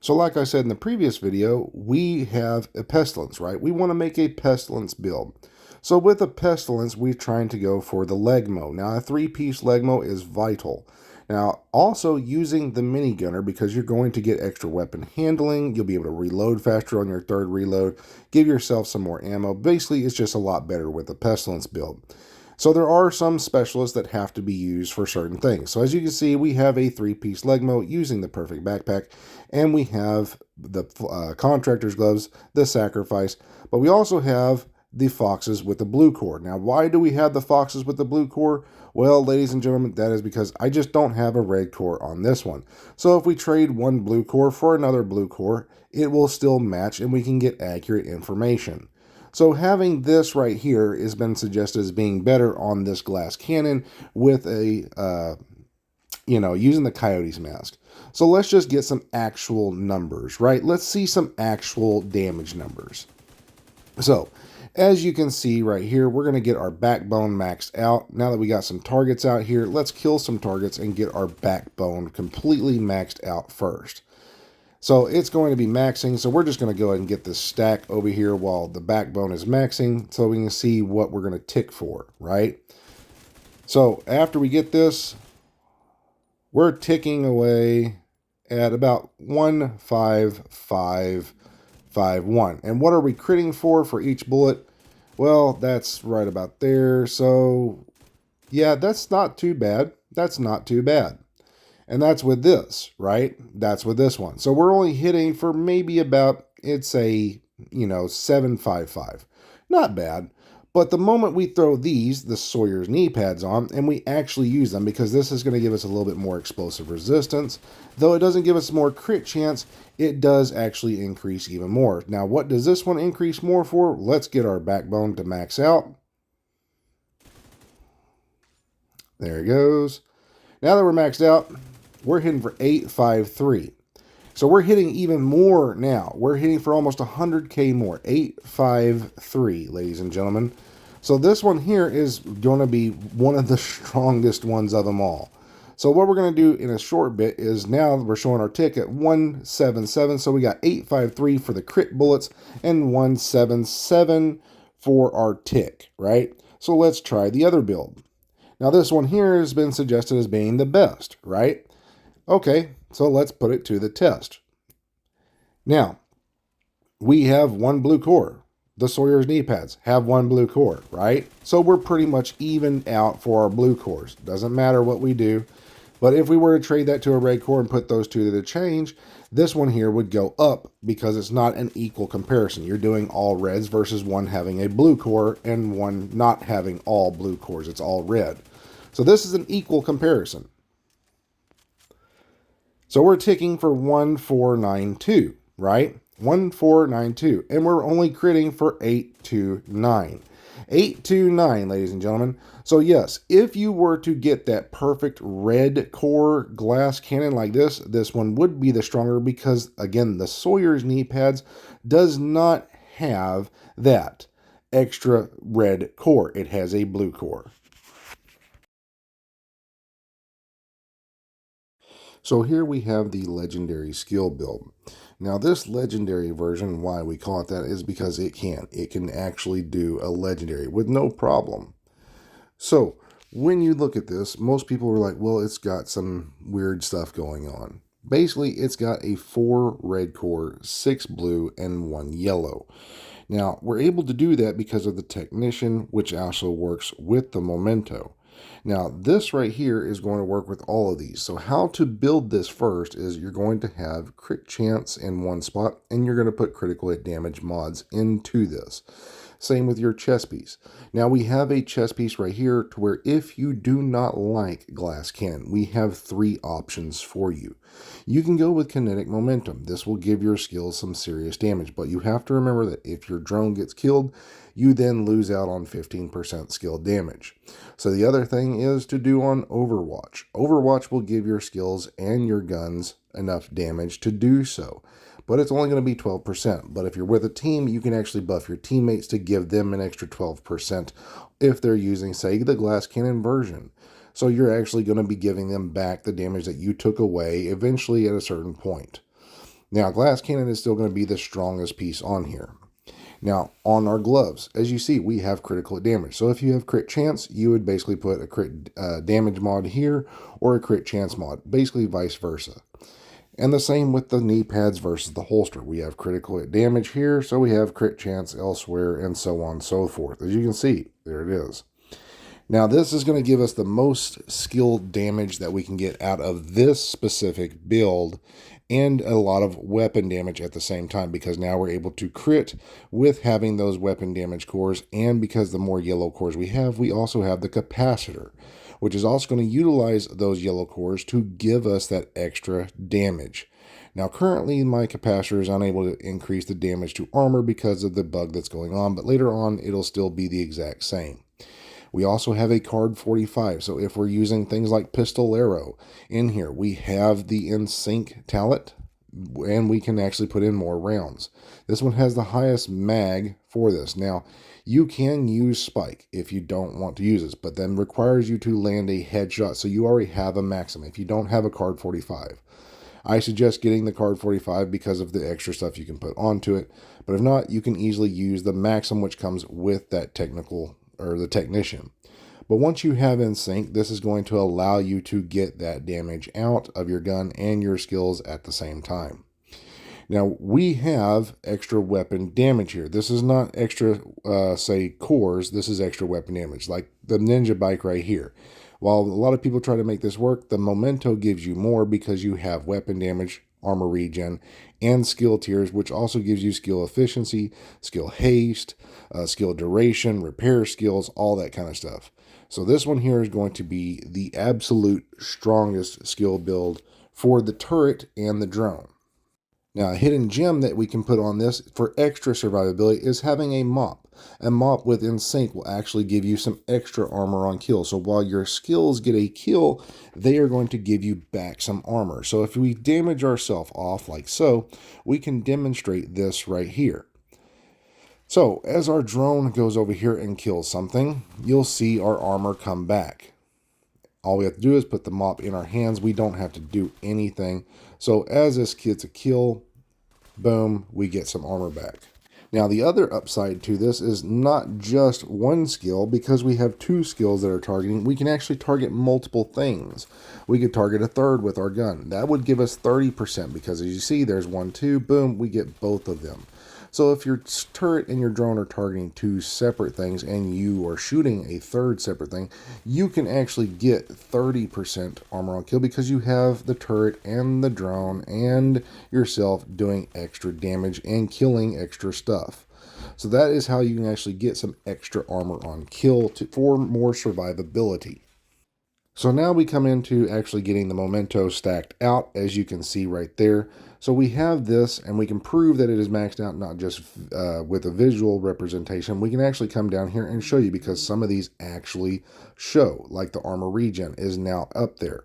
[SPEAKER 1] So like I said in the previous video, we have a pestilence, right? We want to make a pestilence build. So with a pestilence, we're trying to go for the legmo. Now a 3-piece legmo is vital. Now also using the minigunner, because you're going to get extra weapon handling, you'll be able to reload faster on your 3rd reload, give yourself some more ammo. Basically, it's just a lot better with the pestilence build. So there are some specialists that have to be used for certain things. So as you can see, we have a 3-piece legmo using the perfect backpack, and we have the contractor's gloves, the sacrifice, but we also have the foxes with the blue core. Now, why do we have the foxes with the blue core? Well, ladies and gentlemen, that is because I just don't have a red core on this one. So if we trade one blue core for another blue core, it will still match and we can get accurate information. So having this right here has been suggested as being better on this glass cannon with a, using the Coyote's mask. So let's just get some actual numbers, right? Let's see some actual damage numbers. So, as you can see right here, we're going to get our backbone maxed out. Now that we got some targets out here, let's kill some targets and get our backbone completely maxed out first. So it's going to be maxing, so we're just going to go ahead and get this stack over here while the backbone is maxing so we can see what we're going to tick for, right? So after we get this, we're ticking away at about 15551. And what are we critting for each bullet? Well, that's right about there. So yeah, that's not too bad. That's not too bad. And that's with this, right? That's with this one. So we're only hitting for maybe about, it's a, 755. Not bad. But the moment we throw these, the Sawyer's knee pads on, and we actually use them, because this is going to give us a little bit more explosive resistance, though it doesn't give us more crit chance, it does actually increase even more. Now, what does this one increase more for? Let's get our backbone to max out. There it goes. Now that we're maxed out, we're hitting for 853. So we're hitting even more now. We're hitting for almost 100k more. 853, ladies and gentlemen. So this one here is going to be one of the strongest ones of them all. So what we're going to do in a short bit is now we're showing our tick at 177. So we got 853 for the crit bullets and 177 for our tick, right? So let's try the other build. Now this one here has been suggested as being the best, right? Okay, so let's put it to the test. Now, we have one blue core. The Sawyer's knee pads have one blue core, right? So we're pretty much even out for our blue cores. Doesn't matter what we do. But if we were to trade that to a red core and put those two to the change, this one here would go up because it's not an equal comparison. You're doing all reds versus one having a blue core and one not having all blue cores. It's all red. So this is an equal comparison. So we're ticking for 1492, right? 1492. And we're only critting for 829. 829, ladies and gentlemen. So yes, if you were to get that perfect red core glass cannon like this one would be the stronger because, again, the Sawyer's knee pads does not have that extra red core. It has a blue core. So here we have the legendary skill build. Now this legendary version, why we call it that is because it can actually do a legendary with no problem. So when you look at this, most people are like, well, it's got some weird stuff going on. Basically, it's got a 4 red core, 6 blue, and 1 yellow. Now, we're able to do that because of the technician, which also works with the memento. Now, this right here is going to work with all of these. So how to build this first is you're going to have crit chance in one spot, and you're going to put critical hit damage mods into this. Same with your chess piece. Now we have a chess piece right here to where if you do not like glass cannon, we have 3 options for you. You can go with kinetic momentum. This will give your skills some serious damage, but you have to remember that if your drone gets killed, you then lose out on 15% skill damage. So the other thing is to do on Overwatch. Overwatch will give your skills and your guns enough damage to do so. But it's only going to be 12%. But if you're with a team, you can actually buff your teammates to give them an extra 12% if they're using, say, the glass cannon version. So you're actually going to be giving them back the damage that you took away eventually at a certain point. Now, glass cannon is still going to be the strongest piece on here. Now, on our gloves, as you see, we have critical damage. So if you have crit chance, you would basically put a crit damage mod here or a crit chance mod, basically vice versa. And the same with the knee pads versus the holster. We have critical hit damage here, so we have crit chance elsewhere, and so on and so forth. As you can see, there it is. Now, this is going to give us the most skill damage that we can get out of this specific build and a lot of weapon damage at the same time, because now we're able to crit with having those weapon damage cores, and because the more yellow cores we have, we also have the capacitor, which is also going to utilize those yellow cores to give us that extra damage. Now, currently, my capacitor is unable to increase the damage to armor because of the bug that's going on, but later on, it'll still be the exact same. We also have a card 45, so if we're using things like pistol arrow in here, we have the in sync talent, and we can actually put in more rounds. This one has the highest mag for this. Now, you can use spike if you don't want to use this, but then requires you to land a headshot, so you already have a maximum if you don't have a card 45. I suggest getting the card 45 because of the extra stuff you can put onto it, but if not, you can easily use the maximum, which comes with that technical or the technician. But once you have in sync, this is going to allow you to get that damage out of your gun and your skills at the same time. Now, we have extra weapon damage here. This is not extra, say, cores. This is extra weapon damage, like the ninja bike right here. While a lot of people try to make this work, the memento gives you more because you have weapon damage, armor regen, and skill tiers, which also gives you skill efficiency, skill haste, skill duration, repair skills, all that kind of stuff. So this one here is going to be the absolute strongest skill build for the turret and the drone. Now, a hidden gem that we can put on this for extra survivability is having a mop. A mop with in sync will actually give you some extra armor on kill. So while your skills get a kill, they are going to give you back some armor. So if we damage ourselves off like so, we can demonstrate this right here. So as our drone goes over here and kills something, you'll see our armor come back. All we have to do is put the mop in our hands. We don't have to do anything. So as this gets a kill, boom, we get some armor back. Now, the other upside to this is not just one skill. Because we have two skills that are targeting, we can actually target multiple things. We could target a third with our gun. That would give us 30%, because as you see, there's 1, 2, boom, we get both of them. So if your turret and your drone are targeting two separate things and you are shooting a third separate thing, you can actually get 30% armor on kill because you have the turret and the drone and yourself doing extra damage and killing extra stuff. So that is how you can actually get some extra armor on kill for more survivability. So now we come into actually getting the memento stacked out, as you can see right there. So we have this, and we can prove that it is maxed out, not just with a visual representation. We can actually come down here and show you, because some of these actually show, like the armor regen is now up there.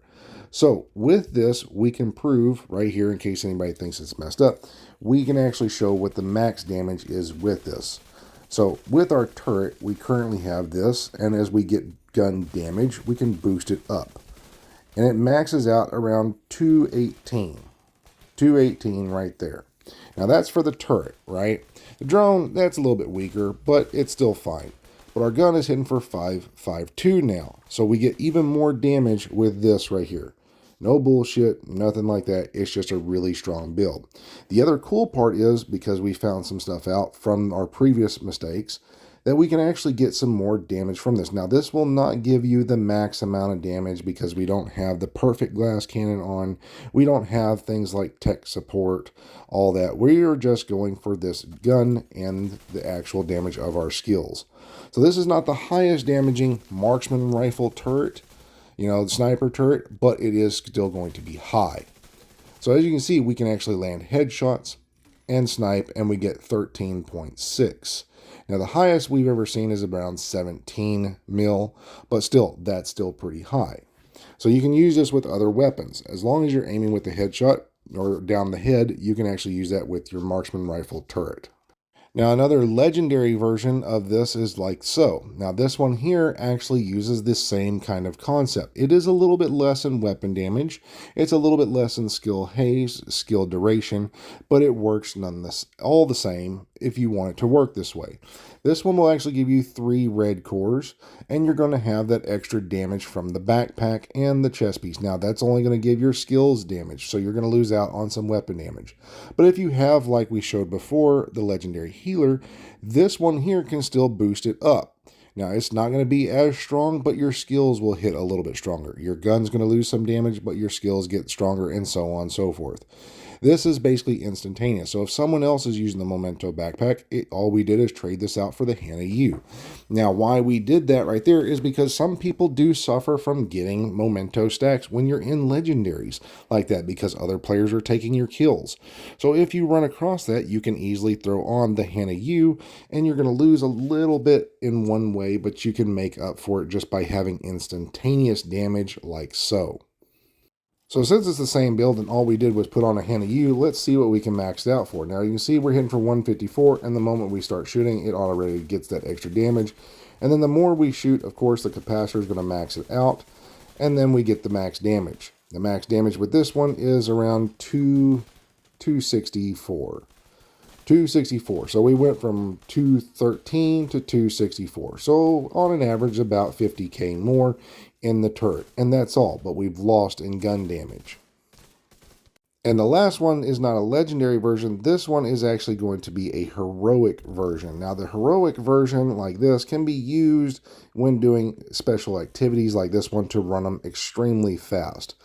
[SPEAKER 1] So with this, we can prove right here, in case anybody thinks it's messed up, we can actually show what the max damage is with this. So with our turret, we currently have this, and as we get gun damage, we can boost it up. And it maxes out around 218. 218 right there. Now that's for the turret, right? The drone, that's a little bit weaker, but it's still fine. But our gun is hitting for 552 now. So we get even more damage with this right here. No bullshit, nothing like that. It's just a really strong build. The other cool part is, because we found some stuff out from our previous mistakes, that we can actually get some more damage from this. Now, this will not give you the max amount of damage because we don't have the perfect glass cannon on. We don't have things like tech support, all that. We are just going for this gun and the actual damage of our skills. So this is not the highest damaging marksman rifle turret, the sniper turret, but it is still going to be high. So as you can see, we can actually land headshots and snipe, and we get 13.6. Now, the highest we've ever seen is around 17 mil, but still, that's still pretty high. So you can use this with other weapons. As long as you're aiming with the headshot or down the head, you can actually use that with your marksman rifle turret. Now, another legendary version of this is like so. Now, this one here actually uses this same kind of concept. It is a little bit less in weapon damage. It's a little bit less in skill haste, skill duration, but it works nonetheless all the same if you want it to work this way. This one will actually give you 3 red cores, and you're going to have that extra damage from the backpack and the chest piece. Now, that's only going to give your skills damage, so you're going to lose out on some weapon damage. But if you have, like we showed before, the legendary healer, this one here can still boost it up. Now, it's not going to be as strong, but your skills will hit a little bit stronger. Your gun's going to lose some damage, but your skills get stronger, and so on and so forth. This is basically instantaneous. So if someone else is using the Memento backpack, all we did is trade this out for the Hannah U. Now, why we did that right there is because some people do suffer from getting Memento stacks when you're in legendaries like that, because other players are taking your kills. So if you run across that, you can easily throw on the Hannah U, and you're going to lose a little bit in one way, but you can make up for it just by having instantaneous damage like so. So since it's the same build and all we did was put on a Hannah U, let's see what we can max it out for. Now you can see we're hitting for 154, and the moment we start shooting, it already gets that extra damage. And then the more we shoot, of course, the capacitor is going to max it out, and then we get the max damage. The max damage with this one is around 264. 264. So we went from 213 to 264. So on an average, about 50k more in the turret. And that's all, but we've lost in gun damage. And the last one is not a legendary version. This one is actually going to be a heroic version. Now, the heroic version like this can be used when doing special activities like this one to run them extremely fast.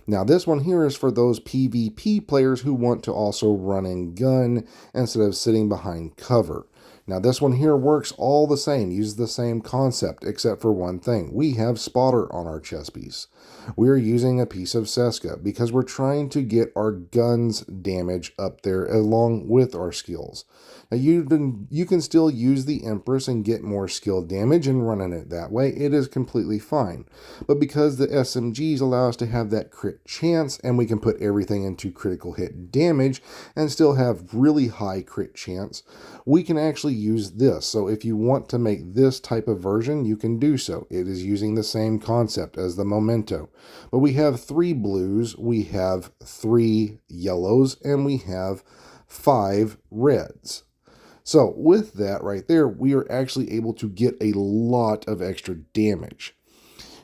[SPEAKER 1] Now, this one here is for those PvP players who want to also run and gun instead of sitting behind cover. Now, this one here works all the same, uses the same concept, except for one thing. We have spotter on our chest piece. We are using a piece of Seska because we're trying to get our guns damage up there along with our skills. Now, you can still use the Empress and get more skill damage and running it that way. It is completely fine. But because the SMGs allow us to have that crit chance, and we can put everything into critical hit damage and still have really high crit chance, we can actually use this. So if you want to make this type of version, you can do so. It is using the same concept as the Memento. But we have 3 blues, we have 3 yellows, and we have 5 reds. So with that right there, we are actually able to get a lot of extra damage.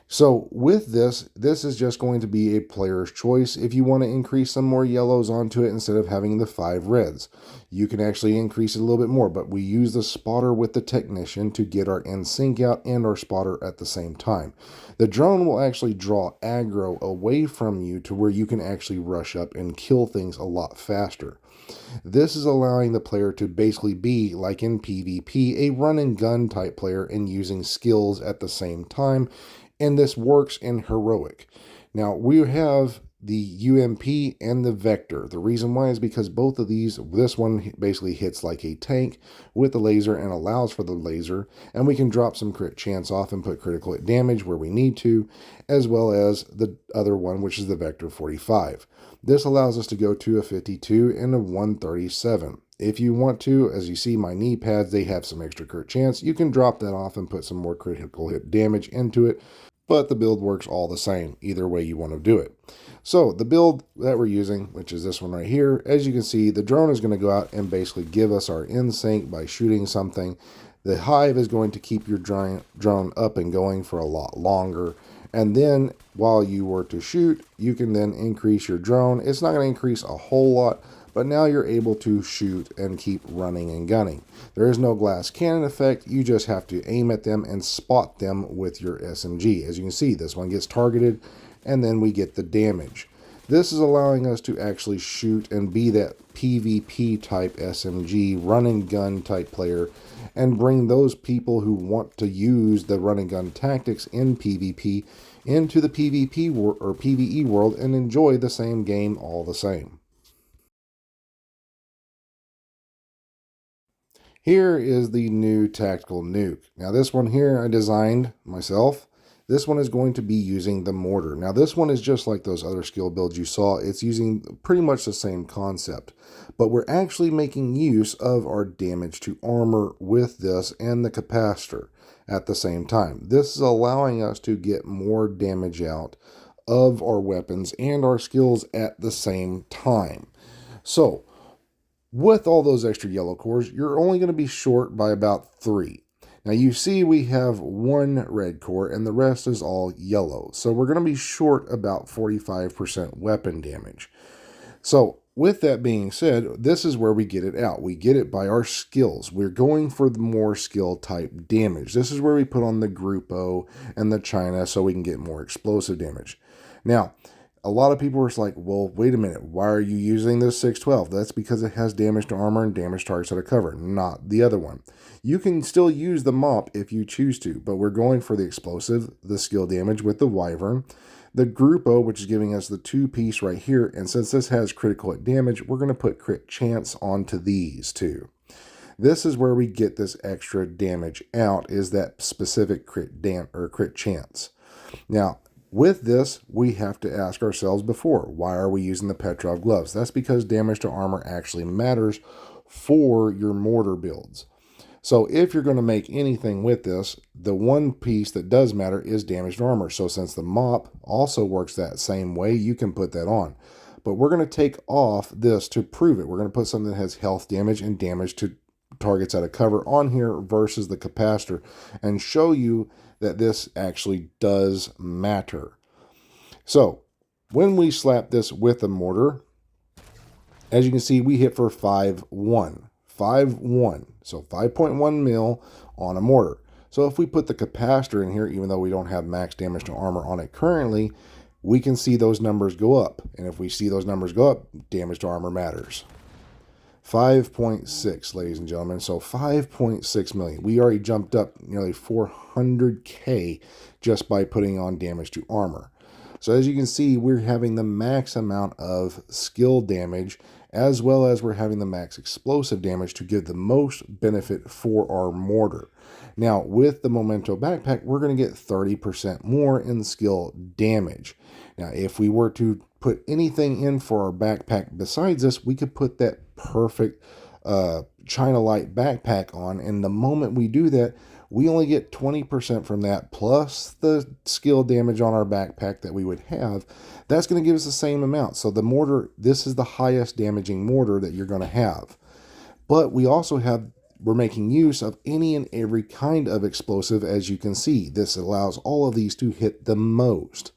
[SPEAKER 1] So with this is just going to be a player's choice. If you want to increase some more yellows onto it instead of having the 5 reds, you can actually increase it a little bit more. But we use the spotter with the technician to get our NSYNC out and our spotter at the same time. The drone will actually draw aggro away from you to where you can actually rush up and kill things a lot faster. This is allowing the player to basically be, like in PvP, a run and gun type player and using skills at the same time. And this works in heroic. Now, we have the UMP and the Vector. The reason why is because both of these, this one basically hits like a tank with the laser and allows for the laser, and we can drop some crit chance off and put critical hit damage where we need to, as well as the other one, which is the Vector 45. This allows us to go to a 52 and a 137. If you want to, as you see my knee pads, they have some extra crit chance. You can drop that off and put some more critical hit damage into it, but the build works all the same, either way you want to do it. So the build that we're using, which is this one right here, as you can see, the drone is going to go out and basically give us our NSYNC by shooting something. The hive is going to keep your drone up and going for a lot longer. And then while you were to shoot, you can then increase your drone. It's not going to increase a whole lot, but now you're able to shoot and keep running and gunning. There is no glass cannon effect. You just have to aim at them and spot them with your SMG. As you can see, this one gets targeted, and then we get the damage. This is allowing us to actually shoot and be that PvP type SMG, run and gun type player, and bring those people who want to use the run and gun tactics in PvP into the PvP or PvE world and enjoy the same game all the same. Here is the new tactical nuke. Now this one here I designed myself. This one is going to be using the mortar. Now this one is just like those other skill builds you saw. It's using pretty much the same concept, but we're actually making use of our damage to armor with this and the capacitor at the same time. This is allowing us to get more damage out of our weapons and our skills at the same time. So with all those extra yellow cores, you're only going to be short by about 3. Now you see we have 1 red core and the rest is all yellow. So we're going to be short about 45% weapon damage. So with that being said, this is where we get it out. We get it by our skills. We're going for the more skill type damage. This is where we put on the Grupo and the China so we can get more explosive damage. Now, a lot of people were like, well, wait a minute, why are you using this 612? That's because it has damage to armor and damage targets out of cover, not the other one. You can still use the mop if you choose to, but we're going for the explosive, the skill damage with the wyvern, the Grupo, which is giving us the 2-piece right here, and since this has critical hit damage, we're going to put crit chance onto these two. This is where we get this extra damage out, is that specific crit chance. Now, with this, we have to ask ourselves before, why are we using the Petrov gloves? That's because damage to armor actually matters for your mortar builds. So if you're going to make anything with this, the one piece that does matter is damage to armor. So since the mop also works that same way, you can put that on. But we're going to take off this to prove it. We're going to put something that has health damage and damage to targets out of cover on here versus the capacitor and show you that this actually does matter. So when we slap this with a mortar, as you can see, we hit for 5-1. 5-1. So 5.1 mil on a mortar. So if we put the capacitor in here, even though we don't have max damage to armor on it currently, we can see those numbers go up. And if we see those numbers go up, damage to armor matters. 5.6, ladies and gentlemen. So 5.6 million. We already jumped up nearly 400K just by putting on damage to armor. So as you can see, we're having the max amount of skill damage, as well as we're having the max explosive damage to give the most benefit for our mortar. Now, with the Memento backpack, we're going to get 30% more in skill damage. Now, if we were to put anything in for our backpack besides this, we could put that perfect China Light backpack on, and the moment we do that, we only get 20% from that, plus the skill damage on our backpack that we would have. That's going to give us the same amount. So the mortar, this is the highest damaging mortar that you're going to have. But we also have, we're making use of any and every kind of explosive, as you can see. This allows all of these to hit the most.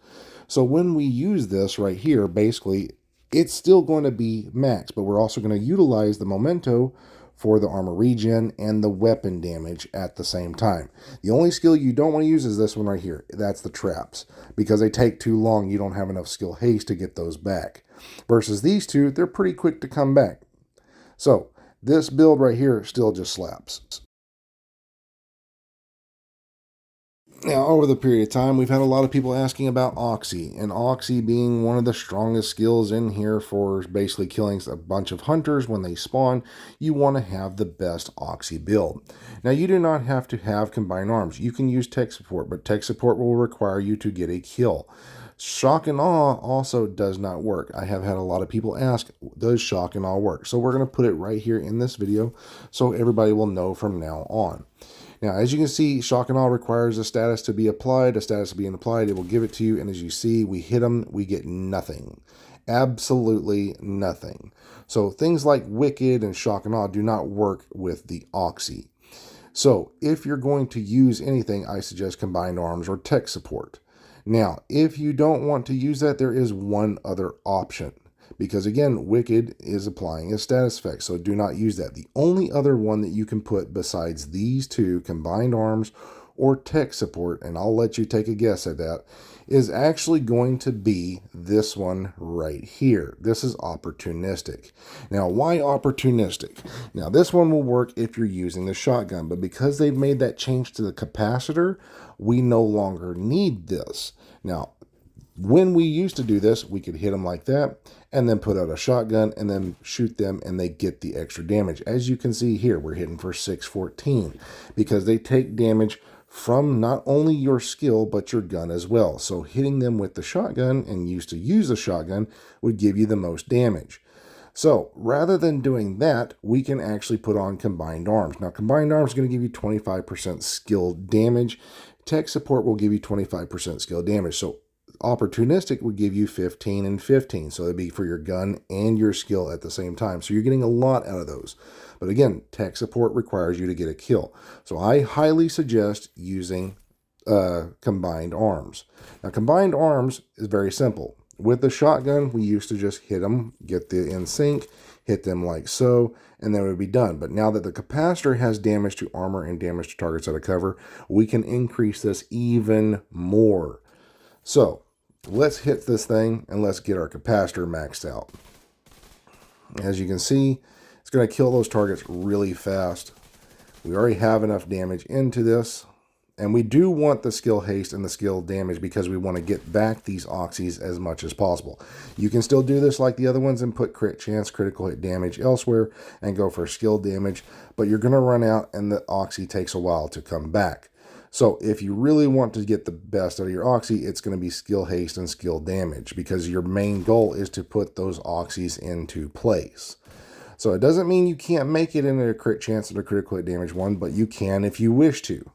[SPEAKER 1] So when we use this right here, basically, it's still going to be max, but we're also going to utilize the Memento for the armor regen and the weapon damage at the same time. The only skill you don't want to use is this one right here. That's the traps. Because they take too long, you don't have enough skill haste to get those back. Versus these two, they're pretty quick to come back. So, this build right here still just slaps. Now, over the period of time, we've had a lot of people asking about Oxy, and Oxy being one of the strongest skills in here for basically killing a bunch of hunters when they spawn. You want to have the best Oxy build. Now, you do not have to have combined arms. You can use tech support, but tech support will require you to get a kill. Shock and awe also does not work. I have had a lot of people ask, does shock and awe work? So we're going to put it right here in this video so everybody will know from now on. Now, as you can see, shock and awe requires a status to be applied. A status being applied, it will give it to you. And as you see, we hit them, we get nothing. Absolutely nothing. So things like Wicked and shock and awe do not work with the Oxy. So if you're going to use anything, I suggest combined arms or tech support. Now, if you don't want to use that, there is one other option. Because again, Wicked is applying a status effect, so do not use that. The only other one that you can put besides these two, combined arms or tech support, and I'll let you take a guess at that, is actually going to be this one right here. This is opportunistic. Now, why opportunistic? Now, this one will work if you're using the shotgun, but because they've made that change to the capacitor, we no longer need this. Now, when we used to do this, we could hit them like that and then put out a shotgun and then shoot them and they get the extra damage. As you can see here, we're hitting for 614 because they take damage from not only your skill, but your gun as well. So hitting them with the shotgun and used to use the shotgun would give you the most damage. So rather than doing that, we can actually put on combined arms. Now, combined arms is going to give you 25% skill damage. Tech support will give you 25% skill damage. So opportunistic would give you 15 and 15. So it'd be for your gun and your skill at the same time. So you're getting a lot out of those. But again, tech support requires you to get a kill. So I highly suggest using combined arms. Now, combined arms is very simple. With the shotgun, we used to just hit them, get the in sync, hit them like so, and then it would be done. But now that the capacitor has damage to armor and damage to targets out of cover, we can increase this even more. So, let's hit this thing and let's get our capacitor maxed out. As you can see, it's going to kill those targets really fast. We already have enough damage into this. And we do want the skill haste and the skill damage because we want to get back these oxys as much as possible. You can still do this like the other ones and put crit chance, critical hit damage elsewhere and go for skill damage, but you're going to run out and the oxy takes a while to come back. So if you really want to get the best out of your oxy, it's going to be skill haste and skill damage because your main goal is to put those oxys into place. So it doesn't mean you can't make it into a crit chance and a critical hit damage one, but you can if you wish to.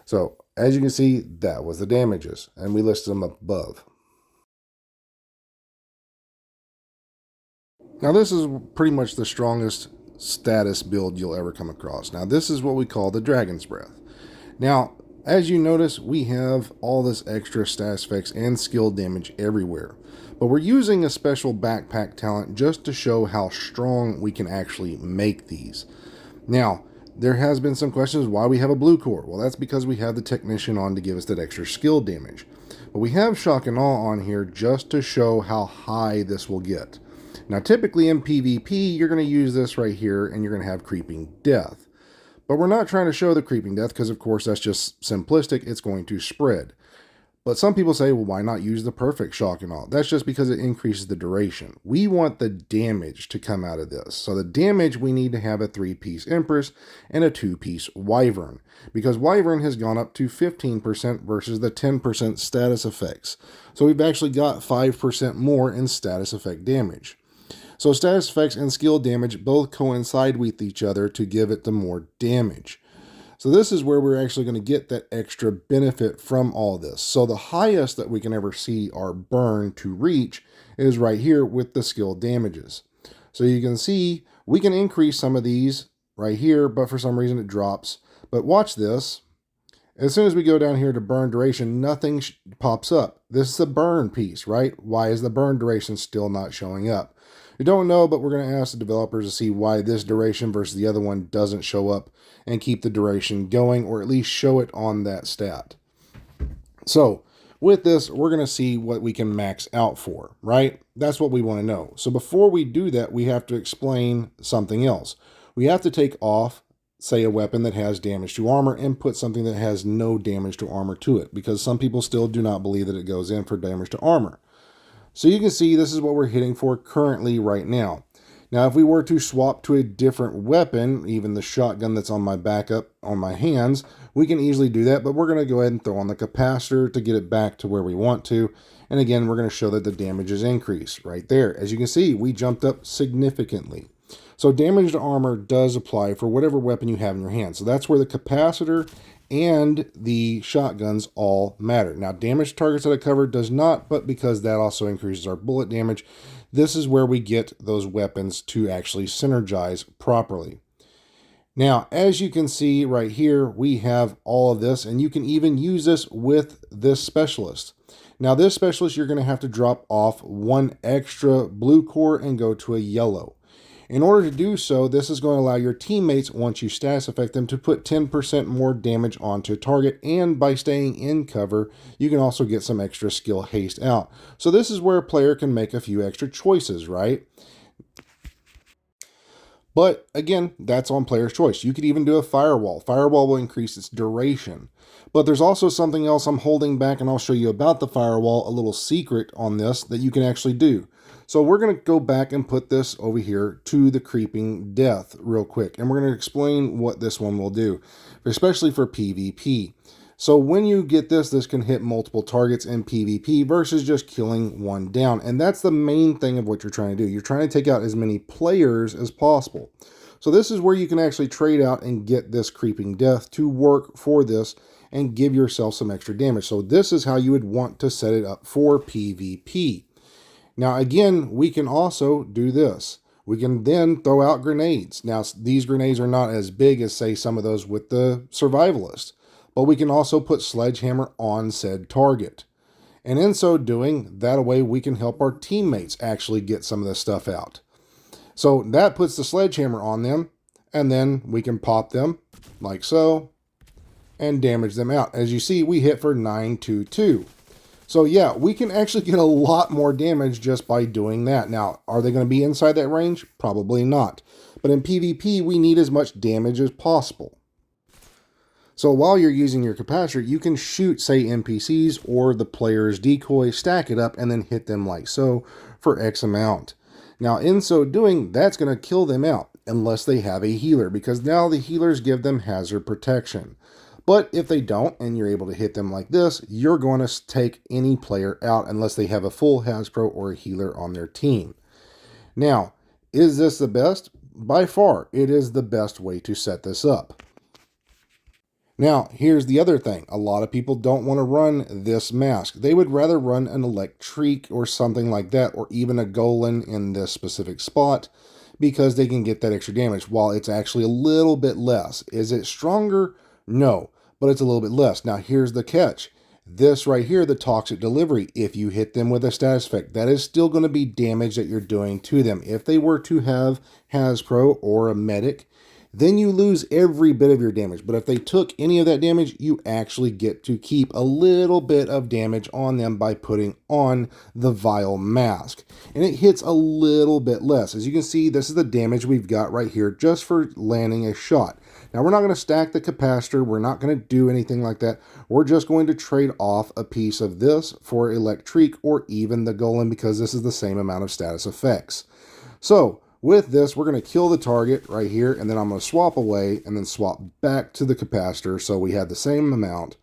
[SPEAKER 1] So, as you can see, that was the damages, and we listed them up above. Now, this is pretty much the strongest status build you'll ever come across. Now, this is what we call the Dragon's Breath. Now, as you notice, we have all this extra status effects and skill damage everywhere. But we're using a special backpack talent just to show how strong we can actually make these. Now, there has been some questions why we have a blue core. Well, that's because we have the technician on to give us that extra skill damage. But we have shock and awe on here just to show how high this will get. Now, typically in PvP, you're going to use this right here and you're going to have creeping death. But we're not trying to show the creeping death because, of course, that's just simplistic. It's going to spread. But some people say, well, why not use the perfect shock and awe? That's just because it increases the duration. We want the damage to come out of this. So the damage, we need to have a 3-piece Empress and a 2-piece Wyvern. Because Wyvern has gone up to 15% versus the 10% status effects. So we've actually got 5% more in status effect damage. So status effects and skill damage both coincide with each other to give it the more damage. So this is where we're actually going to get that extra benefit from all this. So the highest that we can ever see our burn to reach is right here with the skill damages. So you can see we can increase some of these right here, but for some reason it drops. But watch this. As soon as we go down here to burn duration, nothing pops up. This is the burn piece, right? Why is the burn duration still not showing up? We don't know, but we're going to ask the developers to see why this duration versus the other one doesn't show up and keep the duration going, or at least show it on that stat. So with this, we're going to see what we can max out for, right? That's what we want to know. So before we do that, we have to explain something else. We have to take off, say, a weapon that has damage to armor and put something that has no damage to armor to it, because some people still do not believe that it goes in for damage to armor. So you can see this is what we're hitting for currently right now. Now, if we were to swap to a different weapon, even the shotgun that's on my backup on my hands, we can easily do that, but we're going to go ahead and throw on the capacitor to get it back to where we want to. And again, we're going to show that the damage is increased right there. As you can see, we jumped up significantly. So damage to armor does apply for whatever weapon you have in your hand. So that's where the capacitor and the shotguns all matter. Now, damage to targets that I covered does not, but because that also increases our bullet damage, this is where we get those weapons to actually synergize properly. Now, as you can see right here, we have all of this, and you can even use this with this specialist. Now, this specialist, you're going to have to drop off one extra blue core and go to a yellow. In order to do so, this is going to allow your teammates, once you status effect them, to put 10% more damage onto target, and by staying in cover, you can also get some extra skill haste out. So this is where a player can make a few extra choices, right? But again, that's on player's choice. You could even do a firewall. Firewall will increase its duration. But there's also something else I'm holding back, and I'll show you about the firewall, a little secret on this that you can actually do. So we're going to go back and put this over here to the creeping death real quick. And we're going to explain what this one will do, especially for PvP. So when you get this, this can hit multiple targets in PvP versus just killing one down. And that's the main thing of what you're trying to do. You're trying to take out as many players as possible. So this is where you can actually trade out and get this creeping death to work for this and give yourself some extra damage. So this is how you would want to set it up for PvP. Now, again, we can also do this. We can then throw out grenades. Now, these grenades are not as big as, say, some of those with the survivalist, but we can also put sledgehammer on said target. And in so doing, that way we can help our teammates actually get some of this stuff out. So that puts the sledgehammer on them, and then we can pop them like so and damage them out. As you see, we hit for 922. So yeah, we can actually get a lot more damage just by doing that. Now, are they going to be inside that range? Probably not. But in PvP, we need as much damage as possible. So while you're using your capacitor, you can shoot, say, NPCs or the player's decoy, stack it up, and then hit them like so for X amount. Now, in so doing, that's going to kill them out unless they have a healer, because now the healers give them hazard protection. But if they don't, and you're able to hit them like this, you're going to take any player out unless they have a full Hasbro or a healer on their team. Now, is this the best? By far, it is the best way to set this up. Now, here's the other thing. A lot of people don't want to run this mask. They would rather run an electric or something like that, or even a golem in this specific spot, because they can get that extra damage, while it's actually a little bit less. Is it stronger? No, but it's a little bit less. Now, here's the catch. This right here, the toxic delivery, if you hit them with a status effect, that is still going to be damage that you're doing to them. If they were to have Hasbro or a medic, then you lose every bit of your damage. But if they took any of that damage, you actually get to keep a little bit of damage on them by putting on the Vile Mask. And it hits a little bit less. As you can see, this is the damage we've got right here just for landing a shot. Now, we're not going to stack the capacitor. We're not going to do anything like that. We're just going to trade off a piece of this for electric or even the golem, because this is the same amount of status effects. So, with this, we're going to kill the target right here, and then I'm going to swap away and then swap back to the capacitor so we have the same amount.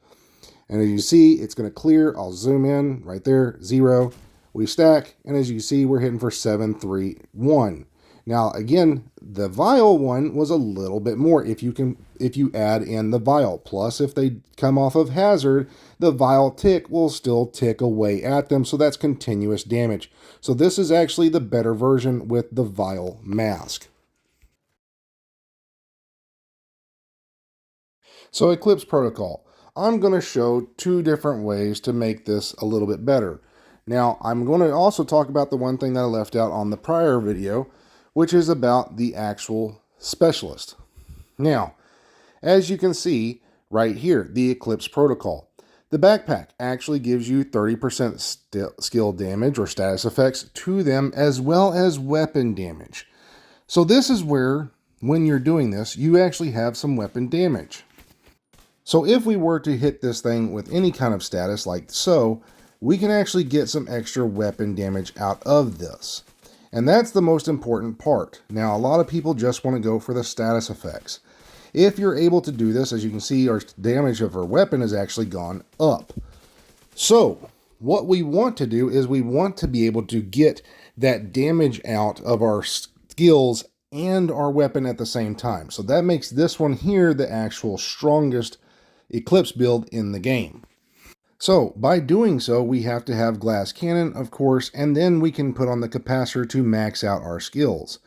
[SPEAKER 1] And as you see, it's going to clear. I'll zoom in right there, 0. We stack, and as you see, we're hitting for 7, 3, 1. Now, again, the vial one was a little bit more if you add in the vial. Plus, if they come off of hazard, the vial tick will still tick away at them, so that's continuous damage. So this is actually the better version with the vial mask. So Eclipse protocol. I'm going to show 2 different ways to make this a little bit better. Now, I'm going to also talk about the one thing that I left out on the prior video, which is about the actual specialist. Now, as you can see right here, the Eclipse protocol. The backpack actually gives you 30% skill damage or status effects to them, as well as weapon damage. So this is where, when you're doing this, you actually have some weapon damage. So if we were to hit this thing with any kind of status like so, we can actually get some extra weapon damage out of this. And that's the most important part. Now, a lot of people just want to go for the status effects. If you're able to do this, as you can see, our damage of our weapon has actually gone up. So, what we want to do is we want to be able to get that damage out of our skills and our weapon at the same time. So that makes this one here the actual strongest Eclipse build in the game. So by doing so, we have to have glass cannon, of course, and then we can put on the capacitor to max out our skills.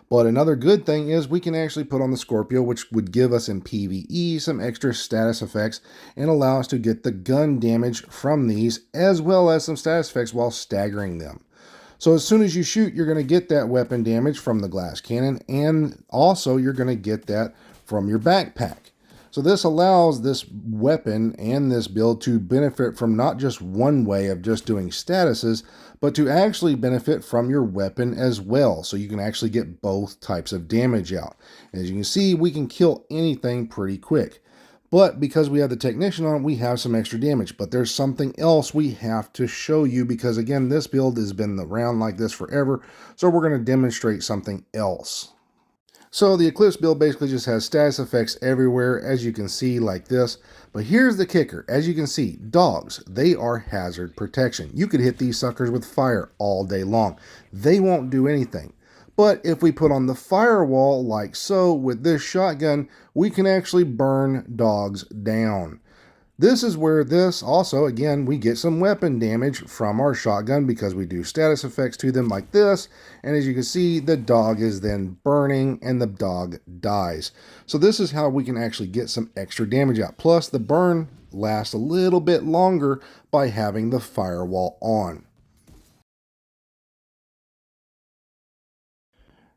[SPEAKER 1] But another good thing is we can actually put on the Scorpio, which would give us in PvE some extra status effects and allow us to get the gun damage from these, as well as some status effects while staggering them. So as soon as you shoot, you're going to get that weapon damage from the glass cannon, and also you're going to get that from your backpack. So this allows this weapon and this build to benefit from not just one way of just doing statuses, but to actually benefit from your weapon as well. So you can actually get both types of damage out. As you can see, we can kill anything pretty quick. But because we have the technician on, we have some extra damage. But there's something else we have to show you, because again, this build has been around like this forever. So we're going to demonstrate something else. So the Eclipse build basically just has status effects everywhere, as you can see, like this. But here's the kicker. As you can see, dogs, they are hazard protection. You could hit these suckers with fire all day long. They won't do anything. But if we put on the firewall like so with this shotgun, we can actually burn dogs down. This is where this also, again, we get some weapon damage from our shotgun because we do status effects to them like this. And as you can see, the dog is then burning and the dog dies. So this is how we can actually get some extra damage out. Plus the burn lasts a little bit longer by having the firewall on.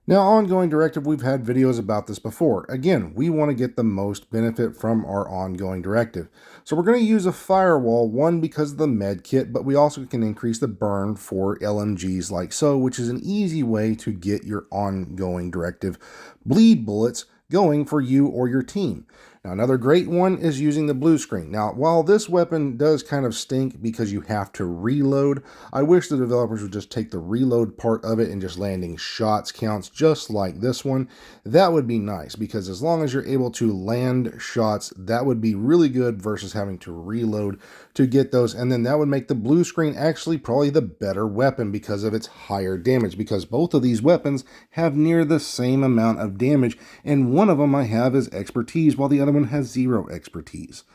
[SPEAKER 1] Now, ongoing directive, we've had videos about this before. Again, we want to get the most benefit from our ongoing directive. So we're going to use a firewall, one because of the med kit, but we also can increase the burn for LMGs like so, which is an easy way to get your ongoing directive bleed bullets going for you or your team. Now, another great one is using the blue screen. Now, while this weapon does kind of stink because you have to reload, I wish the developers would just take the reload part of it and just landing shots counts just like this one. That would be nice because as long as you're able to land shots, that would be really good versus having to reload to get those. And then that would make the blue screen actually probably the better weapon because of its higher damage, because both of these weapons have near the same amount of damage, and one of them I have is expertise while the other one has 0 expertise.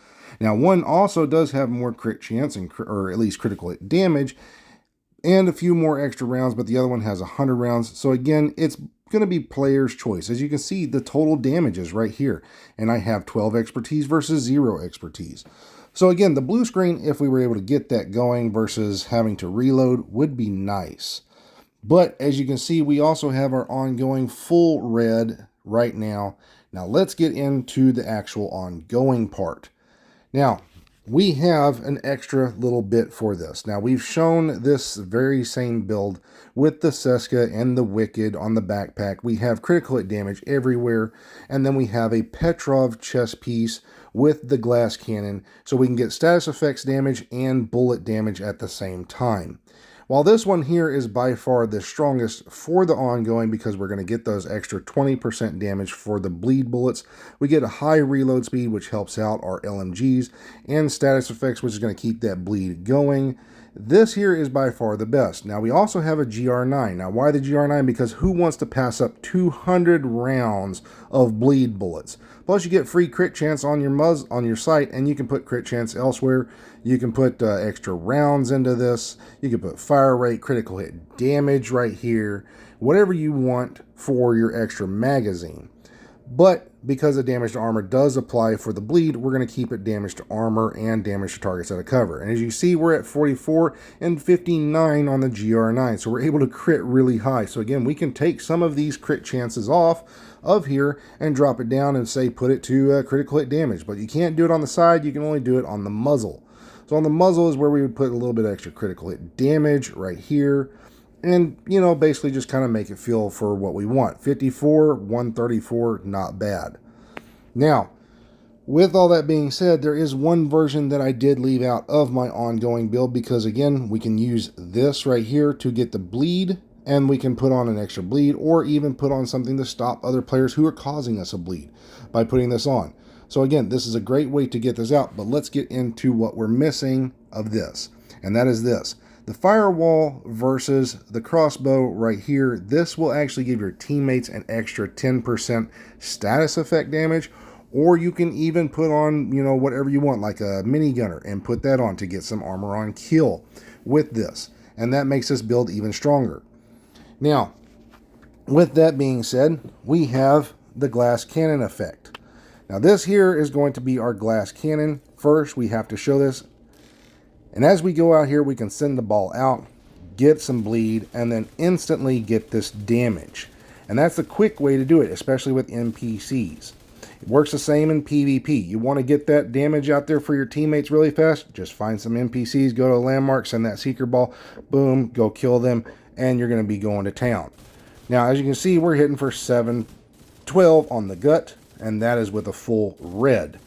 [SPEAKER 1] Now, one also does have more crit chance, or at least critical hit damage, and a few more extra rounds, but the other one has 100 rounds. So again, it's going to be player's choice. As you can see, the total damage is right here, and I have 12 expertise versus 0 expertise. So again, the blue screen, if we were able to get that going versus having to reload, would be nice. But as you can see, we also have our ongoing full red right now. Now let's get into the actual ongoing part. Now, we have an extra little bit for this. Now, we've shown this very same build with the Seska and the Wicked on the backpack. We have critical hit damage everywhere, and then we have a Petrov chest piece with the glass cannon, so we can get status effects damage and bullet damage at the same time. While this one here is by far the strongest for the ongoing because we're going to get those extra 20% damage for the bleed bullets, we get a high reload speed, which helps out our LMGs, and status effects, which is going to keep that bleed going. This here is by far the best. Now, we also have a GR9. Now, why the GR9? Because who wants to pass up 200 rounds of bleed bullets? Plus, you get free crit chance on your sight, and you can put crit chance elsewhere. You can put extra rounds into this. You can put fire rate, critical hit damage right here, whatever you want for your extra magazine. But because the damage to armor does apply for the bleed, we're going to keep it damage to armor and damage to targets out of cover. And as you see, we're at 44 and 59 on the GR9, so we're able to crit really high. So again, we can take some of these crit chances off of here and drop it down and say put it to critical hit damage. But you can't do it on the side, you can only do it on the muzzle. So on the muzzle is where we would put a little bit extra critical hit damage right here. And, you know, basically just kind of make it feel for what we want. 54, 134, not bad. Now, with all that being said, there is one version that I did leave out of my ongoing build because, again, we can use this right here to get the bleed, and we can put on an extra bleed or even put on something to stop other players who are causing us a bleed by putting this on. So again, this is a great way to get this out, but let's get into what we're missing of this, and that is this. The firewall versus the crossbow right here, this will actually give your teammates an extra 10% status effect damage, or you can even put on, you know, whatever you want, like a minigunner, and put that on to get some armor on kill with this. And that makes this build even stronger. Now, with that being said, we have the glass cannon effect. Now this here is going to be our glass cannon. First, we have to show this. And as we go out here, we can send the ball out, get some bleed, and then instantly get this damage. And that's a quick way to do it, especially with NPCs. It works the same in PvP. You want to get that damage out there for your teammates really fast? Just find some NPCs, go to a landmark, send that seeker ball, boom, go kill them, and you're going to be going to town. Now, as you can see, we're hitting for 712 on the gut, and that is with a full red.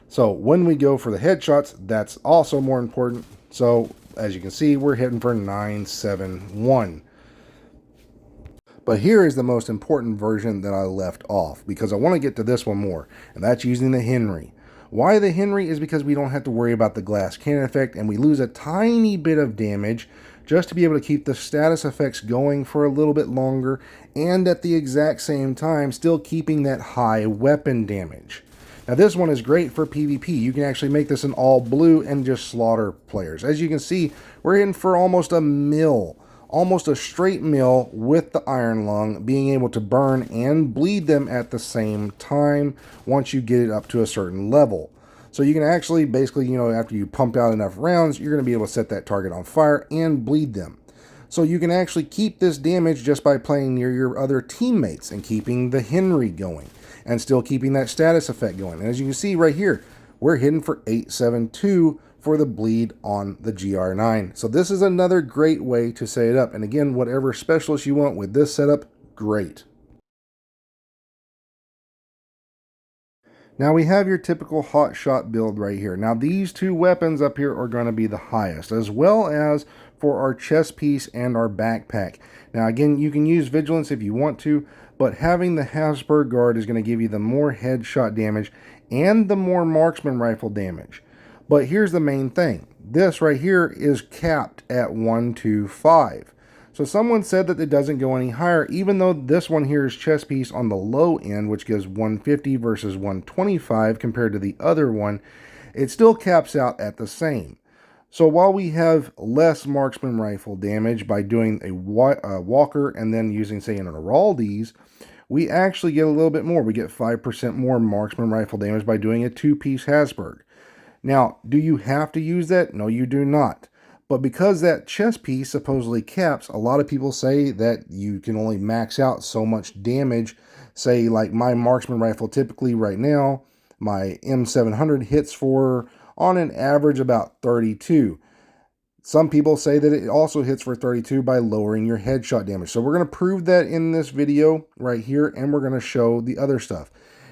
[SPEAKER 1] So when we go for the headshots, that's also more important. So as you can see, we're hitting for 971. But here is the most important version that I left off, because I want to get to this one more, and that's using the Henry. Why the Henry is because we don't have to worry about the glass cannon effect, and we lose a tiny bit of damage just to be able to keep the status effects going for a little bit longer, and at the exact same time still keeping that high weapon damage. Now this one is great for PvP. You can actually make this an all blue and just slaughter players. As you can see, we're hitting for almost a mill. Almost a straight mill with the Iron Lung, being able to burn and bleed them at the same time once you get it up to a certain level. So you can actually basically, you know, after you pumped out enough rounds, you're going to be able to set that target on fire and bleed them. So you can actually keep this damage just by playing near your other teammates and keeping the Henry going and still keeping that status effect going. And as you can see right here, we're hitting for 872 for the bleed on the GR9. So this is another great way to set it up. And again, whatever specialist you want with this setup, great. Now we have your typical hot shot build right here. Now these two weapons up here are going to be the highest, as well as for our chest piece and our backpack. Now again, you can use vigilance if you want to, but having the Habsburg guard is going to give you the more headshot damage and the more marksman rifle damage. But here's the main thing. This right here is capped at 125. So someone said that it doesn't go any higher, even though this one here is chest piece on the low end, which gives 150 versus 125 compared to the other one. It still caps out at the same. So while we have less marksman rifle damage by doing a walker and then using, say, an Araldi's, we actually get a little bit more. We get 5% more marksman rifle damage by doing a two-piece Habsburg. Now, do you have to use that? No, you do not. But because that chest piece supposedly caps, a lot of people say that you can only max out so much damage. Say, like my marksman rifle, typically right now, my M700 hits for, on an average, about 32. Some people say that it also hits for 32 by lowering your headshot damage. So we're going to prove that in this video right here, and we're going to show the other stuff.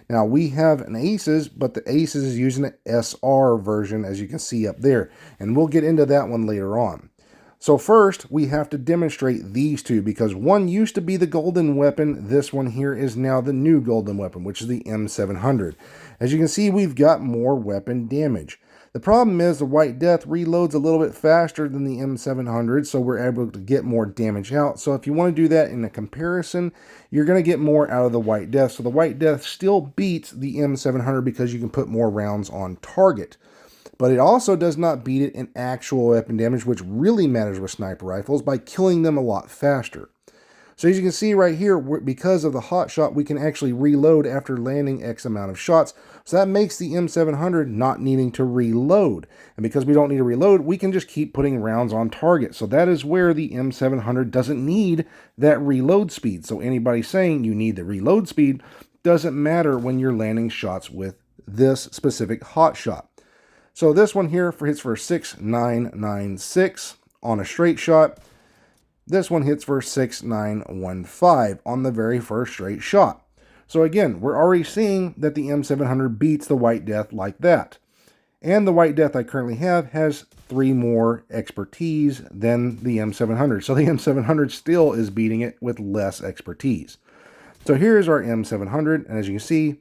[SPEAKER 1] Now, we have an Aces, but the Aces is using an SR version, as you can see up there. And we'll get into that one later on. So first, we have to demonstrate these two, because one used to be the golden weapon. This one here is now the new golden weapon, which is the M700. As you can see, we've got more weapon damage. The problem is the White Death reloads a little bit faster than the M700, so we're able to get more damage out. So if you want to do that in a comparison, you're going to get more out of the White Death. So the White Death still beats the M700 because you can put more rounds on target. But it also does not beat it in actual weapon damage, which really matters with sniper rifles, by killing them a lot faster. So as you can see right here, because of the hot shot, we can actually reload after landing X amount of shots. So that makes the M700 not needing to reload. And because we don't need to reload, we can just keep putting rounds on target. So that is where the M700 doesn't need that reload speed. So anybody saying you need the reload speed doesn't matter when you're landing shots with this specific hot shot. So this one here hits for 6,996 on a straight shot. This one hits for 6,915 on the very first straight shot. So again, we're already seeing that the M700 beats the White Death like that. And the White Death I currently have has 3 more expertise than the M700. So the M700 still is beating it with less expertise. So here's our M700, and as you can see,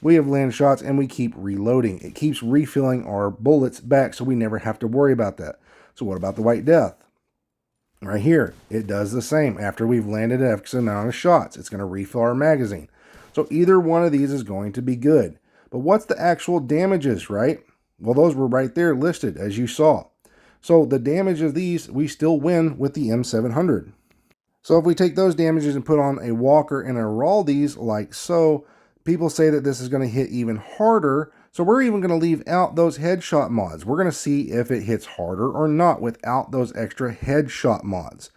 [SPEAKER 1] we have landed shots and we keep reloading. It keeps refilling our bullets back, so we never have to worry about that. So what about the White Death? Right here, it does the same. After we've landed X amount of shots, it's going to refill our magazine. So either one of these is going to be good. But what's the actual damages, right? Well, those were right there listed, as you saw. So the damage of these, we still win with the M700. So if we take those damages and put on a Walker and a Araldi's like so, people say that this is going to hit even harder. So we're even going to leave out those headshot mods. We're going to see if it hits harder or not without those extra headshot mods.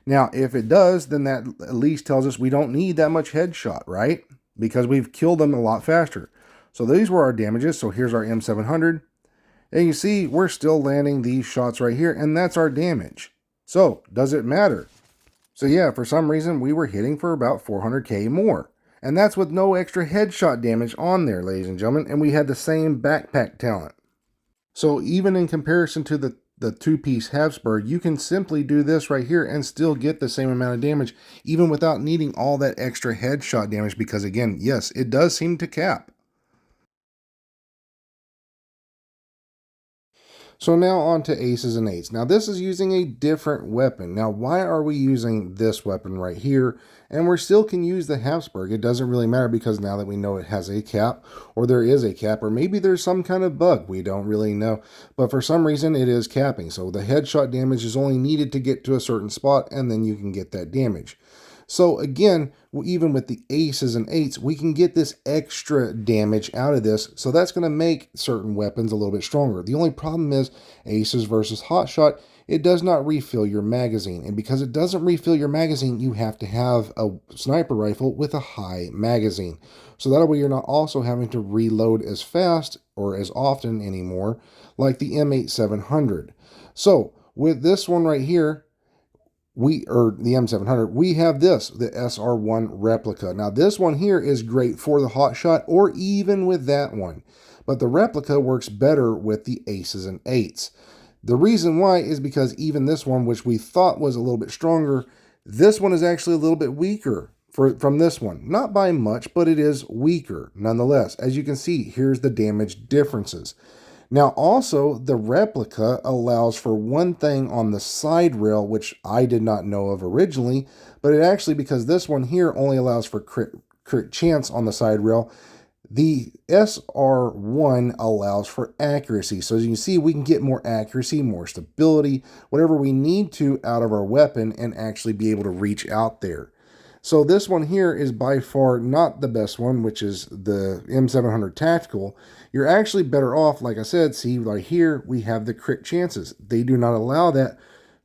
[SPEAKER 1] Now, if it does, then that at least tells us we don't need that much headshot, right? Because we've killed them a lot faster. So these were our damages. So here's our M700. And you see, we're still landing these shots right here, and that's our damage. So does it matter? So yeah, for some reason, we were hitting for about 400k more. And that's with no extra headshot damage on there, ladies and gentlemen. And we had the same backpack talent. So even in comparison to the two-piece Habsburg, you can simply do this right here and still get the same amount of damage, even without needing all that extra headshot damage. Because again, yes, it does seem to cap. So now on to aces and eights. Now this is using a different weapon. Now why are we using this weapon right here? And we still can use the Habsburg. It doesn't really matter because now that we know it has a cap, or there is a cap, or maybe there's some kind of bug. We don't really know. But for some reason it is capping. So the headshot damage is only needed to get to a certain spot, and then you can get that damage. So again, even with the aces and eights, we can get this extra damage out of this. So that's going to make certain weapons a little bit stronger. The only problem is aces versus hotshot, it does not refill your magazine. And because it doesn't refill your magazine, you have to have a sniper rifle with a high magazine. So that way you're not also having to reload as fast or as often anymore like the M8700. So with this one right here, the M700, we have this, the SR1 replica. Now this one here is great for the hotshot or even with that one, but the replica works better with the aces and eights. The reason why is because even this one, which we thought was a little bit stronger, this one is actually a little bit weaker from this one. Not by much, but it is weaker nonetheless. As you can see, here's the damage differences. Now also, the replica allows for one thing on the side rail, which I did not know of originally, but it actually, because this one here only allows for crit chance on the side rail, the SR1 allows for accuracy. So as you can see, we can get more accuracy, more stability, whatever we need to out of our weapon and actually be able to reach out there. So this one here is by far not the best one, which is the M700 Tactical. You're actually better off, like I said, see right here, we have the crit chances. They do not allow that,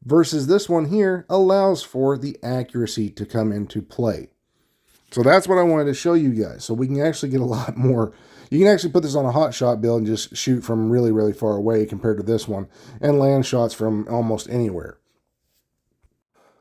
[SPEAKER 1] versus this one here allows for the accuracy to come into play. So that's what I wanted to show you guys. So we can actually get a lot more. You can actually put this on a hot shot build and just shoot from really, really far away compared to this one and land shots from almost anywhere.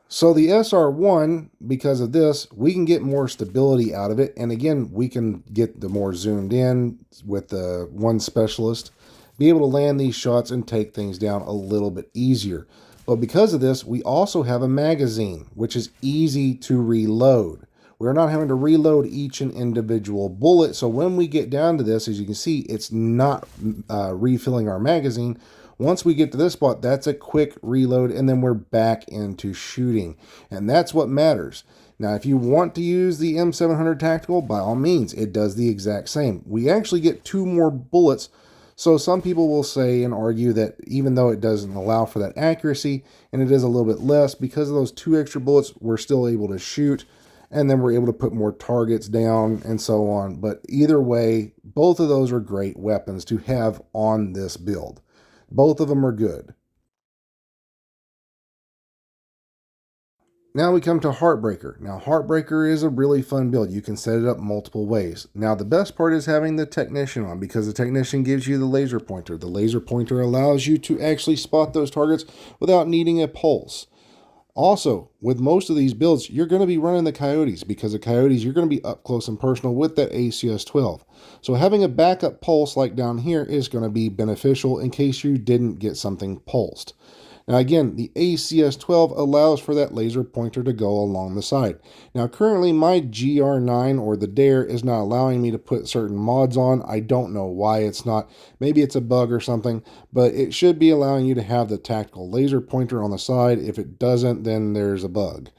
[SPEAKER 1] So the SR1, because of this, we can get more stability out of it. And again, we can get the more zoomed in with the one specialist, be able to land these shots and take things down a little bit easier. But because of this, we also have a magazine, which is easy to reload. We're not having to reload each and individual bullet. So when we get down to this, as you can see, it's not refilling our magazine. Once we get to this spot, that's a quick reload, and then we're back into shooting. And that's what matters. Now, if you want to use the M700 Tactical, by all means, it does the exact same. We actually get 2 more bullets. So some people will say and argue that even though it doesn't allow for that accuracy, and it is a little bit less, because of those 2 extra bullets, we're still able to shoot. And then we're able to put more targets down and so on. But either way, both of those are great weapons to have on this build. Both of them are good. Now we come to Heartbreaker. Now Heartbreaker is a really fun build. You can set it up multiple ways. Now the best part is having the Technician on, because the Technician gives you the laser pointer. The laser pointer allows you to actually spot those targets without needing a pulse. Also, with most of these builds, you're going to be running the Coyotes, because the Coyotes, you're going to be up close and personal with that ACS-12. So having a backup pulse like down here is going to be beneficial in case you didn't get something pulsed. Now again, the ACS-12 allows for that laser pointer to go along the side. Now currently my GR9 or the Dare is not allowing me to put certain mods on. I don't know why it's not. Maybe it's a bug or something, but it should be allowing you to have the tactical laser pointer on the side. If it doesn't, then there's a bug.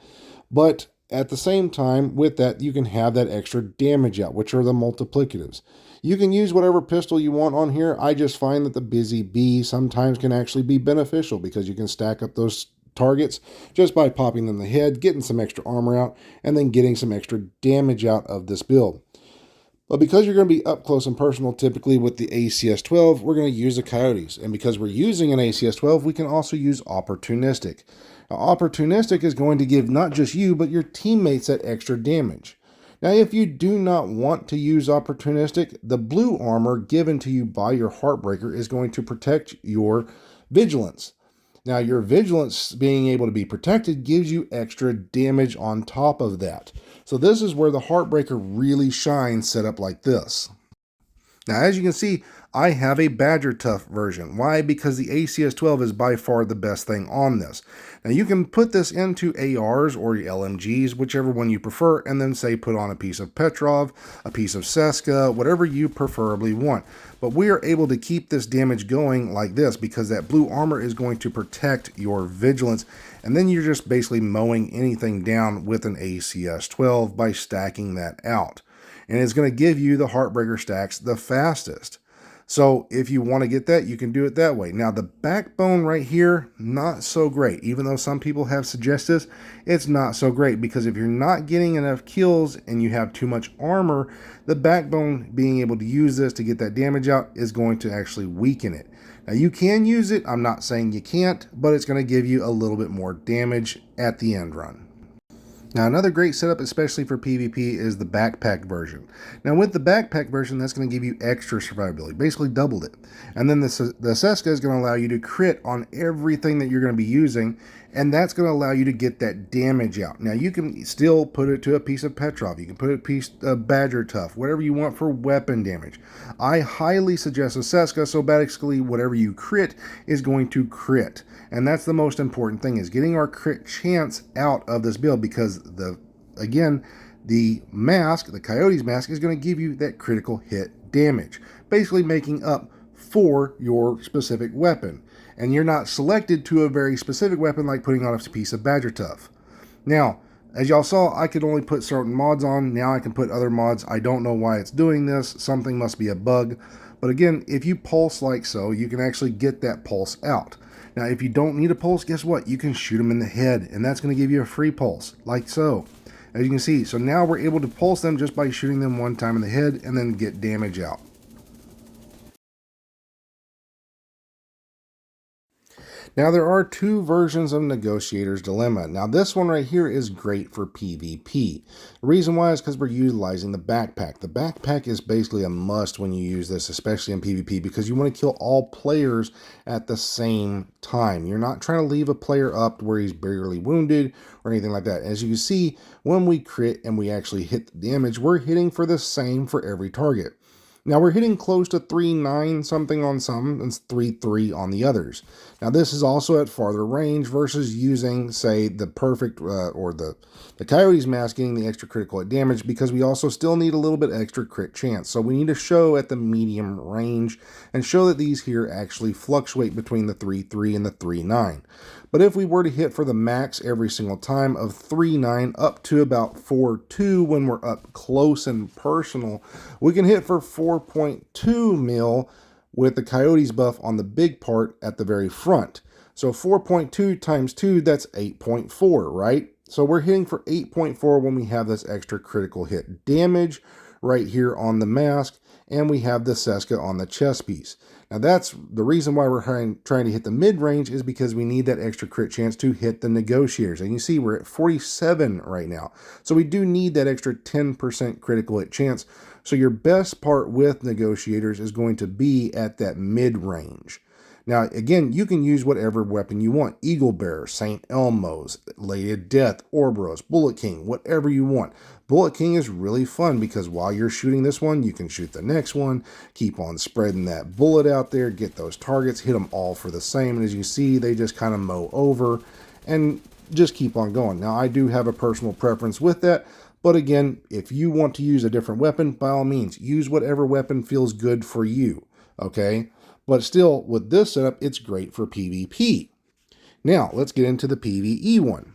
[SPEAKER 1] But at the same time, with that, you can have that extra damage out, which are the multiplicatives. You can use whatever pistol you want on here. I just find that the Busy Bee sometimes can actually be beneficial, because you can stack up those targets just by popping them in the head, getting some extra armor out, and then getting some extra damage out of this build. But because you're going to be up close and personal typically with the ACS-12, we're going to use the Coyotes. And because we're using an ACS-12, we can also use Opportunistic. Now, Opportunistic is going to give not just you, but your teammates that extra damage. Now, if you do not want to use Opportunistic, the blue armor given to you by your Heartbreaker is going to protect your Vigilance. Now, your Vigilance being able to be protected gives you extra damage on top of that. So this is where the Heartbreaker really shines set up like this. Now, as you can see, I have a Badger Tough version. Why? Because the ACS-12 is by far the best thing on this. Now, you can put this into ARs or LMGs, whichever one you prefer, and then say put on a piece of Petrov, a piece of Seska, whatever you preferably want. But we are able to keep this damage going like this because that blue armor is going to protect your Vigilance, and then you're just basically mowing anything down with an ACS-12 by stacking that out. And it's going to give you the Heartbreaker stacks the fastest. So if you want to get that, you can do it that way. Now the backbone right here, not so great. Even though some people have suggested this, it's not so great because if you're not getting enough kills and you have too much armor, the backbone being able to use this to get that damage out is going to actually weaken it. Now you can use it, I'm not saying you can't, but it's going to give you a little bit more damage at the end run. Now another great setup, especially for PvP, is the backpack version. Now with the backpack version, that's going to give you extra survivability, basically doubled it. And then the Seska is going to allow you to crit on everything that you're going to be using, and that's going to allow you to get that damage out. Now you can still put it to a piece of Petrov, you can put it a piece of Badger Tough, whatever you want for weapon damage. I highly suggest a Seska, so basically whatever you crit is going to crit. And that's the most important thing, is getting our crit chance out of this build, because the mask, the Coyote's mask, is going to give you that critical hit damage, basically making up for your specific weapon. And you're not selected to a very specific weapon like putting on a piece of Badger Tough. Now, as y'all saw, I could only put certain mods on. Now I can put other mods. I don't know why it's doing this. Something must be a bug. But again, if you pulse like so, you can actually get that pulse out. Now, if you don't need a pulse, guess what? You can shoot them in the head, and that's going to give you a free pulse, like so. As you can see, so now we're able to pulse them just by shooting them one time in the head and then get damage out. Now there are two versions of Negotiator's Dilemma. Now this one right here is great for PvP. The reason why is because we're utilizing the backpack. The backpack is basically a must when you use this, especially in PvP, because you want to kill all players at the same time. You're not trying to leave a player up where he's barely wounded or anything like that. As you can see, when we crit and we actually hit the damage, we're hitting for the same for every target. Now we're hitting close to 3.9 something on some and 3.3 on the others. Now this is also at farther range versus using, say, the perfect or the Coyote's mask getting the extra critical hit damage, because we also still need a little bit extra crit chance. So we need to show at the medium range and show that these here actually fluctuate between the 3.3 and the 3.9. But if we were to hit for the max every single time of 3.9 up to about 4.2 when we're up close and personal, we can hit for 4.2 mil with the Coyote's buff on the big part at the very front. So 4.2 times 2, that's 8.4, right? So we're hitting for 8.4 when we have this extra critical hit damage right here on the mask, and we have the Seska on the chest piece. Now that's the reason why we're trying to hit the mid-range, is because we need that extra crit chance to hit the Negotiators. And you see we're at 47 right now. So we do need that extra 10% critical hit chance. So your best part with Negotiators is going to be at that mid-range. Now, again, you can use whatever weapon you want. Eagle Bearer, St. Elmo's, Lady of Death, Ouroboros, Bullet King, whatever you want. Bullet King is really fun because while you're shooting this one, you can shoot the next one, keep on spreading that bullet out there, get those targets, hit them all for the same. And as you see, they just kind of mow over and just keep on going. Now, I do have a personal preference with that. But again, if you want to use a different weapon, by all means, use whatever weapon feels good for you. Okay? But still, with this setup, it's great for PvP. Now, let's get into the PvE one.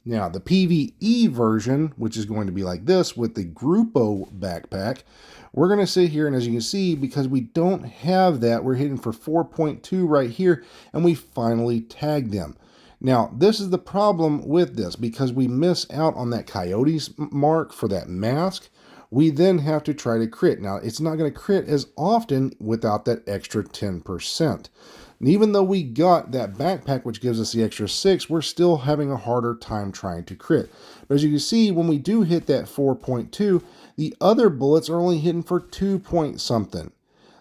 [SPEAKER 1] Now, the PvE version, which is going to be like this with the Grupo backpack, we're going to sit here, and as you can see, because we don't have that, we're hitting for 4.2 right here, and we finally tagged them. Now, this is the problem with this, because we miss out on that Coyote's mark for that mask. We then have to try to crit. Now, it's not going to crit as often without that extra 10%. And even though we got that backpack, which gives us the extra 6, we're still having a harder time trying to crit. But as you can see, when we do hit that 4.2, the other bullets are only hitting for 2 point something.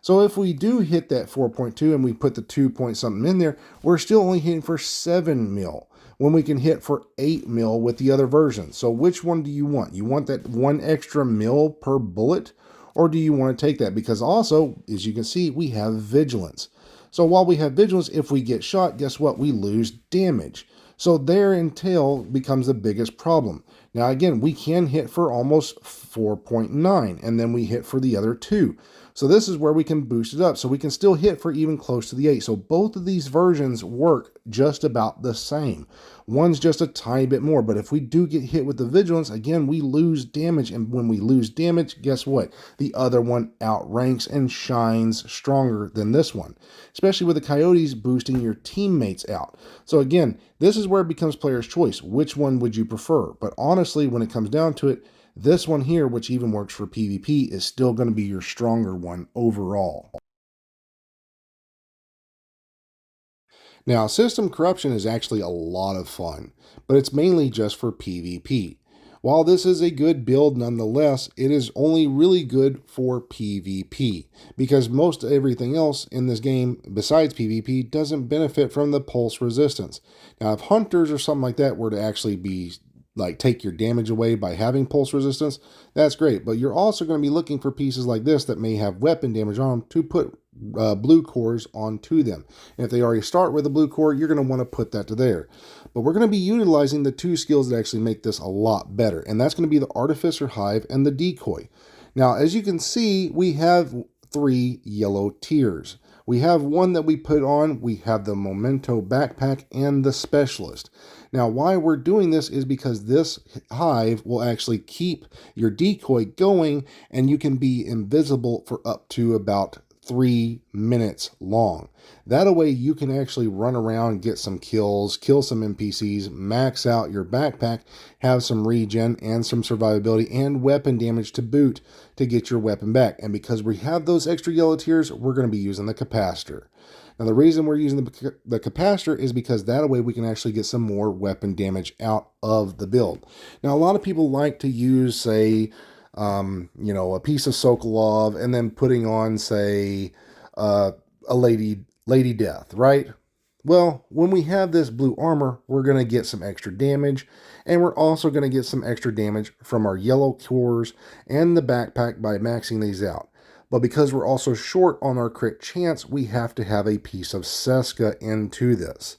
[SPEAKER 1] So if we do hit that 4.2 and we put the 2 point something in there, we're still only hitting for 7 mil. When we can hit for 8 mil with the other version. So which one do you want? You want that 1 extra mil per bullet? Or do you want to take that? Because also, as you can see, we have vigilance. So while we have vigilance, if we get shot, guess what? We lose damage. So there and tail becomes the biggest problem. Now, again, we can hit for almost 4.9, and then we hit for the other 2. So this is where we can boost it up. So we can still hit for even close to the 8. So both of these versions work just about the same. One's just a tiny bit more, but if we do get hit with the vigilance, again, we lose damage. And when we lose damage, guess what? The other one outranks and shines stronger than this one, especially with the coyotes boosting your teammates out. So again, this is where it becomes player's choice. Which one would you prefer? But honestly, when it comes down to it, this one here, which even works for PvP, is still going to be your stronger one overall. Now, system corruption is actually a lot of fun, but it's mainly just for PvP. While this is a good build nonetheless, it is only really good for PvP, because most everything else in this game besides PvP doesn't benefit from the pulse resistance. Now, if hunters or something like that were to actually be like take your damage away by having pulse resistance, that's great. But you're also going to be looking for pieces like this that may have weapon damage on them to put blue cores onto them. And if they already start with a blue core, you're going to want to put that to there. But we're going to be utilizing the 2 skills that actually make this a lot better. And that's going to be the Artificer Hive and the Decoy. Now, as you can see, we have 3 yellow tiers. We have one that we put on, we have the Memento Backpack and the Specialist. Now, why we're doing this is because this hive will actually keep your decoy going, and you can be invisible for up to about 3 minutes long. That way you can actually run around, get some kills, kill some NPCs, max out your backpack, have some regen and some survivability and weapon damage to boot to get your weapon back. And because we have those extra yellow tiers, we're going to be using the capacitor. Now, the reason we're using the capacitor is because that way we can actually get some more weapon damage out of the build. Now, a lot of people like to use, say, a piece of Sokolov and then putting on, say, a Lady Death, right? Well, when we have this blue armor, we're going to get some extra damage, and we're also going to get some extra damage from our yellow cores and the backpack by maxing these out. But because we're also short on our crit chance, we have to have a piece of Seska into this.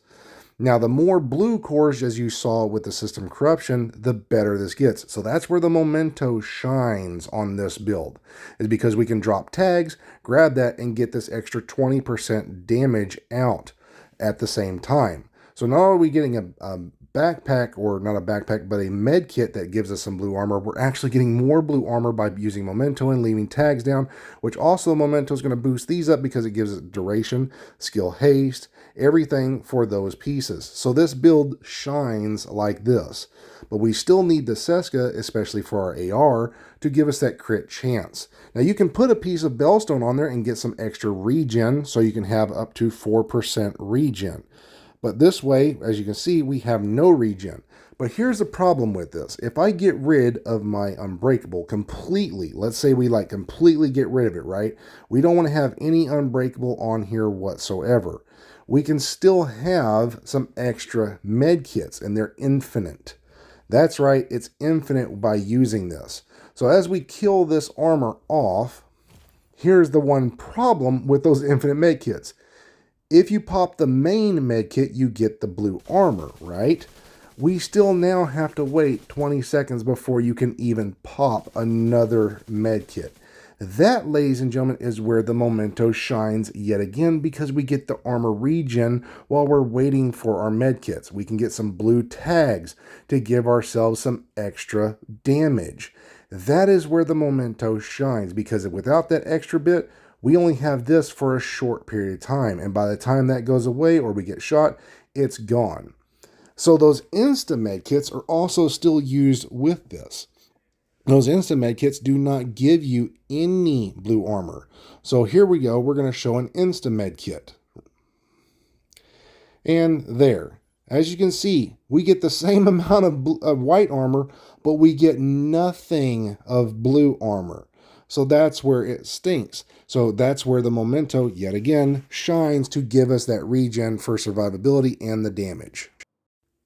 [SPEAKER 1] Now, the more blue cores, as you saw with the system corruption, the better this gets. So that's where the Memento shines on this build, is because we can drop tags, grab that, and get this extra 20% damage out at the same time. So not only are we getting a backpack, or not a backpack, but a med kit that gives us some blue armor, we're actually getting more blue armor by using Memento and leaving tags down, which also the Memento is going to boost these up because it gives it duration, skill haste, everything for those pieces. So this build shines like this, but we still need the Seska, especially for our AR, to give us that crit chance. Now you can put a piece of Bellstone on there and get some extra regen, so you can have up to 4% regen. But this way, as you can see, we have no regen. But here's the problem with this. If I get rid of my Unbreakable completely, let's say we completely get rid of it, right? We don't want to have any Unbreakable on here whatsoever. We can still have some extra med kits, and they're infinite. That's right, it's infinite by using this. So as we kill this armor off, here's the one problem with those infinite med kits. If you pop the main med kit, you get the blue armor, right? We still now have to wait 20 seconds before you can even pop another med kit. That, ladies and gentlemen, is where the Memento shines yet again, because we get the armor regen while we're waiting for our med kits. We can get some blue tags to give ourselves some extra damage. That is where the Memento shines, because without that extra bit, we only have this for a short period of time, and by the time that goes away or we get shot, it's gone. So those instant med kits are also still used with this. Those instant med kits do not give you any blue armor. So here we go, we're going to show an instant med kit. And there, as you can see, we get the same amount of white armor, but we get nothing of blue armor. So that's where it stinks. So that's where the Memento, yet again, shines to give us that regen for survivability and the damage.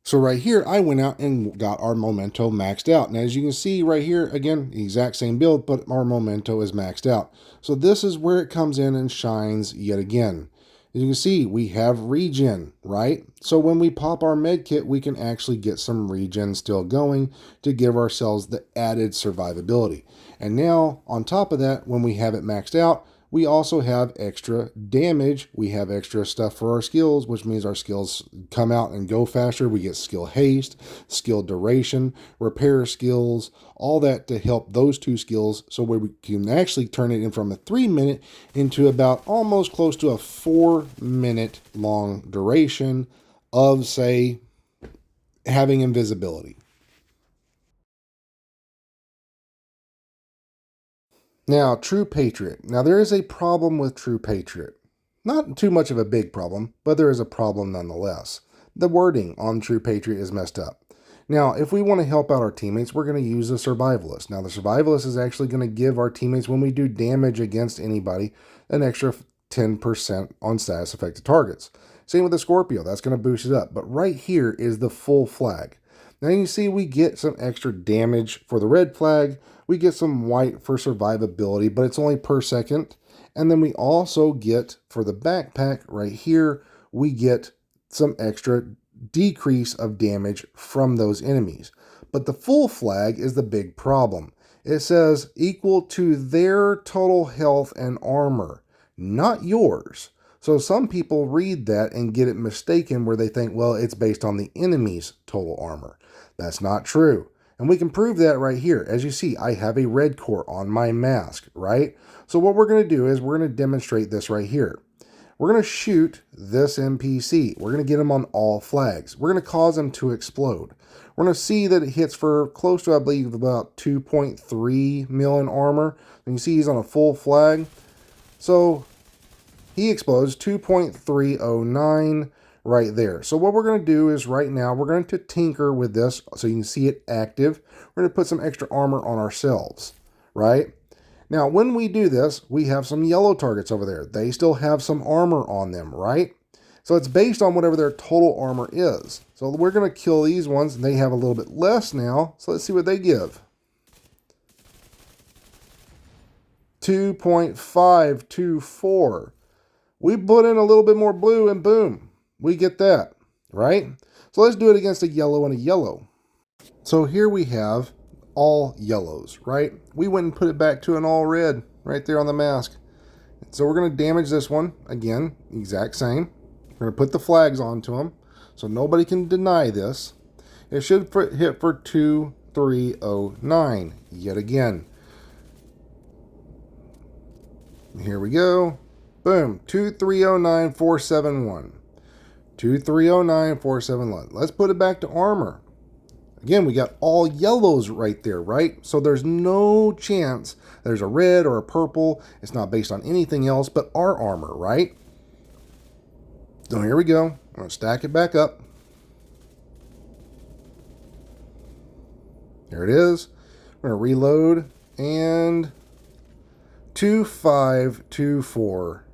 [SPEAKER 1] So right here, I went out and got our Memento maxed out. And as you can see right here, again, the exact same build, but our Memento is maxed out. So this is where it comes in and shines yet again. As you can see, we have regen, right? So when we pop our med kit, we can actually get some regen still going to give ourselves the added survivability. And now, on top of that, when we have it maxed out, we also have extra damage. We have extra stuff for our skills, which means our skills come out and go faster. We get skill haste, skill duration, repair skills, all that to help those two skills. So where we can actually turn it in from a 3-minute into about almost close to a 4-minute long duration of, say, having invisibility. Now, True Patriot. Now, there is a problem with True Patriot. Not too much of a big problem, but there is a problem nonetheless. The wording on True Patriot is messed up. Now, if we want to help out our teammates, we're going to use the Survivalist. Now, the Survivalist is actually going to give our teammates, when we do damage against anybody, an extra 10% on status affected targets. Same with the Scorpio. That's going to boost it up. But right here is the full flag. Now you can see we get some extra damage for the red flag. We get some white for survivability, but it's only per second. And then we also get, for the backpack right here, we get some extra decrease of damage from those enemies. But the full flag is the big problem. It says equal to their total health and armor, not yours. So some people read that and get it mistaken where they think, well, it's based on the enemy's total armor. That's not true. And we can prove that right here. As you see, I have a red core on my mask, right? So what we're going to do is we're going to demonstrate this right here. We're going to shoot this NPC. We're going to get him on all flags. We're going to cause him to explode. We're going to see that it hits for close to, I believe, about 2.3 million armor. And you see he's on a full flag. So he explodes 2.309 right there. So what we're going to do is right now we're going to tinker with this so you can see it active. We're going to put some extra armor on ourselves, right? Now, when we do this, we have some yellow targets over there. They still have some armor on them, right? So it's based on whatever their total armor is. So we're going to kill these ones, and they have a little bit less now. So let's see what they give. 2.524. We put in a little bit more blue, and boom, we get that, right? So let's do it against a yellow and a yellow. So here we have all yellows, right? We went and put it back to an all red right there on the mask. So we're going to damage this one again, exact same. We're going to put the flags onto them so nobody can deny this. It should hit for 2309 yet again. Here we go. Boom, 2309471. 2309471. Let's put it back to armor. Again, we got all yellows right there, right? So there's no chance there's a red or a purple. It's not based on anything else but our armor, right? So here we go. I'm going to stack it back up. There it is. We're going to reload and 2524.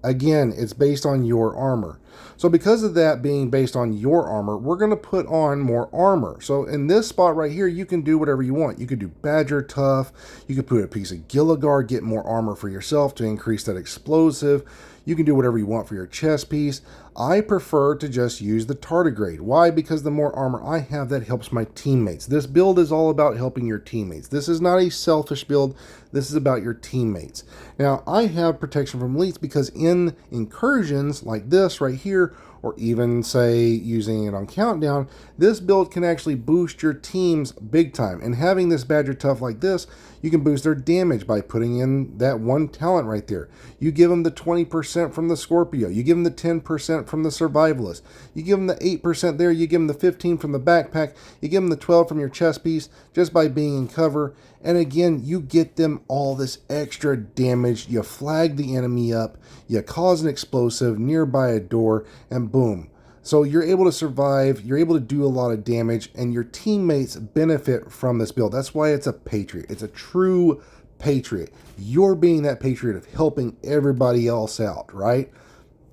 [SPEAKER 1] Again, it's based on your armor. So because of that being based on your armor, we're going to put on more armor. So in this spot right here, you can do whatever you want. You could do Badger Tough. You could put a piece of Gilligar, get more armor for yourself to increase that explosive. You can do whatever you want for your chest piece. I prefer to just use the tardigrade. Why? Because the more armor I have, that helps my teammates. This build is all about helping your teammates. This is not a selfish build. This is about your teammates. Now, I have protection from elites because in incursions like this right here, or even say using it on countdown, this build can actually boost your teams big time. And having this Badger Tough like this, you can boost their damage by putting in that one talent right there. You give them the 20% from the Scorpio. You give them the 10% from the Survivalist. You give them the 8% there. You give them the 15% from the backpack. You give them the 12% from your chest piece just by being in cover. And again, you get them all this extra damage. You flag the enemy up. You cause an explosive nearby a door, and boom. So you're able to survive, you're able to do a lot of damage, and your teammates benefit from this build. That's why it's a Patriot. It's a true Patriot. You're being that Patriot of helping everybody else out, right?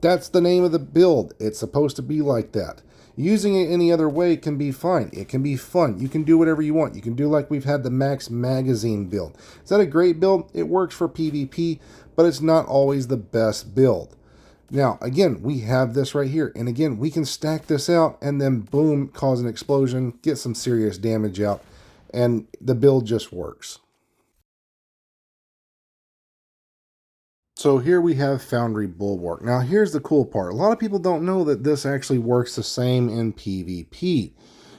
[SPEAKER 1] That's the name of the build. It's supposed to be like that. Using it any other way can be fine. It can be fun. You can do whatever you want. You can do like we've had the Max Magazine build. Is that a great build? It works for PvP, but it's not always the best build. Now, again, we have this right here. And again, we can stack this out and then boom, cause an explosion, get some serious damage out, and the build just works. So here we have Foundry Bulwark. Now here's the cool part. A lot of people don't know that this actually works the same in PvP.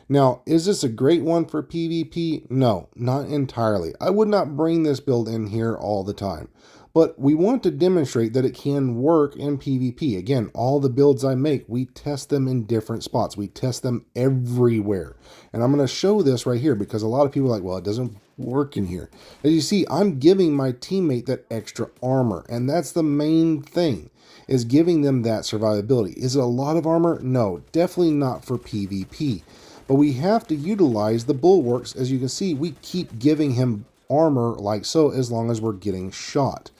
[SPEAKER 1] Now, is this a great one for PvP? No, not entirely. I would not bring this build in here all the time. But we want to demonstrate that it can work in PvP. Again, all the builds I make, we test them in different spots. We test them everywhere. And I'm going to show this right here because a lot of people are like, well, it doesn't work in here. As you see, I'm giving my teammate that extra armor. And that's the main thing, is giving them that survivability. Is it a lot of armor? No, definitely not for PvP. But we have to utilize the bulwarks. As you can see, we keep giving him armor like so as long as we're getting shot.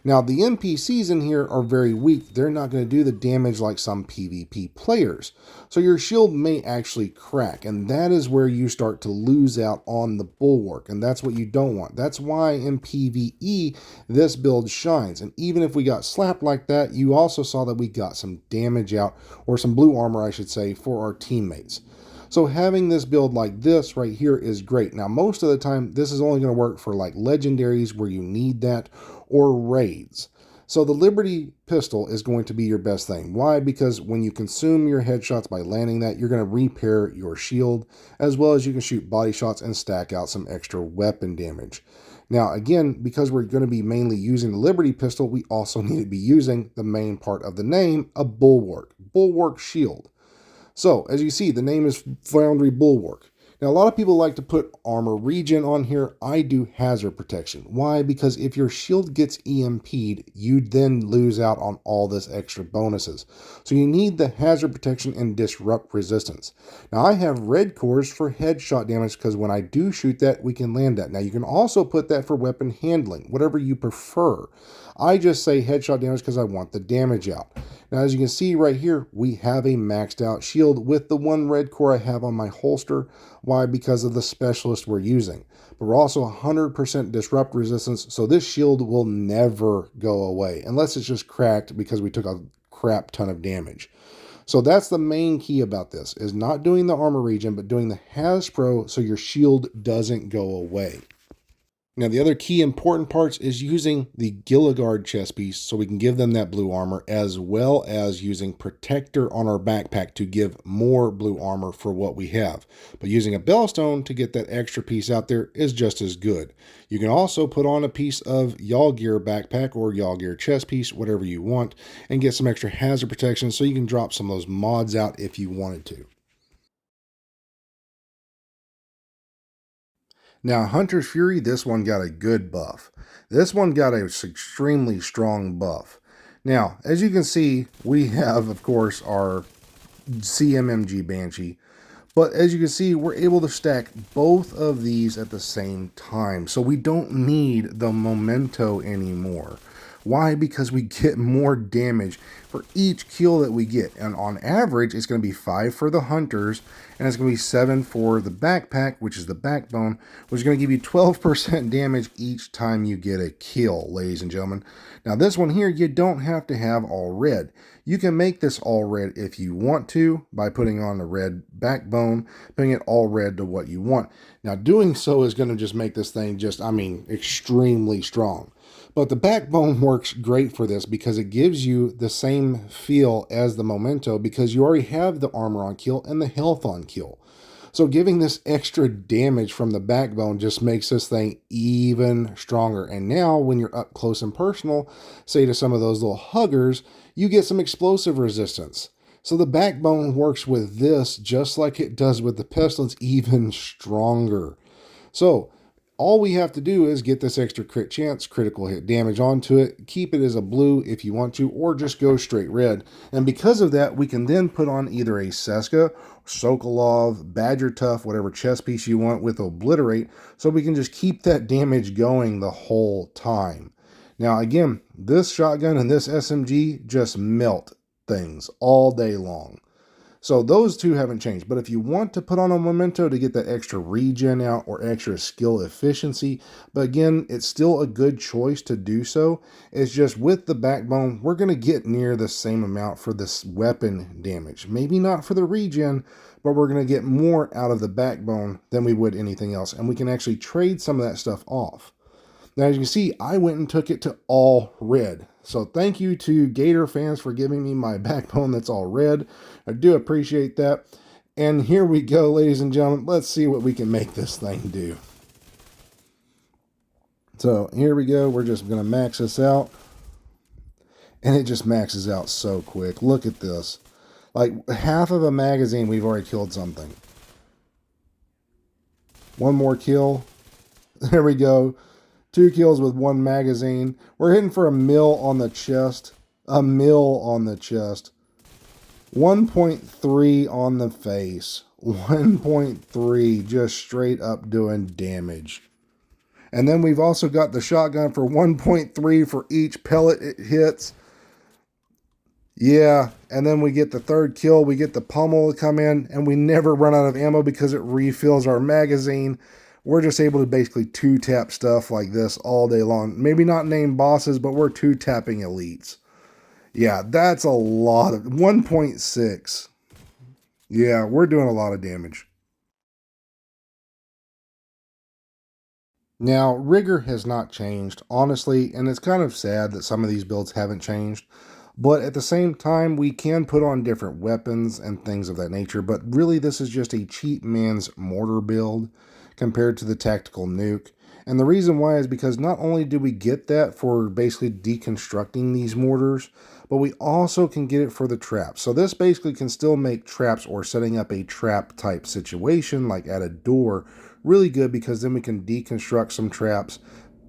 [SPEAKER 1] Now, the NPCs in here are very weak. They're not going to do the damage like some PvP players. So your shield may actually crack, and that is where you start to lose out on the bulwark, and that's what you don't want. That's why in PvE, this build shines. And even if we got slapped like that, you also saw that we got some damage out, or some blue armor, I should say, for our teammates. So having this build like this right here is great. Now, most of the time, this is only going to work for like legendaries where you need that, or raids. So the Liberty pistol is going to be your best thing. Why? Because when you consume your headshots by landing that, you're going to repair your shield, as well as you can shoot body shots and stack out some extra weapon damage. Now, again, because we're going to be mainly using the Liberty pistol, we also need to be using the main part of the name, a bulwark. Bulwark shield. So, as you see, the name is Foundry Bulwark. Now, a lot of people like to put armor regen on here. I do hazard protection. Why? Because if your shield gets EMP'd, you then lose out on all this extra bonuses. So you need the hazard protection and disrupt resistance. Now, I have red cores for headshot damage because when I do shoot that, we can land that. Now, you can also put that for weapon handling, whatever you prefer. I just say headshot damage because I want the damage out. Now, as you can see right here, we have a maxed out shield with the one red core I have on my holster. Why? Because of the specialist we're using. But we're also 100% disrupt resistance, so this shield will never go away, unless it's just cracked because we took a crap ton of damage. So that's the main key about this, is not doing the armor regen, but doing the Has Pro so your shield doesn't go away. Now, the other key important parts is using the Gilligard chest piece so we can give them that blue armor, as well as using Protector on our backpack to give more blue armor for what we have. But using a Bellstone to get that extra piece out there is just as good. You can also put on a piece of Y'all Gear backpack or Y'all Gear chest piece, whatever you want, and get some extra hazard protection so you can drop some of those mods out if you wanted to. Now, Hunter's Fury, this one got a good buff. This one got an extremely strong buff. Now, as you can see, we have, of course, our CMMG Banshee. But as you can see, we're able to stack both of these at the same time. So we don't need the memento anymore. Why? Because we get more damage for each kill that we get. And on average, it's going to be 5 for the hunters, and it's going to be 7 for the backpack, which is the backbone, which is going to give you 12% damage each time you get a kill, ladies and gentlemen. Now, this one here, you don't have to have all red. You can make this all red if you want to by putting on the red backbone, putting it all red to what you want. Now, doing so is going to just make this thing just, extremely strong. But the backbone works great for this because it gives you the same feel as the memento because you already have the armor on kill and the health on kill. So giving this extra damage from the backbone just makes this thing even stronger. And now when you're up close and personal, say to some of those little huggers, you get some explosive resistance. So the backbone works with this just like it does with the pestilence, even stronger. So all we have to do is get this extra crit chance, critical hit damage onto it, keep it as a blue if you want to, or just go straight red. And because of that, we can then put on either a Seska, Sokolov, Badger Tough, whatever chest piece you want with Obliterate, so we can just keep that damage going the whole time. Now again, this shotgun and this SMG just melt things all day long. So those two haven't changed. But if you want to put on a memento to get that extra regen out or extra skill efficiency, but again, it's still a good choice to do so. It's just with the backbone, we're going to get near the same amount for this weapon damage. Maybe not for the regen, but we're going to get more out of the backbone than we would anything else. And we can actually trade some of that stuff off. Now, as you can see, I went and took it to all red. So thank you to Gator fans for giving me my backbone that's all red. I do appreciate that. And here we go, ladies and gentlemen. Let's see what we can make this thing do. So here we go. We're just going to max this out. And it just maxes out so quick. Look at this. Like half of a magazine, we've already killed something. One more kill. There we go. 2 kills with 1 magazine. We're hitting for a mil on the chest. A mil on the chest. 1.3 on the face. 1.3 just straight up doing damage. And then we've also got the shotgun for 1.3 for each pellet it hits. Yeah, and then we get the 3rd kill. We get the pummel to come in, and we never run out of ammo because it refills our magazine. We're just able to basically 2-tap stuff like this all day long. Maybe not name bosses, but we're 2-tapping elites. Yeah, that's a lot of 1.6. Yeah, we're doing a lot of damage. Now, rigor has not changed, honestly, and it's kind of sad that some of these builds haven't changed. But at the same time, we can put on different weapons and things of that nature. But really, this is just a cheap man's mortar build compared to the tactical nuke. And the reason why is because not only do we get that for basically deconstructing these mortars, but we also can get it for the traps. So this basically can still make traps or setting up a trap type situation like at a door really good, because then we can deconstruct some traps,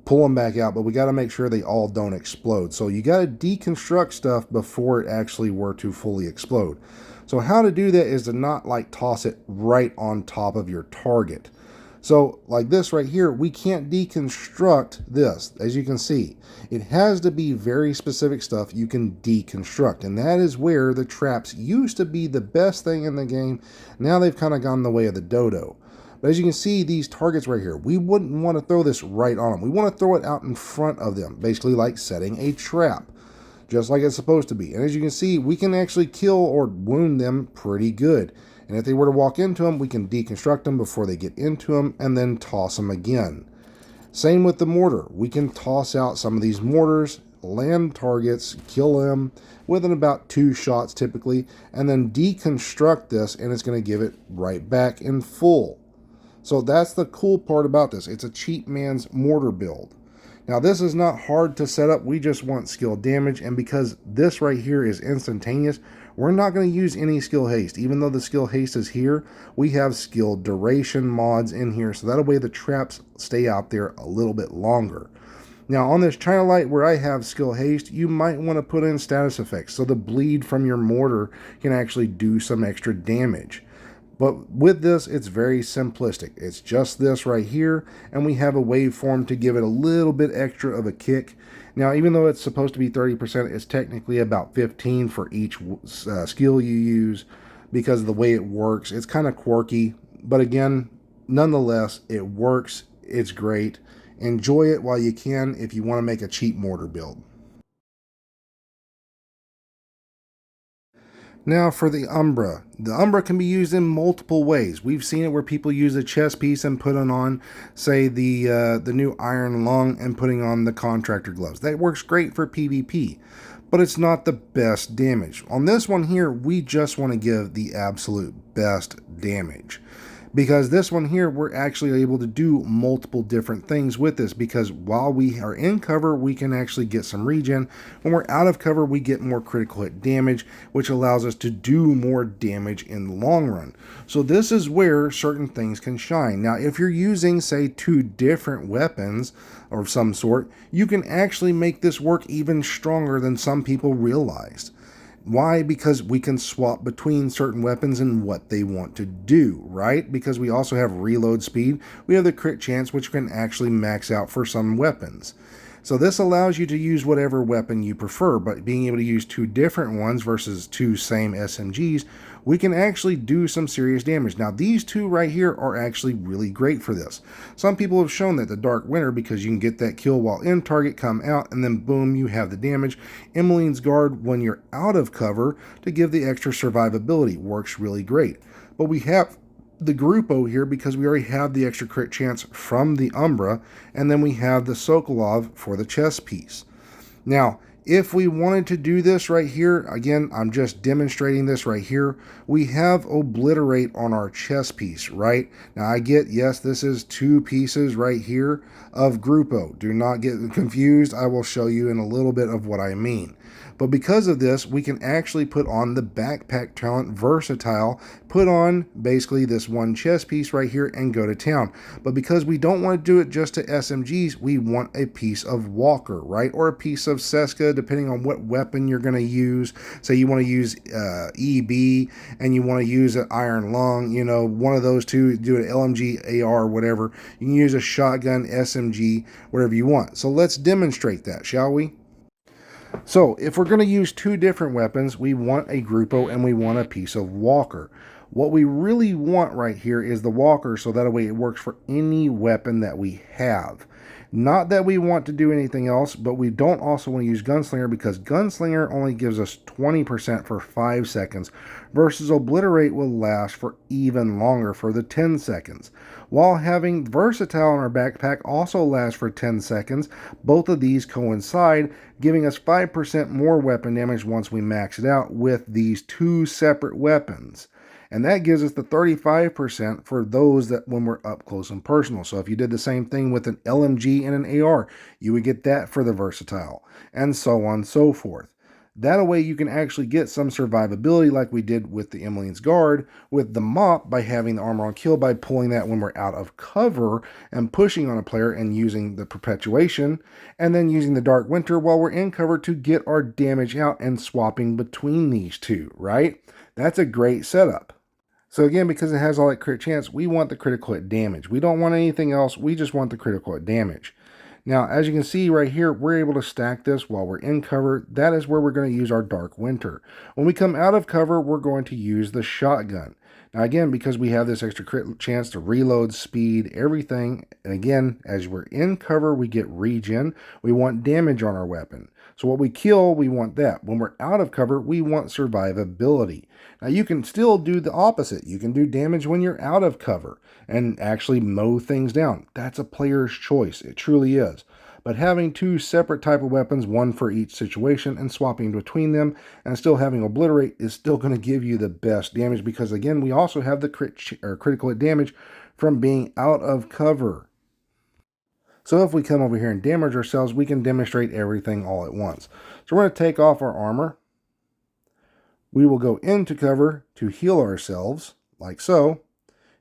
[SPEAKER 1] pull them back out, but we got to make sure they all don't explode. So you got to deconstruct stuff before it actually were to fully explode. So how to do that is to not like toss it right on top of your target. So like this right here, we can't deconstruct this. As you can see, it has to be very specific stuff you can deconstruct. And that is where the traps used to be the best thing in the game. Now they've kind of gone the way of the dodo. But as you can see, these targets right here, we wouldn't want to throw this right on them. We want to throw it out in front of them, basically like setting a trap, just like it's supposed to be. And as you can see, we can actually kill or wound them pretty good. And if they were to walk into them, we can deconstruct them before they get into them and then toss them again. Same with the mortar. We can toss out some of these mortars, land targets, kill them within about 2 shots typically, and then deconstruct this, and it's going to give it right back in full. So that's the cool part about this. It's a cheap man's mortar build. Now this is not hard to set up. We just want skill damage, and because this right here is instantaneous, we're not going to use any skill haste. Even though the skill haste is here, we have skill duration mods in here, so that way the traps stay out there a little bit longer. Now on this China Light where I have skill haste, you might want to put in status effects so the bleed from your mortar can actually do some extra damage. But with this, it's very simplistic. It's just this right here, and we have a waveform to give it a little bit extra of a kick. Now, even though it's supposed to be 30%, it's technically about 15 for each skill you use because of the way it works. It's kind of quirky, but again, nonetheless, it works. It's great. Enjoy it while you can if you want to make a cheap mortar build. Now for the Umbra. The Umbra can be used in multiple ways. We've seen it where people use a chest piece and put it on, say, the new Iron Lung and putting on the Contractor Gloves. That works great for PvP, but it's not the best damage. On this one here, we just want to give the absolute best damage. Because this one here, we're actually able to do multiple different things with this, because while we are in cover, we can actually get some regen. When we're out of cover, we get more critical hit damage, which allows us to do more damage in the long run. So this is where certain things can shine. Now, if you're using, say, 2 different weapons of some sort, you can actually make this work even stronger than some people realized. Why? Because we can swap between certain weapons and what they want to do, right? Because we also have reload speed. We have the crit chance, which can actually max out for some weapons. So this allows you to use whatever weapon you prefer, but being able to use 2 different ones versus 2 same SMGs we can actually do some serious damage. Now, these two right here are actually really great for this. Some people have shown that the Dark Winter, because you can get that kill while in target, come out, and then boom, you have the damage. Emmeline's Guard, when you're out of cover, to give the extra survivability, works really great. But we have the Grupo here because we already have the extra crit chance from the Umbra, and then we have the Sokolov for the chest piece. Now, if we wanted to do this right here, again, I'm just demonstrating this right here, we have Obliterate on our chest piece, right? Now, I get, yes, this is 2 pieces right here of Grupo. Do not get confused. I will show you in a little bit of what I mean. But because of this, we can actually put on the backpack talent Versatile, put on basically this one chest piece right here and go to town. But because we don't want to do it just to SMGs, we want a piece of Walker, right? Or a piece of Seska, depending on what weapon you're going to use. Say you want to use EB and you want to use an Iron Lung, you know, one of those two, do an LMG, AR, whatever. You can use a shotgun, SMG, whatever you want. So let's demonstrate that, shall we? So if we're going to use 2 different weapons, we want a Grupo and we want a piece of Walker. What we really want right here is the Walker, so that way it works for any weapon that we have. Not that we want to do anything else, but we don't also want to use Gunslinger, because Gunslinger only gives us 20% for 5 seconds, versus Obliterate will last for even longer, for the 10 seconds. While having Versatile in our backpack also lasts for 10 seconds, both of these coincide, giving us 5% more weapon damage once we max it out with these 2 separate weapons. And that gives us the 35% for those that when we're up close and personal. So if you did the same thing with an LMG and an AR, you would get that for the Versatile, and so on and so forth. That way you can actually get some survivability like we did with the Emmeline's Guard with the Mop, by having the armor on kill, by pulling that when we're out of cover and pushing on a player and using the perpetuation, and then using the Dark Winter while we're in cover to get our damage out and swapping between these two, right? That's a great setup. So again, because it has all that crit chance, we want the critical hit damage. We don't want anything else. We just want the critical hit damage. Now, as you can see right here, we're able to stack this while we're in cover. That is where we're going to use our Dark Winter. When we come out of cover, we're going to use the shotgun. Now again, because we have this extra crit chance to reload, speed, everything, and again, as we're in cover, we get regen. We want damage on our weapon. So what we kill, we want that. When we're out of cover, we want survivability. Now you can still do the opposite. You can do damage when you're out of cover and actually mow things down. That's a player's choice. It truly is. But having 2 separate type of weapons, one for each situation, and swapping between them and still having Obliterate is still going to give you the best damage, because again, we also have the critical hit damage from being out of cover. So if we come over here and damage ourselves, we can demonstrate everything all at once. So we're going to take off our armor. We will go into cover to heal ourselves, like so.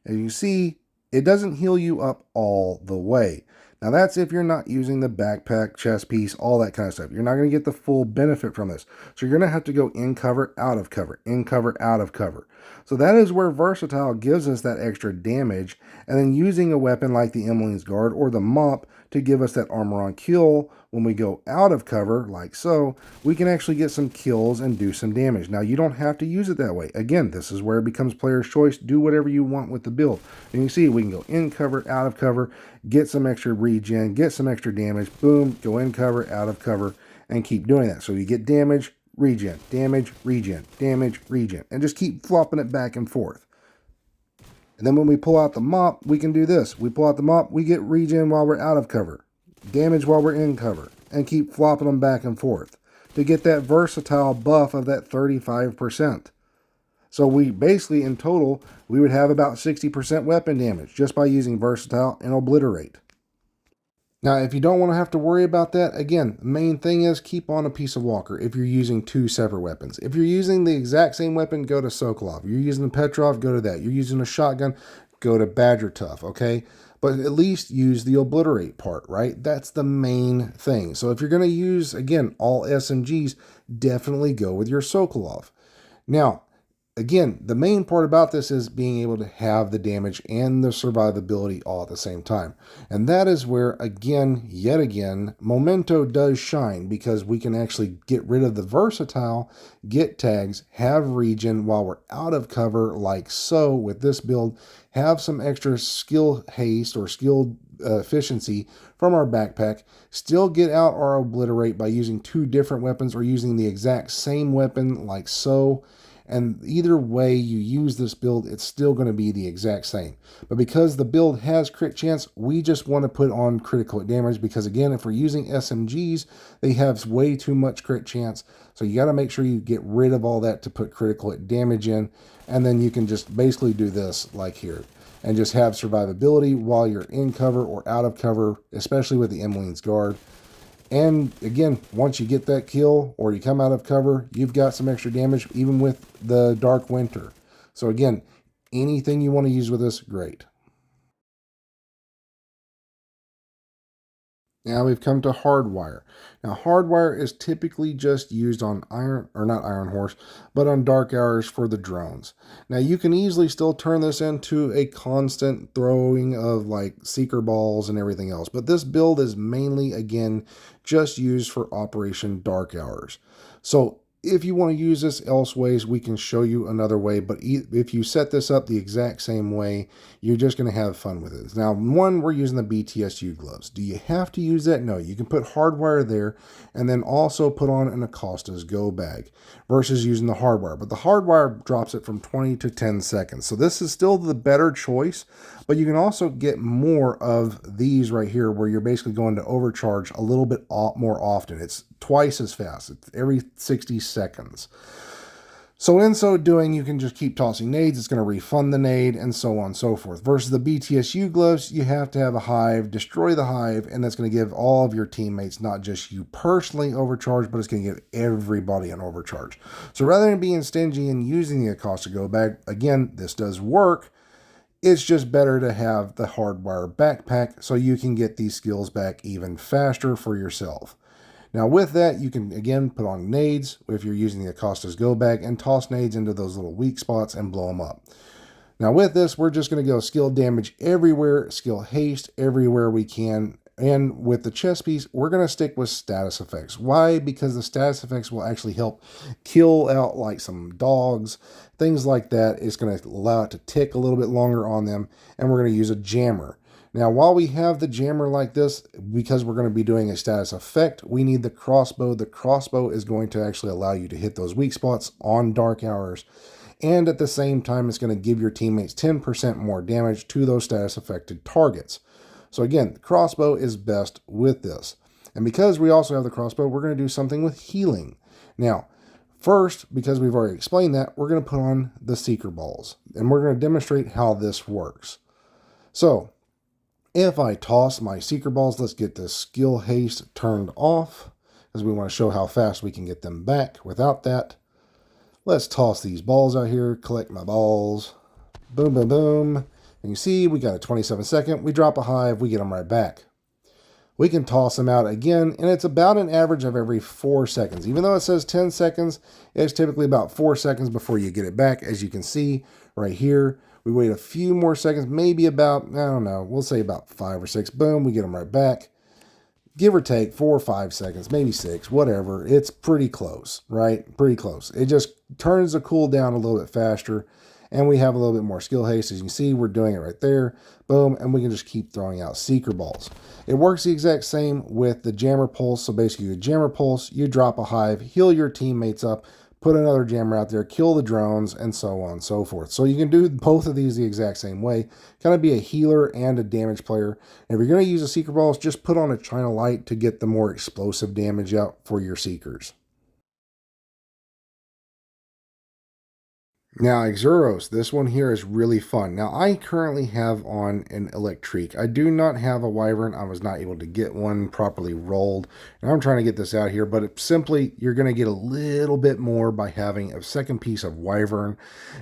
[SPEAKER 1] As you see, it doesn't heal you up all the way. Now that's if you're not using the backpack, chest piece, all that kind of stuff. You're not going to get the full benefit from this. So you're going to have to go in cover, out of cover, in cover, out of cover. So that is where Versatile gives us that extra damage, and then using a weapon like the Emmeline's Guard or the Mop to give us that armor on kill. When we go out of cover, like so, we can actually get some kills and do some damage. Now, you don't have to use it that way. Again, this is where it becomes player's choice. Do whatever you want with the build. And you see, we can go in cover, out of cover, get some extra regen, get some extra damage, boom, go in cover, out of cover, and keep doing that. So you get damage, regen, damage, regen, damage, regen, and just keep flopping it back and forth. And then when we pull out the Mop, we can do this. We pull out the Mop, we get regen while we're out of cover, damage while we're in cover, and keep flopping them back and forth to get that Versatile buff of that 35%. So we basically, in total, we would have about 60% weapon damage just by using Versatile and Obliterate. Now, if you don't want to have to worry about that, again, the main thing is keep on a piece of Walker if you're using 2 separate weapons. If you're using the exact same weapon, go to Sokolov. You're using the Petrov, go to that. You're using a shotgun, go to Badger Tough, okay? But at least use the Obliterate part, right? That's the main thing. So if you're going to use, again, all SMGs, definitely go with your Sokolov. Now, again, the main part about this is being able to have the damage and the survivability all at the same time. And that is where, again, yet again, Memento does shine, because we can actually get rid of the versatile, get tags, have regen while we're out of cover, like so with this build, have some extra skill haste or skill efficiency from our backpack, still get out our obliterate by using two different weapons or using the exact same weapon, like so. And either way you use this build, it's still going to be the exact same. But because the build has crit chance, we just want to put on critical damage, because again, if we're using SMGs, they have way too much crit chance. So you got to make sure you get rid of all that to put critical damage in. And then you can just basically do this like here, and just have survivability while you're in cover or out of cover, especially with the Emmeline's Guard. And again, once you get that kill or you come out of cover, you've got some extra damage, even with the Dark Winter. So again, anything you want to use with this, great. Now we've come to Hardwire. Now Hardwire is typically just used on Iron, or not Iron Horse, but on Dark Hours for the drones. Now you can easily still turn this into a constant throwing of like Seeker Balls and everything else, but this build is mainly, again, just used for Operation Dark Hours. So if you want to use this elseways, we can show you another way, but if you set this up the exact same way, you're just going to have fun with it. Now, one, we're using the BTSU gloves. Do you have to use that? No, you can put Hardwire there and then also put on an Acosta's Go bag versus using the Hardwire. But the Hardwire drops it from 20 to 10 seconds. So this is still the better choice, but you can also get more of these right here where you're basically going to overcharge a little bit more often. It's twice as fast. It's every 60 seconds. So in so doing, you can just keep tossing nades. It's going to refund the nade and so on and so forth. Versus the BTSU gloves, you have to have a hive, destroy the hive, and that's going to give all of your teammates, not just you personally, overcharge, but it's going to give everybody an overcharge. So rather than being stingy and using the Acosta Go bag, again, this does work. It's just better to have the Hardwire backpack so you can get these skills back even faster for yourself. Now with that, you can again put on nades if you're using the Acosta's Go bag and toss nades into those little weak spots and blow them up. Now with this, we're just going to go skill damage everywhere, skill haste everywhere we can. And with the chest piece, we're going to stick with status effects. Why? Because the status effects will actually help kill out like some dogs, things like that. It's going to allow it to tick a little bit longer on them. And we're going to use a jammer. Now, while we have the jammer like this, because we're going to be doing a status effect, we need the crossbow. The crossbow is going to actually allow you to hit those weak spots on Dark Hours. And at the same time, it's going to give your teammates 10% more damage to those status affected targets. So again, the crossbow is best with this. And because we also have the crossbow, we're going to do something with healing. Now, first, because we've already explained that, we're going to put on the Seeker Balls. And we're going to demonstrate how this works. So, if I toss my Seeker Balls, let's get the skill haste turned off, because we want to show how fast we can get them back without that. Let's toss these balls out here, collect my balls. Boom, boom, boom. And you see, we got a 27-second. We drop a hive, we get them right back. We can toss them out again, and it's about an average of every 4 seconds. Even though it says 10 seconds, it's typically about 4 seconds before you get it back. As you can see right here, we wait a few more seconds, maybe about, I don't know, we'll say about 5 or 6. Boom, we get them right back. Give or take 4 or 5 seconds, maybe 6, whatever. It's pretty close, right? Pretty close. It just turns the cooldown a little bit faster, and we have a little bit more skill haste. As you can see, we're doing it right there. Boom, and we can just keep throwing out Seeker Balls. It works the exact same with the Jammer Pulse. So basically, you Jammer Pulse, you drop a hive, heal your teammates up, put another jammer out there, kill the drones, and so on and so forth. So you can do both of these the exact same way. Kind of be a healer and a damage player. And if you're going to use a Seeker Balls, just put on a China Light to get the more explosive damage out for your Seekers. Now, Exuros, this one here is really fun. Now, I currently have on an Electrique. I do not have a Wyvern. I was not able to get one properly rolled. And I'm trying to get this out here, but it's simply, you're going to get a little bit more by having a second piece of Wyvern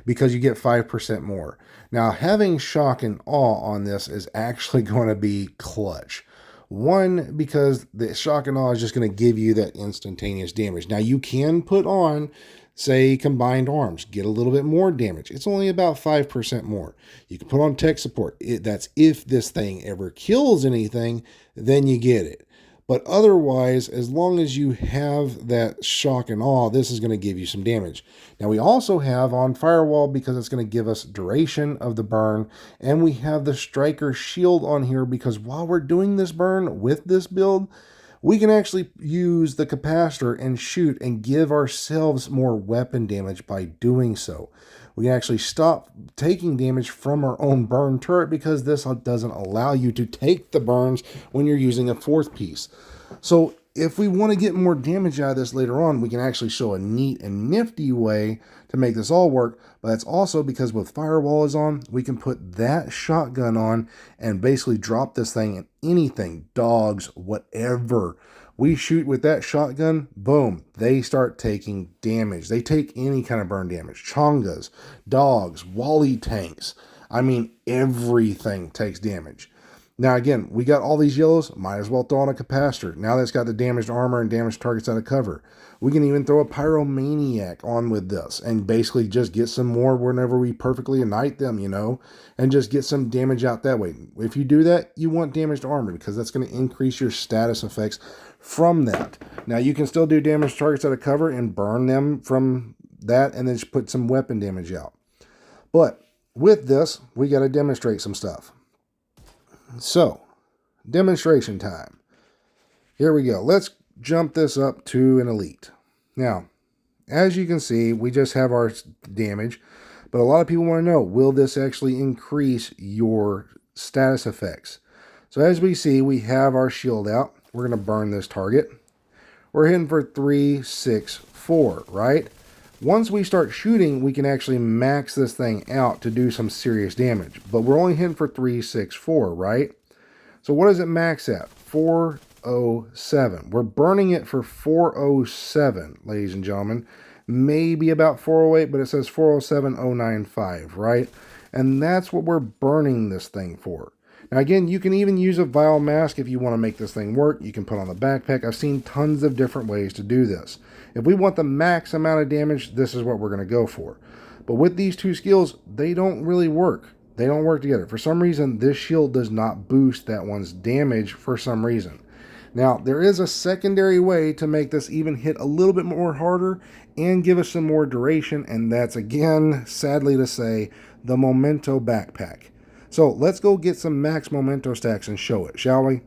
[SPEAKER 1] because you get 5% more. Now, having Shock and Awe on this is actually going to be clutch. One, because the shock and awe is just going to give you that instantaneous damage. Now, you can put on, say, combined arms, get a little bit more damage. It's only about 5% more. You can put on tech support. That's if this thing ever kills anything, then you get it. But otherwise, as long as you have that shock and awe, this is going to give you some damage. Now, we also have on Firewall, because it's going to give us duration of the burn, and we have the Striker Shield on here because while we're doing this burn with this build, we can actually use the capacitor and shoot and give ourselves more weapon damage by doing so. We can actually stop taking damage from our own burn turret because this doesn't allow you to take the burns when you're using a fourth piece. So if we want to get more damage out of this later on, we can actually show a neat and nifty way to make this all work. But that's also because with Firewall is on, we can put that shotgun on and basically drop this thing in anything, dogs, whatever. We shoot with that shotgun, boom, they start taking damage. They take any kind of burn damage. Chongas, dogs, Wally tanks. I mean, everything takes damage. Now, again, we got all these yellows, might as well throw on a capacitor. Now that's got the damaged armor and damaged targets out of cover. We can even throw a pyromaniac on with this and basically just get some more whenever we perfectly ignite them, you know, and just get some damage out that way. If you do that, you want damaged armor because that's going to increase your status effects from that. Now, you can still do damaged targets out of cover and burn them from that and then just put some weapon damage out. But with this, we got to demonstrate some stuff. So, demonstration time. Here we go. Let's jump this up to an elite. Now, as you can see, we just have our damage, but a lot of people want to know, will this actually increase your status effects? So as we see, we have our shield out. We're going to burn this target. We're hitting for 3, 6, 4, right? Once we start shooting, we can actually max this thing out to do some serious damage. But we're only hitting for 3, 6, 4, right? So what does it max at? 407. We're burning it for 407, ladies and gentlemen. Maybe about 408, but it says 407095, right? And that's what we're burning this thing for. Now, again, you can even use a vial mask if you want to make this thing work. You can put on the backpack. I've seen tons of different ways to do this. If we want the max amount of damage, this is what we're going to go for. But with these two skills, they don't really work. They don't work together. For some reason, this shield does not boost that one's damage for some reason. Now, there is a secondary way to make this even hit a little bit more harder and give us some more duration, and that's, again, sadly to say, the Memento backpack. So let's go get some max memento stacks and show it, shall we?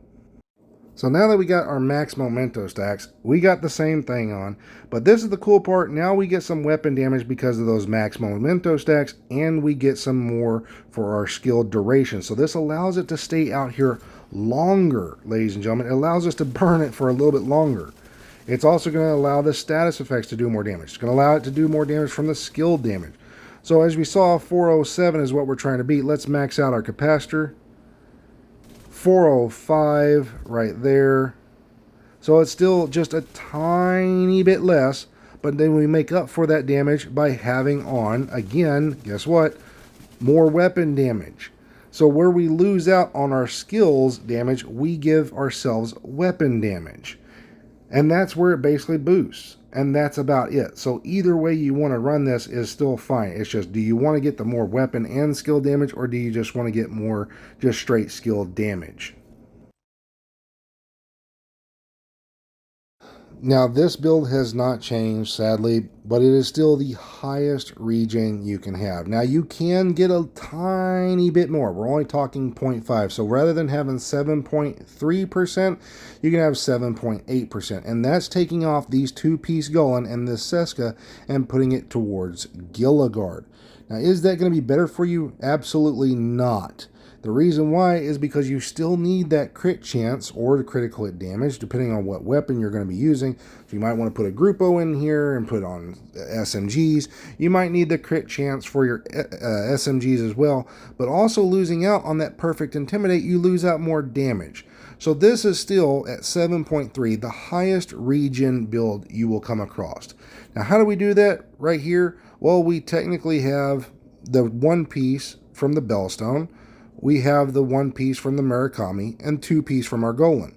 [SPEAKER 1] So now that we got our max memento stacks, we got the same thing on, but this is the cool part. Now we get some weapon damage because of those max memento stacks, and we get some more for our skill duration. So this allows it to stay out here longer, ladies and gentlemen. It allows us to burn it for a little bit longer. It's also going to allow the status effects to do more damage. It's going to allow it to do more damage from the skill damage. So as we saw, 407 is what we're trying to beat. Let's max out our capacitor. 405 right there. So it's still just a tiny bit less, but then we make up for that damage by having on, again, guess what? More weapon damage. So where we lose out on our skills damage, we give ourselves weapon damage. And that's where it basically boosts. And that's about it. So either way you want to run this is still fine. It's just, do you want to get the more weapon and skill damage, or do you just want to get more just straight skill damage? Now, this build has not changed, sadly, but it is still the highest regen you can have. Now, you can get a tiny bit more. We're only talking 0.5. So rather than having 7.3%, you can have 7.8%. And that's taking off these two-piece Gullin and this Seska and putting it towards Gilligard. Now, is that going to be better for you? Absolutely not. The reason why is because you still need that crit chance or the critical hit damage, depending on what weapon you're going to be using. So you might want to put a Gruppo in here and put on SMGs. You might need the crit chance for your SMGs as well, but also losing out on that perfect intimidate, you lose out more damage. So this is still at 7.3, the highest regen build you will come across. Now, how do we do that right here? Well, we technically have the one piece from the Bellstone. we have the 1 piece from the Murakami and 2 piece from our Golan.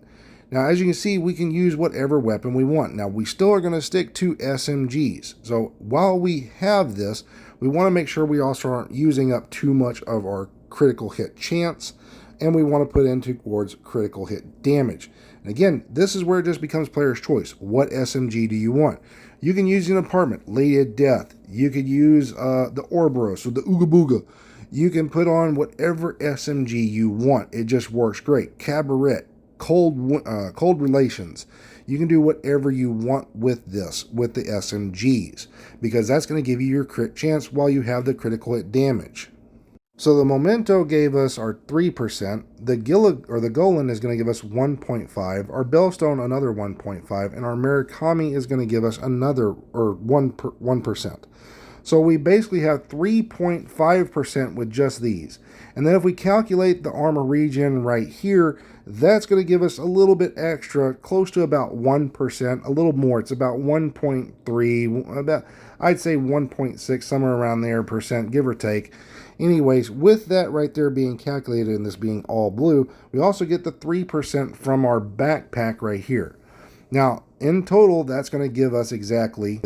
[SPEAKER 1] Now, as you can see, we can use whatever weapon we want. Now, we still are going to stick to SMGs. So while we have this, we want to make sure we also aren't using up too much of our critical hit chance, and we want to put in towards critical hit damage. And again, this is where it just becomes player's choice. What SMG do you want? You can use an apartment, Lady of Death. You could use the Ouroboros or the Ooga Booga. You can put on whatever SMG you want. It just works great. Cabaret, cold relations. You can do whatever you want with this, with the SMGs, because that's going to give you your crit chance while you have the critical hit damage. So the Memento gave us our 3%, the Golan is going to give us 1.5, our Bellstone another 1.5, and our Murakami is going to give us another, or 1%. So we basically have 3.5% with just these. And then if we calculate the armor regen right here, that's going to give us a little bit extra, close to about 1%, a little more. It's about 1.3, about, I'd say 1.6, somewhere around there percent, give or take. Anyways, with that right there being calculated and this being all blue, we also get the 3% from our backpack right here. Now, in total, that's going to give us exactly,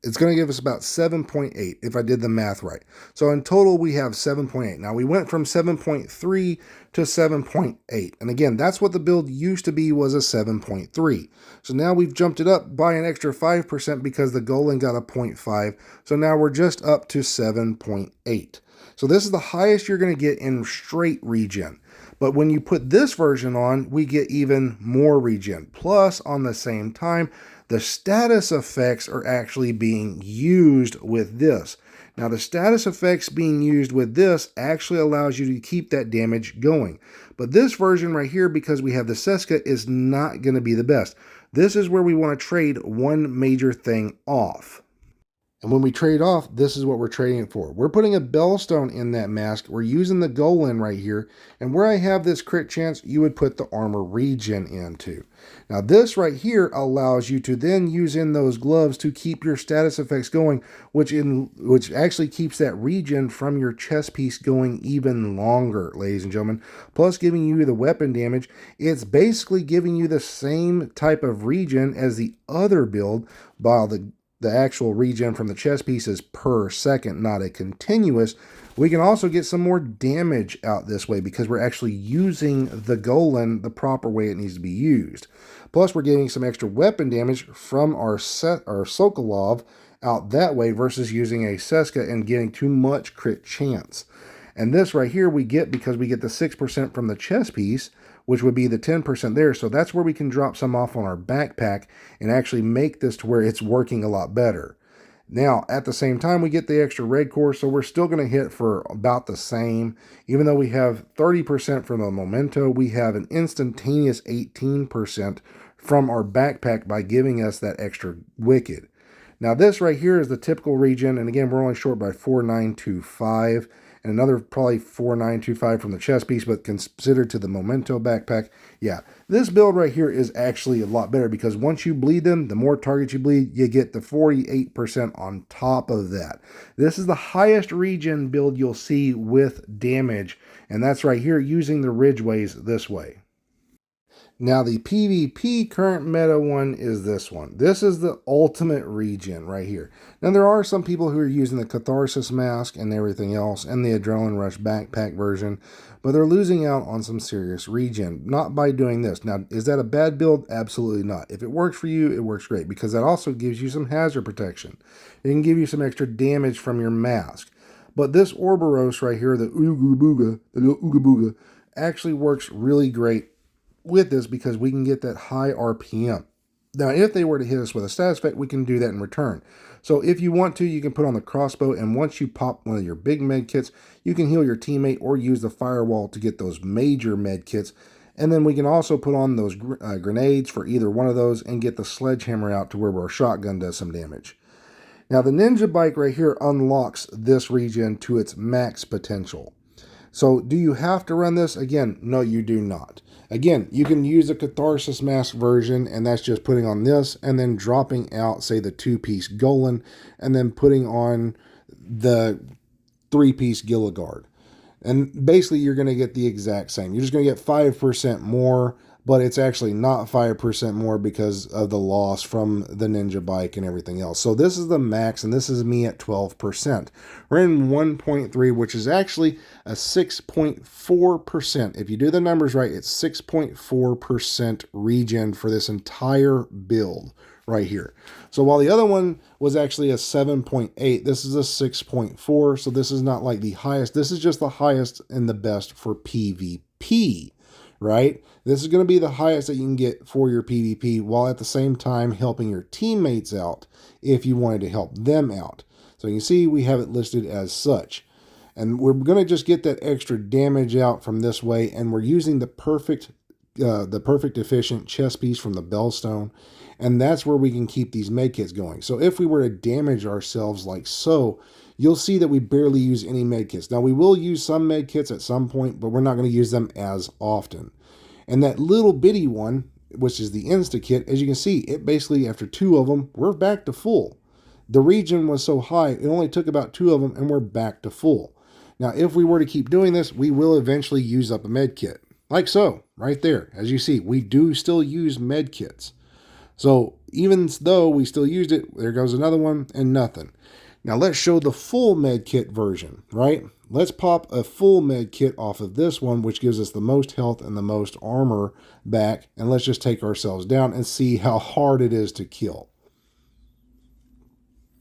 [SPEAKER 1] it's going to give us about 7.8 if I did the math right. So in total, we have 7.8. Now, we went from 7.3 to 7.8. And again, that's what the build used to be, was a 7.3. So now we've jumped it up by an extra 5% because the Golan got a 0.5. So now we're just up to 7.8. So this is the highest you're going to get in straight regen. But when you put this version on, we get even more regen. Plus, on the same time, the status effects are actually being used with this. Now, the status effects being used with this actually allows you to keep that damage going. But this version right here, because we have the Seska, is not going to be the best. This is where we want to trade one major thing off. And when we trade off, this is what we're trading it for. We're putting a Bellstone in that mask. We're using the Golan right here. And where I have this crit chance, you would put the armor regen into. Now this right here allows you to then use in those gloves to keep your status effects going, which actually keeps that regen from your chest piece going even longer, ladies and gentlemen. Plus giving you the weapon damage. It's basically giving you the same type of regen as the other build, while the actual regen from the chest piece is per second, not a continuous. We can also get some more damage out this way because we're actually using the Golan the proper way it needs to be used. Plus, we're getting some extra weapon damage from our Sokolov out that way versus using a Seska and getting too much crit chance. And this right here we get because we get the 6% from the chest piece, which would be the 10% there. So that's where we can drop some off on our backpack and actually make this to where it's working a lot better. Now, at the same time, we get the extra red core, so we're still going to hit for about the same. Even though we have 30% from the Memento, we have an instantaneous 18% from our backpack by giving us that extra wicked. Now, this right here is the typical regen, and again, we're only short by 4925. And another probably 4925 from the chest piece, but considered to the Memento backpack, yeah, this build right here is actually a lot better because once you bleed them, the more targets you bleed, you get the 48% on top of that. This is the highest regen build you'll see with damage, and that's right here using the Ridgeways this way. Now, the PvP current meta one is this one. This is the ultimate regen right here. Now, there are some people who are using the Catharsis mask and everything else and the Adrenaline Rush backpack version, but they're losing out on some serious regen, not by doing this. Now, is that a bad build? Absolutely not. If it works for you, it works great because that also gives you some hazard protection. It can give you some extra damage from your mask. But this Ouroboros right here, the Ooga Booga, actually works really great with this because we can get that high RPM. Now, if they were to hit us with a status effect, we can do that in return. So if you want to, you can put on the crossbow, and once you pop one of your big med kits, you can heal your teammate or use the firewall to get those major med kits. And then we can also put on those grenades for either one of those and get the sledgehammer out to where our shotgun does some damage. Now, the Ninja Bike right here unlocks this regen to its max potential. So do you have to run this? Again, no, you do not. Again, you can use the Catharsis mask version, and that's just putting on this and then dropping out, say, the 2-piece Golan and then putting on the 3-piece Gilligard. And basically, you're going to get the exact same. You're just going to get 5% more, but it's actually not 5% more because of the loss from the Ninja Bike and everything else. So this is the max, and this is me at 12%. We're in 1.3, which is actually a 6.4%. If you do the numbers right, it's 6.4% regen for this entire build right here. So while the other one was actually a 7.8, this is a 6.4. So this is not like the highest. This is just the highest and the best for PvP, right? This is going to be the highest that you can get for your PvP, while at the same time helping your teammates out if you wanted to help them out. So you can see we have it listed as such. And we're going to just get that extra damage out from this way, and we're using the perfect efficient chest piece from the Bellstone, and that's where we can keep these medkits going. So if we were to damage ourselves like so, you'll see that we barely use any medkits. Now we will use some medkits at some point, but we're not going to use them as often. And that little bitty one, which is the Insta Kit, as you can see, it basically, after 2 of them, we're back to full. The regen was so high, it only took about 2 of them, and we're back to full. Now, if we were to keep doing this, we will eventually use up a med kit. Like so, right there. As you see, we do still use med kits. So even though we still used it, there goes another one and nothing. Now let's show the full med kit version, right? Let's pop a full med kit off of this one, which gives us the most health and the most armor back. And let's just take ourselves down and see how hard it is to kill.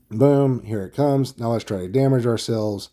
[SPEAKER 1] Boom, here it comes. Now let's try to damage ourselves.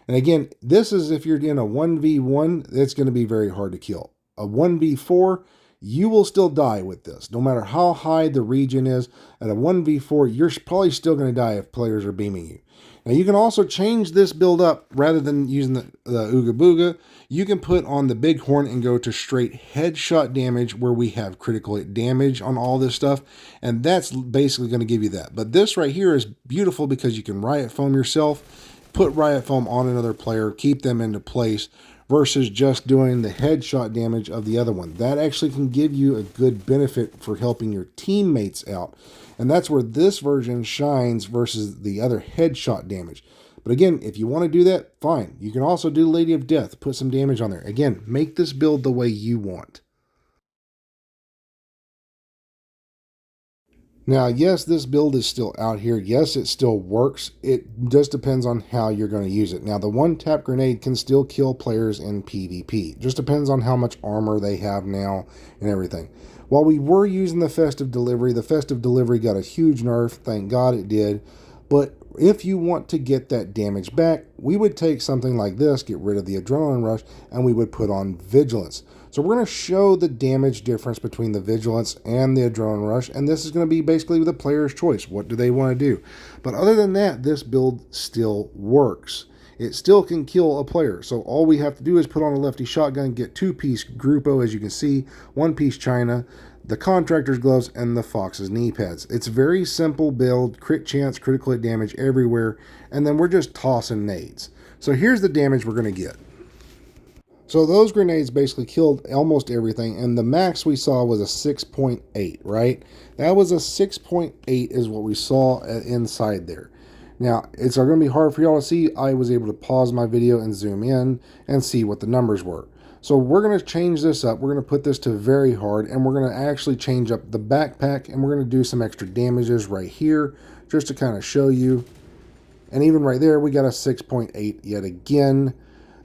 [SPEAKER 1] And again, this is if you're in a 1v1, it's going to be very hard to kill. A 1v4, you will still die with this. No matter how high the regen is, at a 1v4, you're probably still going to die if players are beaming you. Now, you can also change this build up. Rather than using the Ooga Booga, you can put on the Bighorn and go to straight headshot damage, where we have critical hit damage on all this stuff. And that's basically going to give you that. But this right here is beautiful because you can riot foam yourself, put riot foam on another player, keep them into place, versus just doing the headshot damage of the other one. That actually can give you a good benefit for helping your teammates out. And that's where this version shines versus the other headshot damage. But again, if you want to do that, fine. You can also do Lady of Death, put some damage on there. Again, make this build the way you want. Now, yes, this build is still out here. Yes, it still works. It just depends on how you're going to use it. Now, the one-tap grenade can still kill players in PvP. Just depends on how much armor they have now and everything. While we were using the festive delivery got a huge nerf. Thank God it did. But if you want to get that damage back, we would take something like this, get rid of the adrenaline rush, and we would put on vigilance. So we're going to show the damage difference between the vigilance and the adrenaline rush, and this is going to be basically the player's choice. What do they want to do? But other than that, this build still works. It still can kill a player. So all we have to do is put on a lefty shotgun, get 2-piece Grupo, as you can see, 1-piece China, the contractor's gloves, and the Fox's knee pads. It's very simple build, crit chance, critical hit damage everywhere, and then we're just tossing nades. So here's the damage we're going to get. So those grenades basically killed almost everything, and the max we saw was a 6.8, right? That was a 6.8 is what we saw inside there. Now, it's going to be hard for y'all to see. I was able to pause my video and zoom in and see what the numbers were. So we're going to change this up. We're going to put this to very hard, and we're going to actually change up the backpack, and we're going to do some extra damages right here just to kind of show you. And even right there, we got a 6.8 yet again.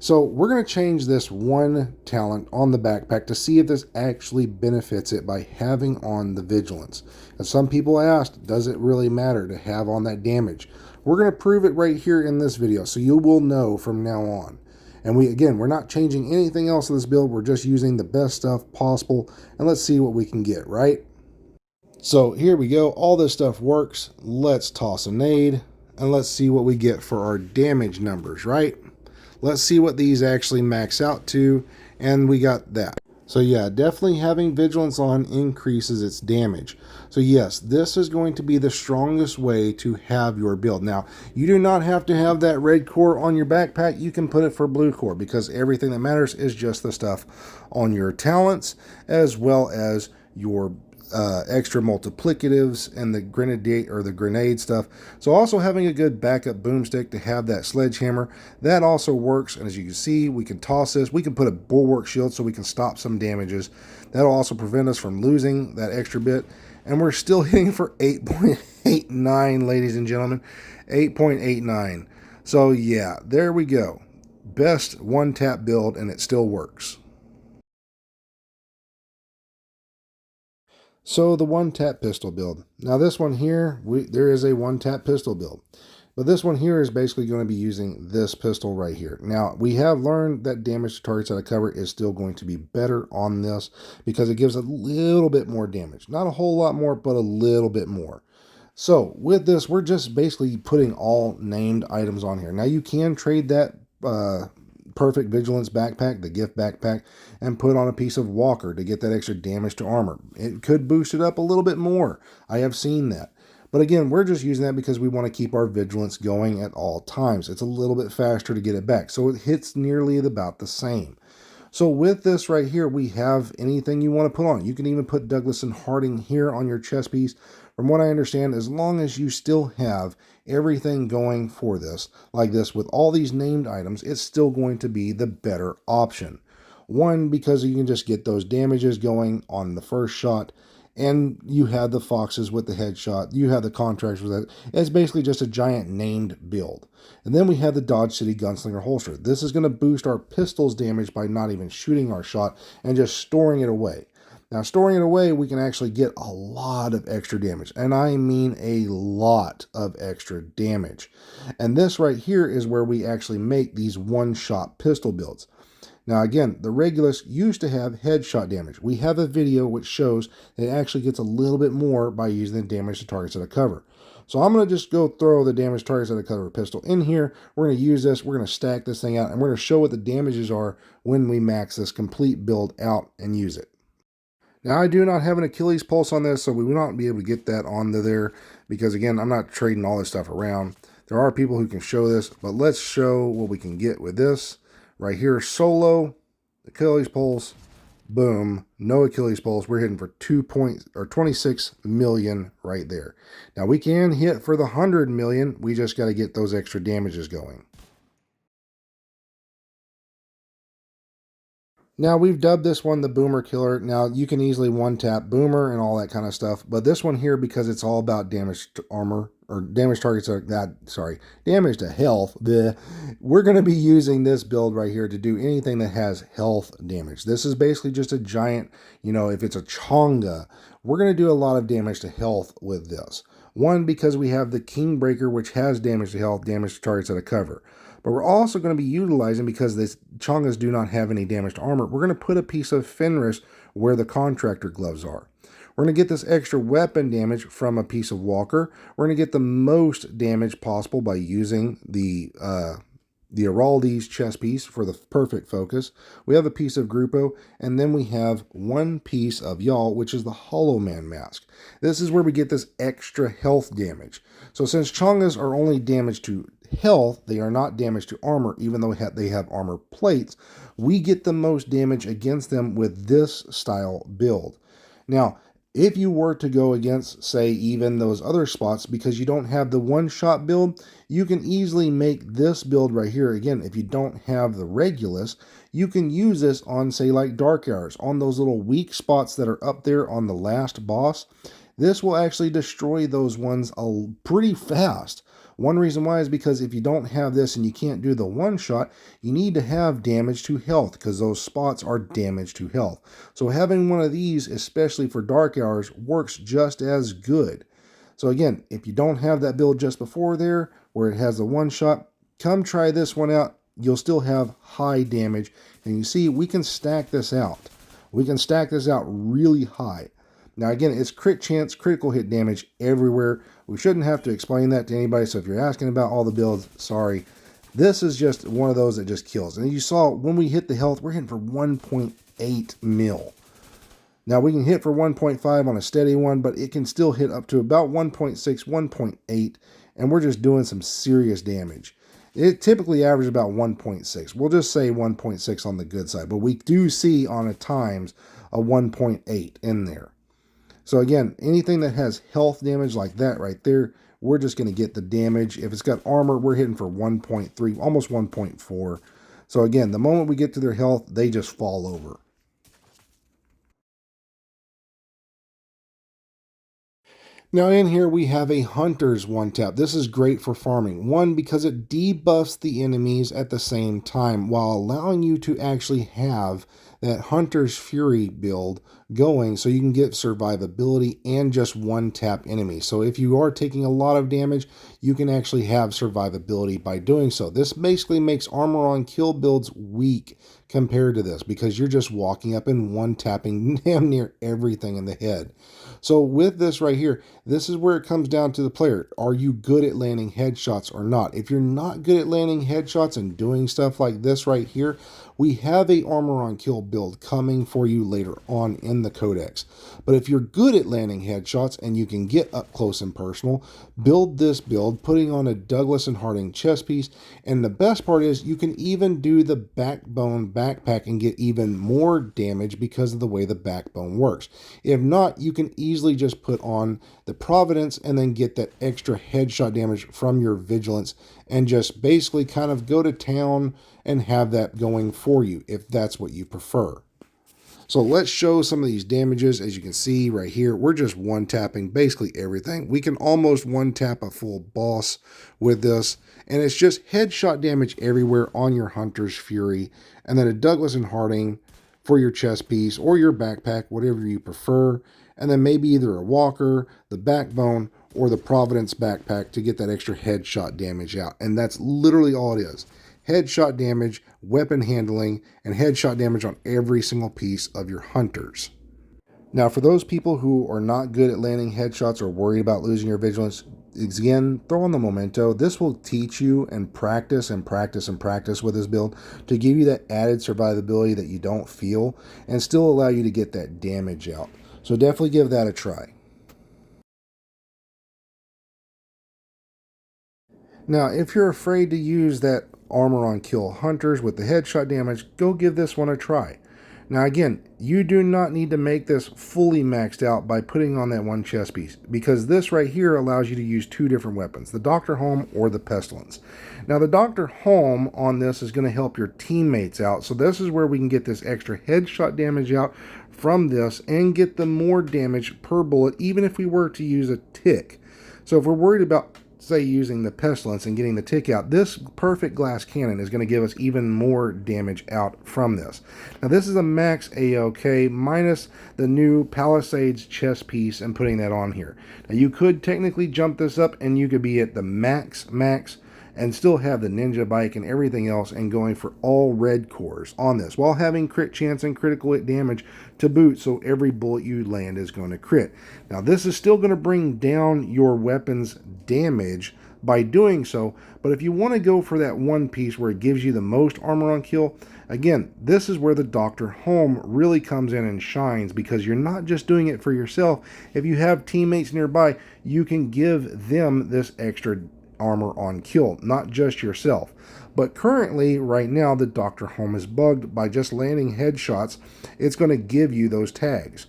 [SPEAKER 1] So we're going to change this one talent on the backpack to see if this actually benefits it by having on the vigilance. And some people asked, does it really matter to have on that damage? We're going to prove it right here in this video, so you will know from now on. And we're not changing anything else in this build. We're just using the best stuff possible, and let's see what we can get, right? So here we go. All this stuff works. Let's toss a nade, and let's see what we get for our damage numbers, right? Let's see what these actually max out to, and we got that. So yeah, definitely having vigilance on increases its damage. So yes, this is going to be the strongest way to have your build. Now, you do not have to have that red core on your backpack. You can put it for blue core, because everything that matters is just the stuff on your talents as well as your extra multiplicatives and the grenade stuff. So also having a good backup boomstick to have that sledgehammer, that also works. And as you can see, we can toss this. We can put a bulwark shield so we can stop some damages. That'll also prevent us from losing that extra bit. And we're still hitting for 8.89, ladies and gentlemen. 8.89. So yeah, there we go. Best one-tap build, and it still works. So the one-tap pistol build. Now this one here, there is a one-tap pistol build. But this one here is basically going to be using this pistol right here. Now, we have learned that damage to targets out of cover is still going to be better on this because it gives a little bit more damage. Not a whole lot more, but a little bit more. So with this, we're just basically putting all named items on here. Now, you can trade that Perfect Vigilance backpack, the gift backpack, and put on a piece of Walker to get that extra damage to armor. It could boost it up a little bit more. I have seen that. But again, we're just using that because we want to keep our vigilance going at all times. It's a little bit faster to get it back. So it hits nearly about the same. So with this right here, we have anything you want to put on. You can even put Douglas and Harding here on your chest piece. From what I understand, as long as you still have everything going for this, like this, with all these named items, it's still going to be the better option. One, because you can just get those damages going on the first shot, and you have the foxes with the headshot. You have the contracts with that. It's basically just a giant named build. And then we have the Dodge City Gunslinger holster. This is going to boost our pistol's damage by not even shooting our shot and just storing it away. Now, storing it away, we can actually get a lot of extra damage. And I mean a lot of extra damage. And this right here is where we actually make these one-shot pistol builds. Now again, the Regulus used to have headshot damage. We have a video which shows that it actually gets a little bit more by using the damage to targets out of cover. So I'm going to just go throw the damage targets out of cover pistol in here. We're going to use this. We're going to stack this thing out, and we're going to show what the damages are when we max this complete build out and use it. Now, I do not have an Achilles pulse on this, so we will not be able to get that onto there because, again, I'm not trading all this stuff around. There are people who can show this, but let's show what we can get with this. Right here, solo, Achilles pulse, boom, no Achilles pulse. We're hitting for 26 million right there. Now, we can hit for the 100 million. We just got to get those extra damages going. Now, we've dubbed this one the Boomer Killer. Now, you can easily one-tap Boomer and all that kind of stuff. But this one here, because it's all about damage to armor, or damage targets, damage to health, we're going to be using this build right here to do anything that has health damage. This is basically just a giant, if it's a Chonga, we're going to do a lot of damage to health with this. One, because we have the Kingbreaker, which has damage to health, damage to targets out of cover. But we're also going to be utilizing, because these Chongas do not have any damage to armor, we're going to put a piece of Fenris where the contractor gloves are. We're going to get this extra weapon damage from a piece of Walker. We're going to get the most damage possible by using the Araldi's chest piece for the perfect focus. We have a piece of Grupo, and then we have one piece of Y'all, which is the Hollow Man mask. This is where we get this extra health damage. So since Chongas are only damaged to health, they are not damaged to armor, even though they have armor plates. We get the most damage against them with this style build. Now, if you were to go against, say, even those other spots, because you don't have the one-shot build, you can easily make this build right here. Again, if you don't have the Regulus, you can use this on, say, like Dark Hours, on those little weak spots that are up there on the last boss. This will actually destroy those ones pretty fast. One reason why is because if you don't have this and you can't do the one shot, you need to have damage to health, because those spots are damage to health. So having one of these, especially for Dark Hours, works just as good. So again, if you don't have that build just before there, where it has the one shot, come try this one out. You'll still have high damage. And you see, we can stack this out. We can stack this out really high. Now again, it's crit chance, critical hit damage everywhere. We shouldn't have to explain that to anybody, so if you're asking about all the builds, sorry. This is just one of those that just kills. And you saw when we hit the health, we're hitting for 1.8 mil. Now we can hit for 1.5 on a steady one, but it can still hit up to about 1.6, 1.8, and we're just doing some serious damage. It typically averages about 1.6. We'll just say 1.6 on the good side, but we do see on at times a 1.8 in there. So again, anything that has health damage like that right there, we're just going to get the damage. If it's got armor, we're hitting for 1.3, almost 1.4. So again, the moment we get to their health, they just fall over. Now in here we have a Hunter's one tap. This is great for farming. One, because it debuffs the enemies at the same time while allowing you to actually have that Hunter's Fury build going so you can get survivability and just one tap enemies. So if you are taking a lot of damage, you can actually have survivability by doing so. This basically makes armor on kill builds weak compared to this because you're just walking up and one tapping damn near everything in the head. So with this right here, this is where it comes down to the player. Are you good at landing headshots or not? If you're not good at landing headshots and doing stuff like this right here, we have a armor on kill build coming for you later on in the Codex. But if you're good at landing headshots and you can get up close and personal, build this build, putting on a Douglas and Harding chest piece. And the best part is you can even do the backbone backpack and get even more damage because of the way the backbone works. If not, you can easily just put on the Providence and then get that extra headshot damage from your Vigilance and just basically kind of go to town and have that going for you if that's what you prefer. So let's show some of these damages. As you can see right here, we're just one tapping basically everything. We can almost one tap a full boss with this, and it's just headshot damage everywhere on your Hunter's Fury, and then a Douglas and Harding for your chest piece or your backpack, whatever you prefer, and then maybe either a walker, the backbone, or the Providence backpack to get that extra headshot damage out. And that's literally all it is. Headshot damage, weapon handling, and headshot damage on every single piece of your hunters. Now, for those people who are not good at landing headshots or worried about losing your vigilance, again, throw on the memento. This will teach you and practice and practice and practice with this build to give you that added survivability that you don't feel and still allow you to get that damage out. So definitely give that a try. Now, if you're afraid to use that armor on kill hunters with the headshot damage, go give this one a try. Now again, you do not need to make this fully maxed out by putting on that one chest piece, because this right here allows you to use two different weapons, the Dr. Home or the Pestilence. Now the Dr. Home on this is going to help your teammates out, so this is where we can get this extra headshot damage out from this and get the more damage per bullet, even if we were to use a tick. So if we're worried about, say, using the Pestilence and getting the tick out, this perfect glass cannon is going to give us even more damage out from this. Now this is a max AOK minus the new Palisades chest piece and putting that on here. Now you could technically jump this up and you could be at the max and still have the ninja bike and everything else and going for all red cores on this while having crit chance and critical hit damage to boot, so every bullet you land is going to crit. Now this is still going to bring down your weapon's damage by doing so, but if you want to go for that one piece where it gives you the most armor on kill, again, this is where the Dr. Home really comes in and shines, because you're not just doing it for yourself. If you have teammates nearby, you can give them this extra armor on kill, not just yourself. But currently, right now, the Dr. Home is bugged. By just landing headshots, it's going to give you those tags.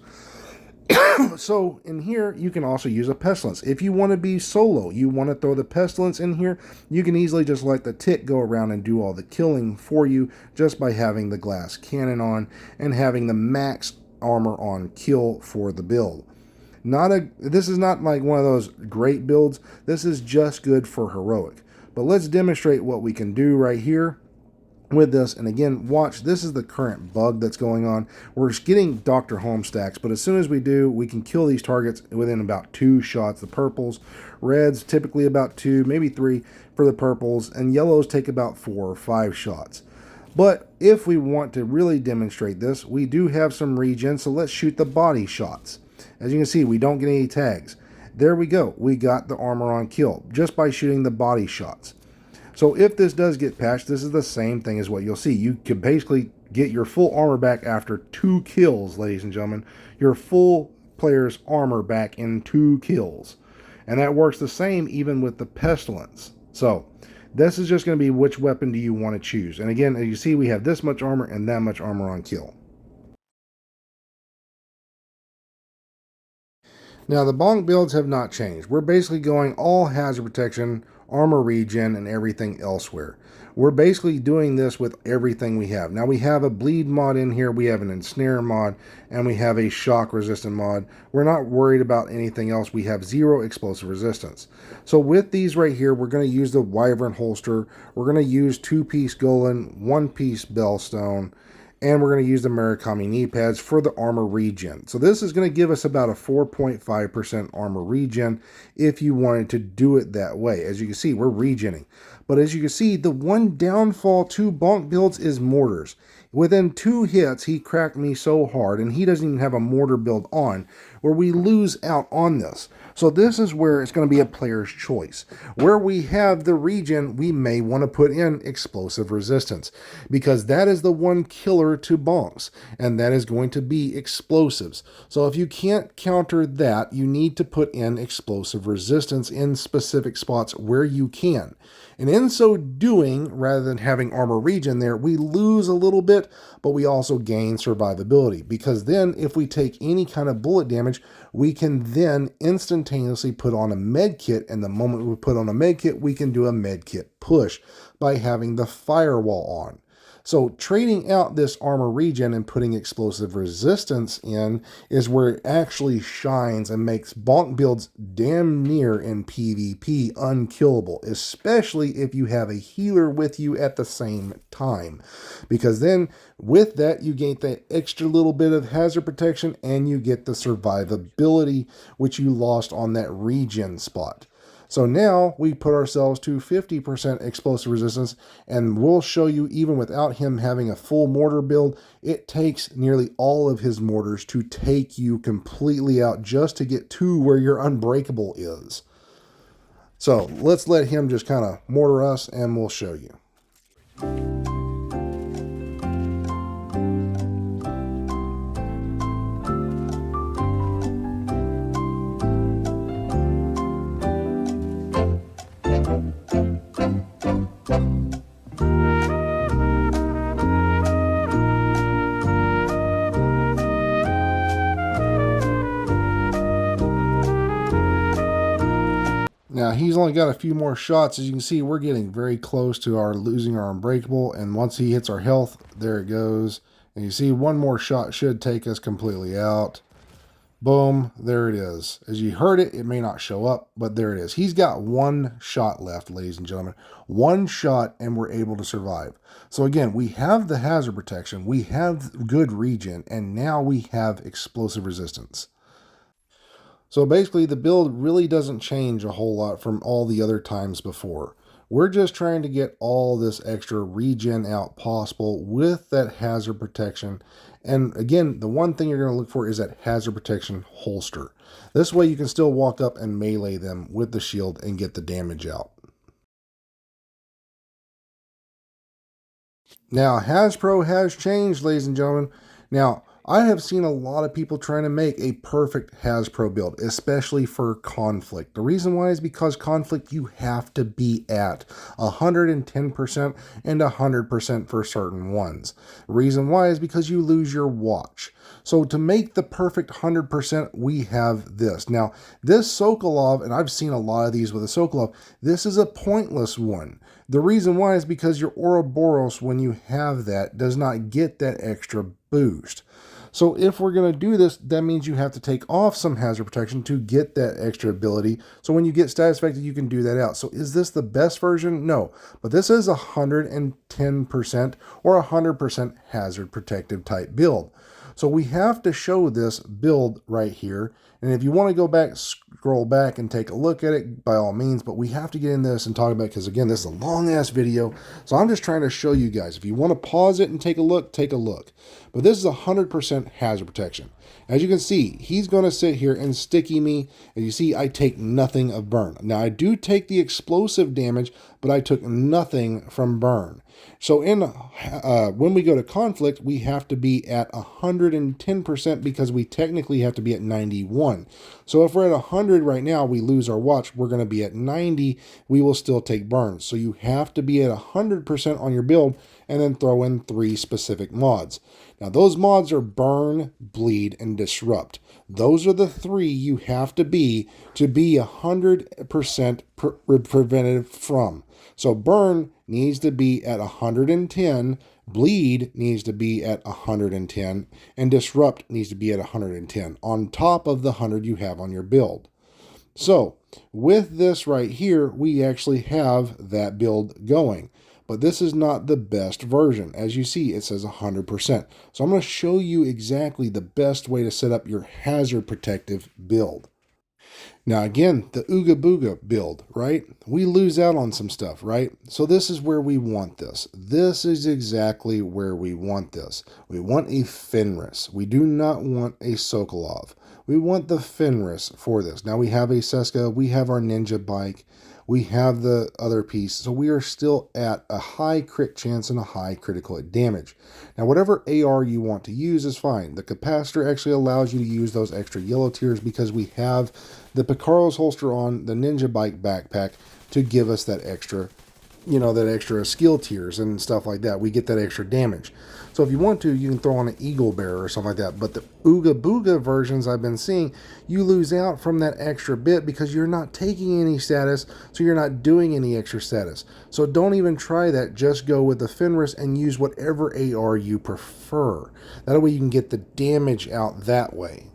[SPEAKER 1] So in here, you can also use a Pestilence. If you want to be solo, you want to throw the Pestilence in here, you can easily just let the tick go around and do all the killing for you just by having the glass cannon on and having the max armor on kill for the build. This is not like one of those great builds. This is just good for heroic. But let's demonstrate what we can do right here with this. And again, watch, this is the current bug that's going on. We're getting Dr. Home stacks, but as soon as we do, we can kill these targets within about 2 shots. The purples, reds typically about 2, maybe 3 for the purples, and yellows take about 4 or 5 shots. But if we want to really demonstrate this, we do have some regen, so let's shoot the body shots. As you can see, we don't get any tags. There we go. We got the armor on kill just by shooting the body shots. So if this does get patched, this is the same thing as what you'll see. You can basically get your full armor back after 2 kills, ladies and gentlemen. Your full player's armor back in 2 kills. And that works the same even with the Pestilence. So this is just going to be which weapon do you want to choose. And again, as you see, we have this much armor and that much armor on kill. Now, the bonk builds have not changed. We're basically going all hazard protection, armor regen, and everything elsewhere. We're basically doing this with everything we have. Now, we have a bleed mod in here, we have an ensnare mod, and we have a shock resistant mod. We're not worried about anything else. We have 0 explosive resistance. So with these right here, we're going to use the Wyvern holster. We're going to use 2-piece Golan, 1-piece Bellstone, and we're going to use the Murakami knee pads for the armor regen. So this is going to give us about a 4.5% armor regen if you wanted to do it that way. As you can see, we're regenning. But as you can see, the one downfall to bonk builds is mortars. Within 2 hits, he cracked me so hard, and he doesn't even have a mortar build on, where we lose out on this. So this is where it's going to be a player's choice. Where we have the regen, we may want to put in explosive resistance, because that is the one killer to bonks, and that is going to be explosives. So if you can't counter that, you need to put in explosive resistance in specific spots where you can. And in so doing, rather than having armor regen there, we lose a little bit, but we also gain survivability. Because then if we take any kind of bullet damage, we can then instantaneously put on a med kit. And the moment we put on a med kit, we can do a med kit push by having the firewall on. So trading out this armor regen and putting explosive resistance in is where it actually shines and makes bonk builds damn near in PvP unkillable, especially if you have a healer with you at the same time. Because then with that, you gain that extra little bit of hazard protection and you get the survivability, which you lost on that regen spot. So now we put ourselves to 50% explosive resistance, and we'll show you even without him having a full mortar build, it takes nearly all of his mortars to take you completely out just to get to where your unbreakable is. So let's let him just kind of mortar us and we'll show you. Now, he's only got a few more shots. As you can see, we're getting very close to our losing our unbreakable. And once he hits our health, there it goes. And you see, one more shot should take us completely out. Boom, there it is. As you heard it, it may not show up, but there it is. He's got 1 shot left, ladies and gentlemen. 1 shot, and we're able to survive. So again, we have the hazard protection, we have good regen, and now we have explosive resistance. So basically, the build really doesn't change a whole lot from all the other times before. We're just trying to get all this extra regen out possible with that hazard protection. And again, the one thing you're going to look for is that hazard protection holster. This way you can still walk up and melee them with the shield and get the damage out. Now, Hasbro has changed, ladies and gentlemen. Now, I have seen a lot of people trying to make a perfect Hasbro build, especially for conflict. The reason why is because conflict, you have to be at 110% and 100% for certain ones. The reason why is because you lose your watch. So to make the perfect 100%, we have this. Now, this Sokolov, and I've seen a lot of these with a Sokolov, this is a pointless one. The reason why is because your Ouroboros, when you have that, does not get that extra boost. So if we're going to do this, that means you have to take off some hazard protection to get that extra ability. So when you get status affected, you can do that out. So is this the best version? No. But this is 110% or 100% hazard protective type build. So we have to show this build right here. And if you want to go back, scroll back and take a look at it, by all means. But we have to get in this and talk about it because, again, this is a long-ass video. So I'm just trying to show you guys. If you want to pause it and take a look, take a look. But this is 100% hazard protection. As you can see, he's going to sit here and sticky me. And you see, I take nothing of burn. Now, I do take the explosive damage, but I took nothing from burn. So when we go to conflict, we have to be at 110% because we technically have to be at 91. So if we're at 100 right now, we lose our watch. We're going to be at 90. We will still take burns. So you have to be at 100% on your build and then throw in 3 specific mods. Now, those mods are burn, bleed, and disrupt. Those are the three you have to be 100% prevented from. So, burn needs to be at 110, bleed needs to be at 110, and disrupt needs to be at 110 on top of the 100 you have on your build. So, with this right here, we actually have that build going. But this is not the best version. As you see, it says 100%. So I'm going to show you exactly the best way to set up your hazard protective build. Now again, the Ooga Booga build, right? We lose out on some stuff, right? So this is where we want this. This is exactly where we want this. We want a Fenris. We do not want a Sokolov. We want the Fenris for this. Now we have a Seska, we have our Ninja Bike, we have the other piece. So we are still at a high crit chance and a high critical hit damage. Now whatever AR you want to use is fine. The capacitor actually allows you to use those extra yellow tiers because we have the Picaro's holster on the Ninja Bike backpack to give us that extra, that extra skill tiers and stuff like that. We get that extra damage. So if you want to, you can throw on an Eagle Bear or something like that. But the Ooga Booga versions I've been seeing, you lose out from that extra bit because you're not taking any status, so you're not doing any extra status. So don't even try that. Just go with the Fenris and use whatever AR you prefer. That way you can get the damage out that way.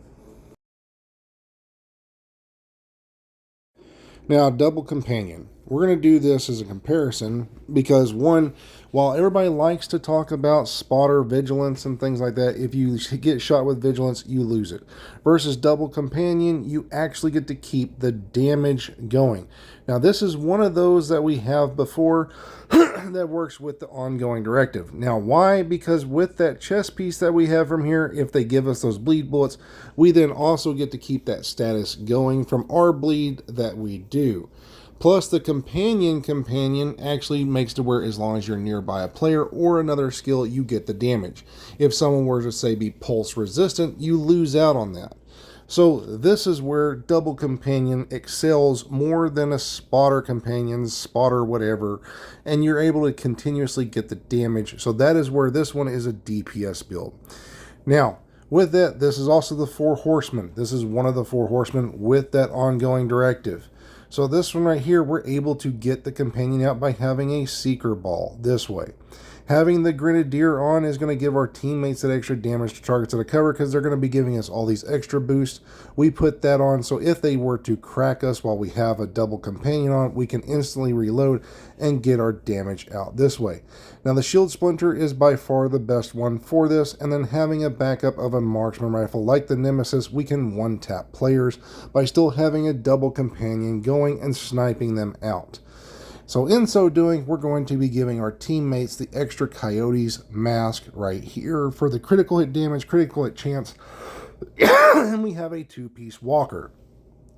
[SPEAKER 1] Now, double companion. We're going to do this as a comparison because, one, while everybody likes to talk about spotter vigilance and things like that, if you get shot with vigilance, you lose it. Versus double companion, you actually get to keep the damage going. Now, this is one of those that we have before that works with the ongoing directive. Now, why? Because with that chest piece that we have from here, if they give us those bleed bullets, we then also get to keep that status going from our bleed that we do. Plus, the companion actually makes to where as long as you're nearby a player or another skill, you get the damage. If someone were to say be pulse resistant, you lose out on that. So this is where double companion excels more than a spotter companion, spotter whatever, and you're able to continuously get the damage. So that is where this one is a DPS build. Now, with that, this is also the Four Horsemen. This is one of the Four Horsemen with that ongoing directive. So this one right here, we're able to get the companion out by having a Seeker Ball this way. Having the Grenadier on is going to give our teammates that extra damage to targets that are covered because they're going to be giving us all these extra boosts. We put that on, so if they were to crack us while we have a double companion on, we can instantly reload and get our damage out this way. Now the Shield Splinter is by far the best one for this, and then having a backup of a marksman rifle like the Nemesis, we can one-tap players by still having a double companion going and sniping them out. So in so doing, we're going to be giving our teammates the extra Coyotes mask right here for the critical hit damage, critical hit chance, and we have a two-piece walker.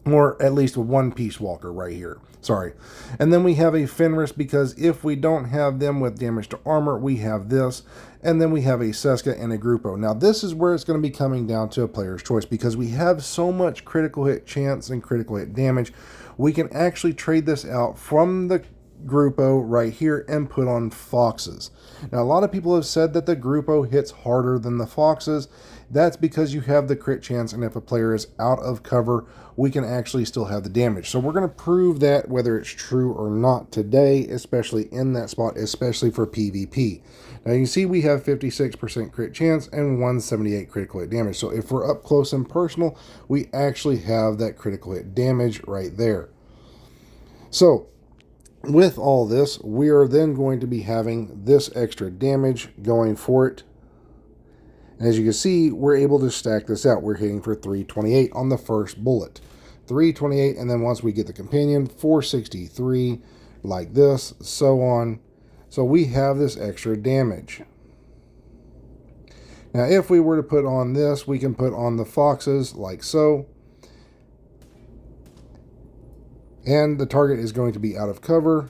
[SPEAKER 1] Or at least a one-piece walker right here. Sorry. And then we have a Fenris because if we don't have them with damage to armor, we have this. And then we have a Seska and a Grupo. Now this is where it's going to be coming down to a player's choice because we have so much critical hit chance and critical hit damage. We can actually trade this out from the Grupo right here and put on Foxes. Now a lot of people have said that the Grupo hits harder than the Foxes. That's because you have the crit chance, and if a player is out of cover, we can actually still have the damage. So we're going to prove that whether it's true or not today, especially in that spot, especially for PvP. Now you can see we have 56% crit chance and 178 critical hit damage. So if we're up close and personal, we actually have that critical hit damage right there. So with all this, we are then going to be having this extra damage going for it. And as you can see, we're able to stack this out. We're hitting for 328 on the first bullet. 328, and then once we get the companion, 463, like this, so on. So we have this extra damage. Now, if we were to put on this, we can put on the Foxes, like so. And the target is going to be out of cover,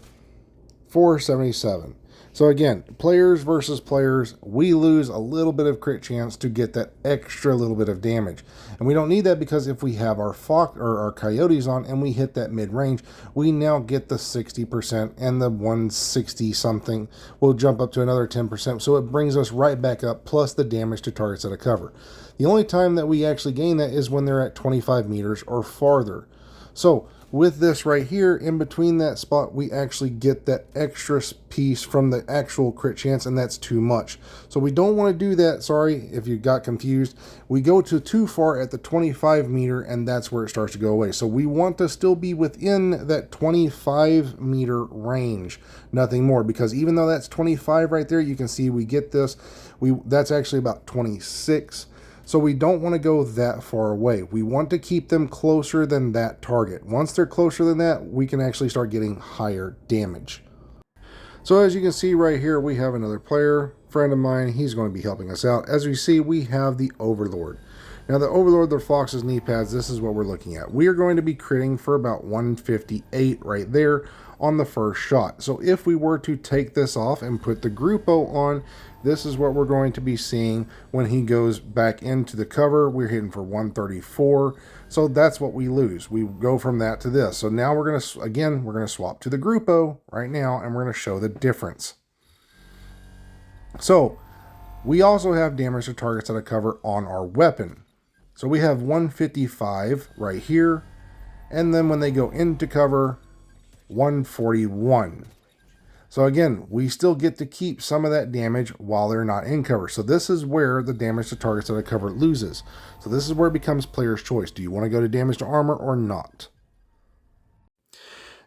[SPEAKER 1] 477. So again, players versus players, we lose a little bit of crit chance to get that extra little bit of damage. And we don't need that because if we have our fox or our coyotes on and we hit that mid range, we now get the 60% and the 160 something will jump up to another 10%. So it brings us right back up plus the damage to targets out of cover. The only time that we actually gain that is when they're at 25 meters or farther. So with this right here, in between that spot, we actually get that extra piece from the actual crit chance, and that's too much. So we don't want to do that. Sorry if you got confused. We go too far at the 25 meter, and that's where it starts to go away. So we want to still be within that 25 meter range, nothing more, because even though that's 25 right there, you can see we get this. That's actually about 26. So we don't want to go that far away. We want to keep them closer than that target. Once they're closer than that, we can actually start getting higher damage. So as you can see right here, we have another player, friend of mine. He's going to be helping us out. As we see, we have the Overlord. Now the Overlord, the Fox's knee pads, this is what we're looking at. We are going to be critting for about 158 right there on the first shot. So if we were to take this off and put the Grupo on, this is what we're going to be seeing when he goes back into the cover. We're hitting for 134. So that's what we lose. We go from that to this. So now we're going to swap to the Grupo right now, and we're going to show the difference. So we also have damage to targets out of cover on our weapon. So we have 155 right here. And then when they go into cover, 141. So again, we still get to keep some of that damage while they're not in cover. So this is where the damage to targets out of cover loses. So this is where it becomes player's choice. Do you want to go to damage to armor or not?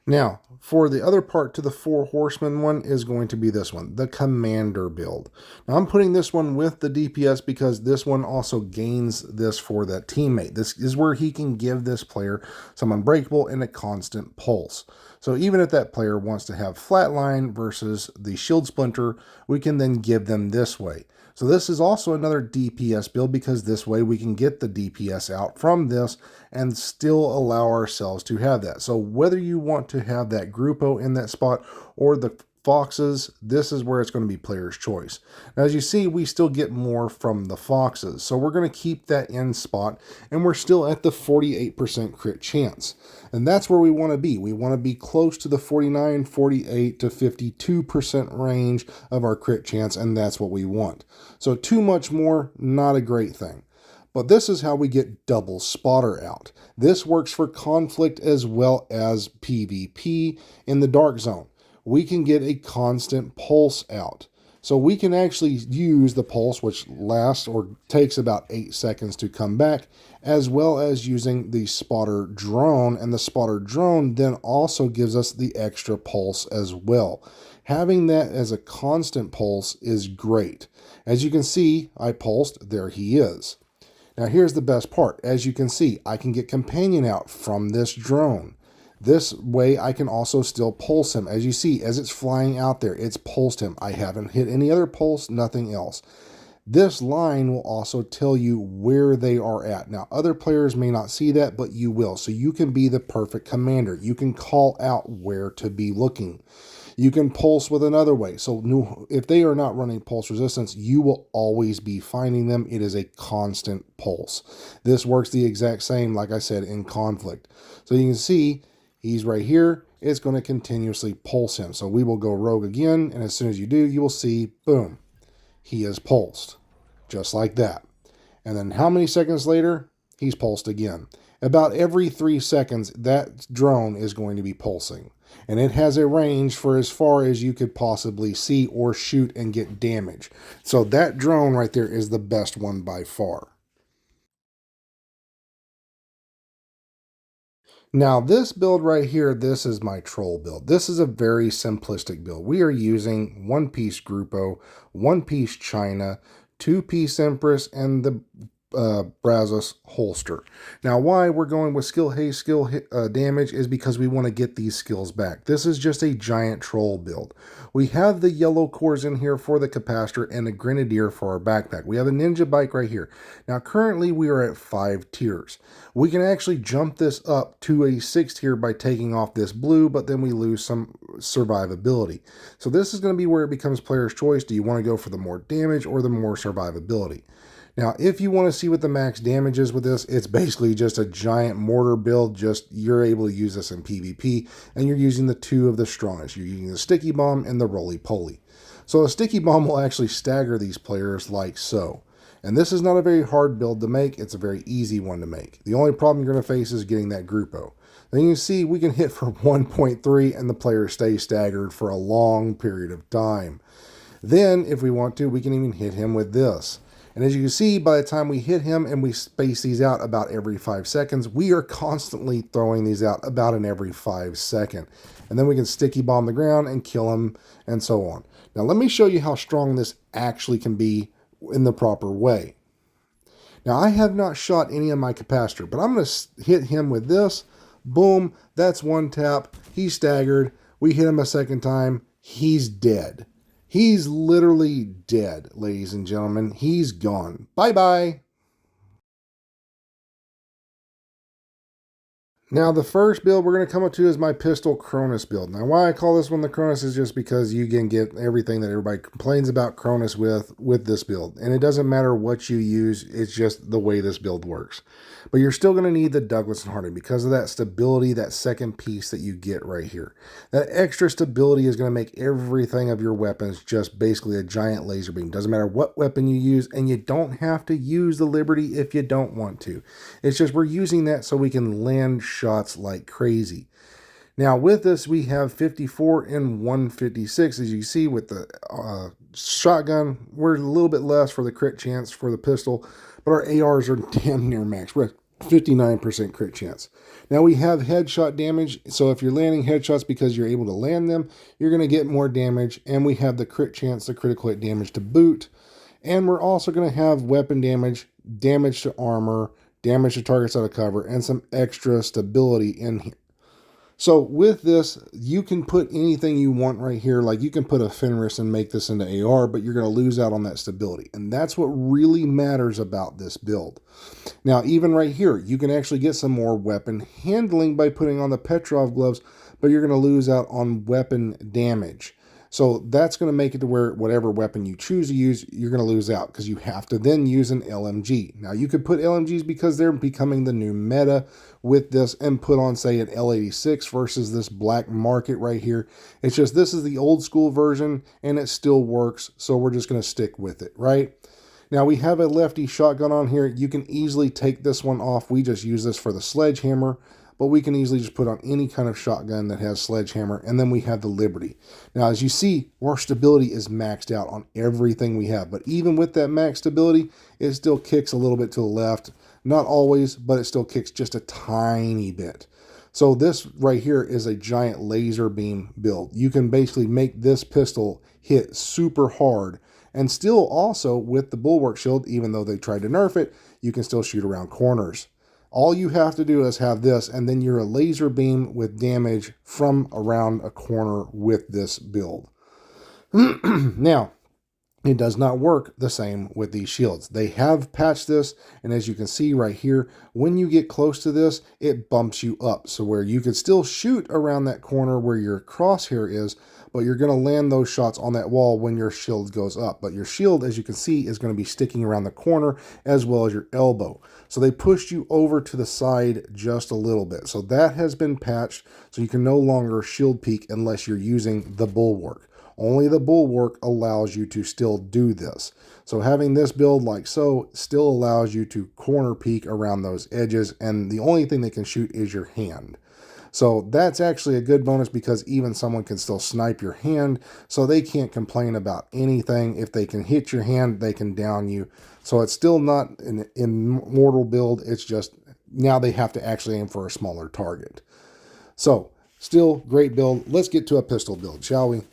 [SPEAKER 1] Now, for the other part to the 4 horsemen one is going to be this one, the commander build. Now, I'm putting this one with the DPS because this one also gains this for that teammate. This is where he can give this player some unbreakable and a constant pulse. So even if that player wants to have flatline versus the shield splinter, we can then give them this way. So this is also another DPS build because this way we can get the DPS out from this and still allow ourselves to have that. So whether you want to have that Grupo in that spot or the Foxes, this is where it's going to be player's choice. Now, as you see, we still get more from the Foxes. So we're going to keep that in spot, and we're still at the 48% crit chance. And that's where we want to be. We want to be close to the 49, 48 to 52% range of our crit chance, and that's what we want. So too much more, not a great thing. But this is how we get double spotter out. This works for conflict as well as PvP in the dark zone. We can get a constant pulse out. So we can actually use the pulse, which lasts or takes about 8 seconds to come back, as well as using the spotter drone. And the spotter drone then also gives us the extra pulse as well. Having that as a constant pulse is great. As you can see, I pulsed, there he is. Now here's the best part. As you can see, I can get companion out from this drone. This way I can also still pulse him. As you see, as it's flying out there, it's pulsed him. I haven't hit any other pulse, nothing else. This line will also tell you where they are at. Now, other players may not see that, but you will. So you can be the perfect commander. You can call out where to be looking. You can pulse with another way. So if they are not running pulse resistance, you will always be finding them. It is a constant pulse. This works the exact same, like I said, in conflict. So you can see he's right here. It's going to continuously pulse him. So we will go rogue again. And as soon as you do, you will see, boom, he is pulsed. Just like that. And then how many seconds later? He's pulsed again. About every 3 seconds, that drone is going to be pulsing. And it has a range for as far as you could possibly see or shoot and get damage. So that drone right there is the best one by far. Now this build right here, this is my troll build. This is a very simplistic build. We are using 1-piece Grupo, 1-piece China, 2-piece Empress, and the Brazos holster. Now, why we're going with skill haste, damage is because we want to get these skills back. This is just a giant troll build. We have the yellow cores in here for the capacitor and a grenadier for our backpack. We have a ninja bike right here. Now, currently we are at 5 tiers. We can actually jump this up to a 6th tier by taking off this blue, but then we lose some survivability. So this is going to be where it becomes player's choice. Do you want to go for the more damage or the more survivability? Now, if you want to see what the max damage is with this, it's basically just a giant mortar build. Just you're able to use this in PvP, and you're using the 2 of the strongest. You're using the sticky bomb and the roly-poly. So a sticky bomb will actually stagger these players like so. And this is not a very hard build to make. It's a very easy one to make. The only problem you're going to face is getting that Gruppo. Then you see we can hit for 1.3 and the player stays staggered for a long period of time. Then, if we want to, we can even hit him with this. And as you can see, by the time we hit him and we space these out about every 5 seconds, we are constantly throwing these out about in every 5 seconds. And then we can sticky bomb the ground and kill him and so on. Now let me show you how strong this actually can be in the proper way. Now I have not shot any of my capacitor, but I'm going to hit him with this. Boom, that's 1 tap. He's staggered. We hit him a 2nd time. He's dead. He's literally dead, ladies and gentlemen. He's gone. Bye-bye. Now, the first build we're going to come up to is my pistol Cronus build. Now, why I call this one the Cronus is just because you can get everything that everybody complains about Cronus with this build. And it doesn't matter what you use, it's just the way this build works. But you're still going to need the Douglas and Hardy because of that stability, that second piece that you get right here. That extra stability is going to make everything of your weapons just basically a giant laser beam. Doesn't matter what weapon you use, and you don't have to use the Liberty if you don't want to. It's just we're using that so we can land shots like crazy. Now with this we have 54 and 156 as you see with the shotgun. We're a little bit less for the crit chance for the pistol, but our ARs are damn near max. We're at 59% crit chance. Now we have headshot damage, so if you're landing headshots because you're able to land them, you're going to get more damage, and we have the crit chance, the critical hit damage to boot, and we're also going to have weapon damage, damage to armor, damage to targets out of cover, and some extra stability in here. So with this, you can put anything you want right here. Like you can put a Fenris and make this into AR, but you're going to lose out on that stability. And that's what really matters about this build. Now, even right here, you can actually get some more weapon handling by putting on the Petrov gloves, but you're going to lose out on weapon damage. So that's going to make it to where whatever weapon you choose to use, you're going to lose out because you have to then use an LMG. Now you could put LMGs because they're becoming the new meta with this and put on, say, an L86 versus this black market right here. It's just this is the old school version and it still works. So we're just going to stick with it, right? Now we have a lefty shotgun on here. You can easily take this one off. We just use this for the sledgehammer, but we can easily just put on any kind of shotgun that has sledgehammer, and then we have the Liberty. Now, as you see, our stability is maxed out on everything we have, but even with that max stability, it still kicks a little bit to the left. Not always, but it still kicks just a tiny bit. So this right here is a giant laser beam build. You can basically make this pistol hit super hard, and still also with the bulwark shield, even though they tried to nerf it, you can still shoot around corners. All you have to do is have this, and then you're a laser beam with damage from around a corner with this build. Now, it does not work the same with these shields. They have patched this, and as you can see right here, when you get close to this, it bumps you up. So where you can still shoot around that corner where your crosshair is, but you're going to land those shots on that wall when your shield goes up. But your shield, as you can see, is going to be sticking around the corner as well as your elbow. So they pushed you over to the side just a little bit. So that has been patched, so you can no longer shield peek unless you're using the bulwark. Only the bulwark allows you to still do this. So having this build like so still allows you to corner peek around those edges, and the only thing they can shoot is your hand. So that's actually a good bonus because even someone can still snipe your hand, so they can't complain about anything. If they can hit your hand, they can down you. So it's still not an immortal build. It's just now they have to actually aim for a smaller target. So still great build. Let's get to a pistol build, shall we?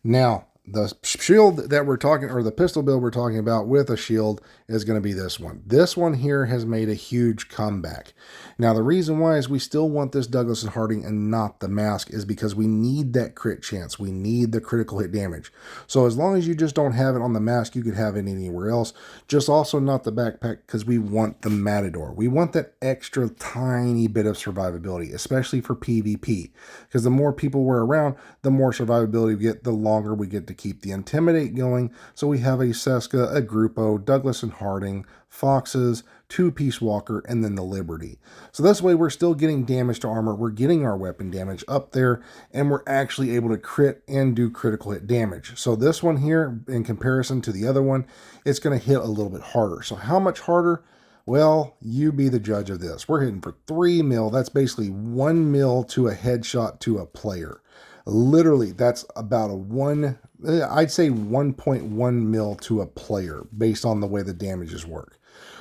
[SPEAKER 1] Now, The shield that we're talking, or the pistol build we're talking about with a shield, is going to be this one. This one here has made a huge comeback. Now, the reason why is we still want this Douglas and Harding and not the mask is because we need that crit chance. We need the critical hit damage. So as long as you just don't have it on the mask, you could have it anywhere else. Just also not the backpack, because we want the Matador. We want that extra tiny bit of survivability, especially for PvP. Because the more people we're around, the more survivability we get, the longer we get to keep the Intimidate going. So we have a Seska, a Gruppo, Douglas and Harding, Foxes, 2 Peace Walker, and then the Liberty. So this way we're still getting damage to armor, we're getting our weapon damage up there, and we're actually able to crit and do critical hit damage. So this one here, in comparison to the other one, it's going to hit a little bit harder. So how much harder? Well, you be the judge of this. We're hitting for 3 mil. That's basically 1 mil to a headshot to a player. Literally, that's about I'd say 1.1 mil to a player based on the way the damages work.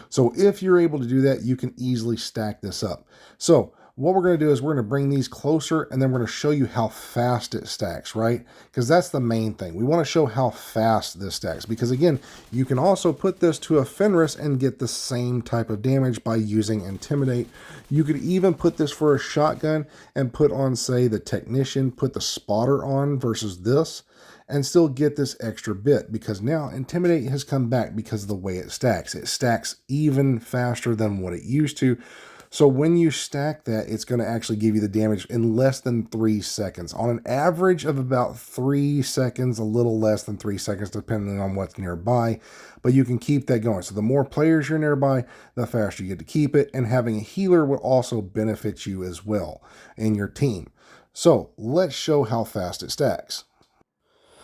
[SPEAKER 1] So if you're able to do that, you can easily stack this up. So what we're going to do is we're going to bring these closer, and then we're going to show you how fast it stacks, right? Because that's the main thing. We want to show how fast this stacks, because again, you can also put this to a Fenris and get the same type of damage by using Intimidate. You could even put this for a shotgun and put on, say, the Technician, put the Spotter on versus this, and still get this extra bit, because now Intimidate has come back because of the way it stacks. It stacks even faster than what it used to. So when you stack that, it's going to actually give you the damage in less than 3 seconds. On an average of about 3 seconds, a little less than 3 seconds, depending on what's nearby. But you can keep that going. So the more players you're nearby, the faster you get to keep it. And having a healer will also benefit you as well in your team. So let's show how fast it stacks.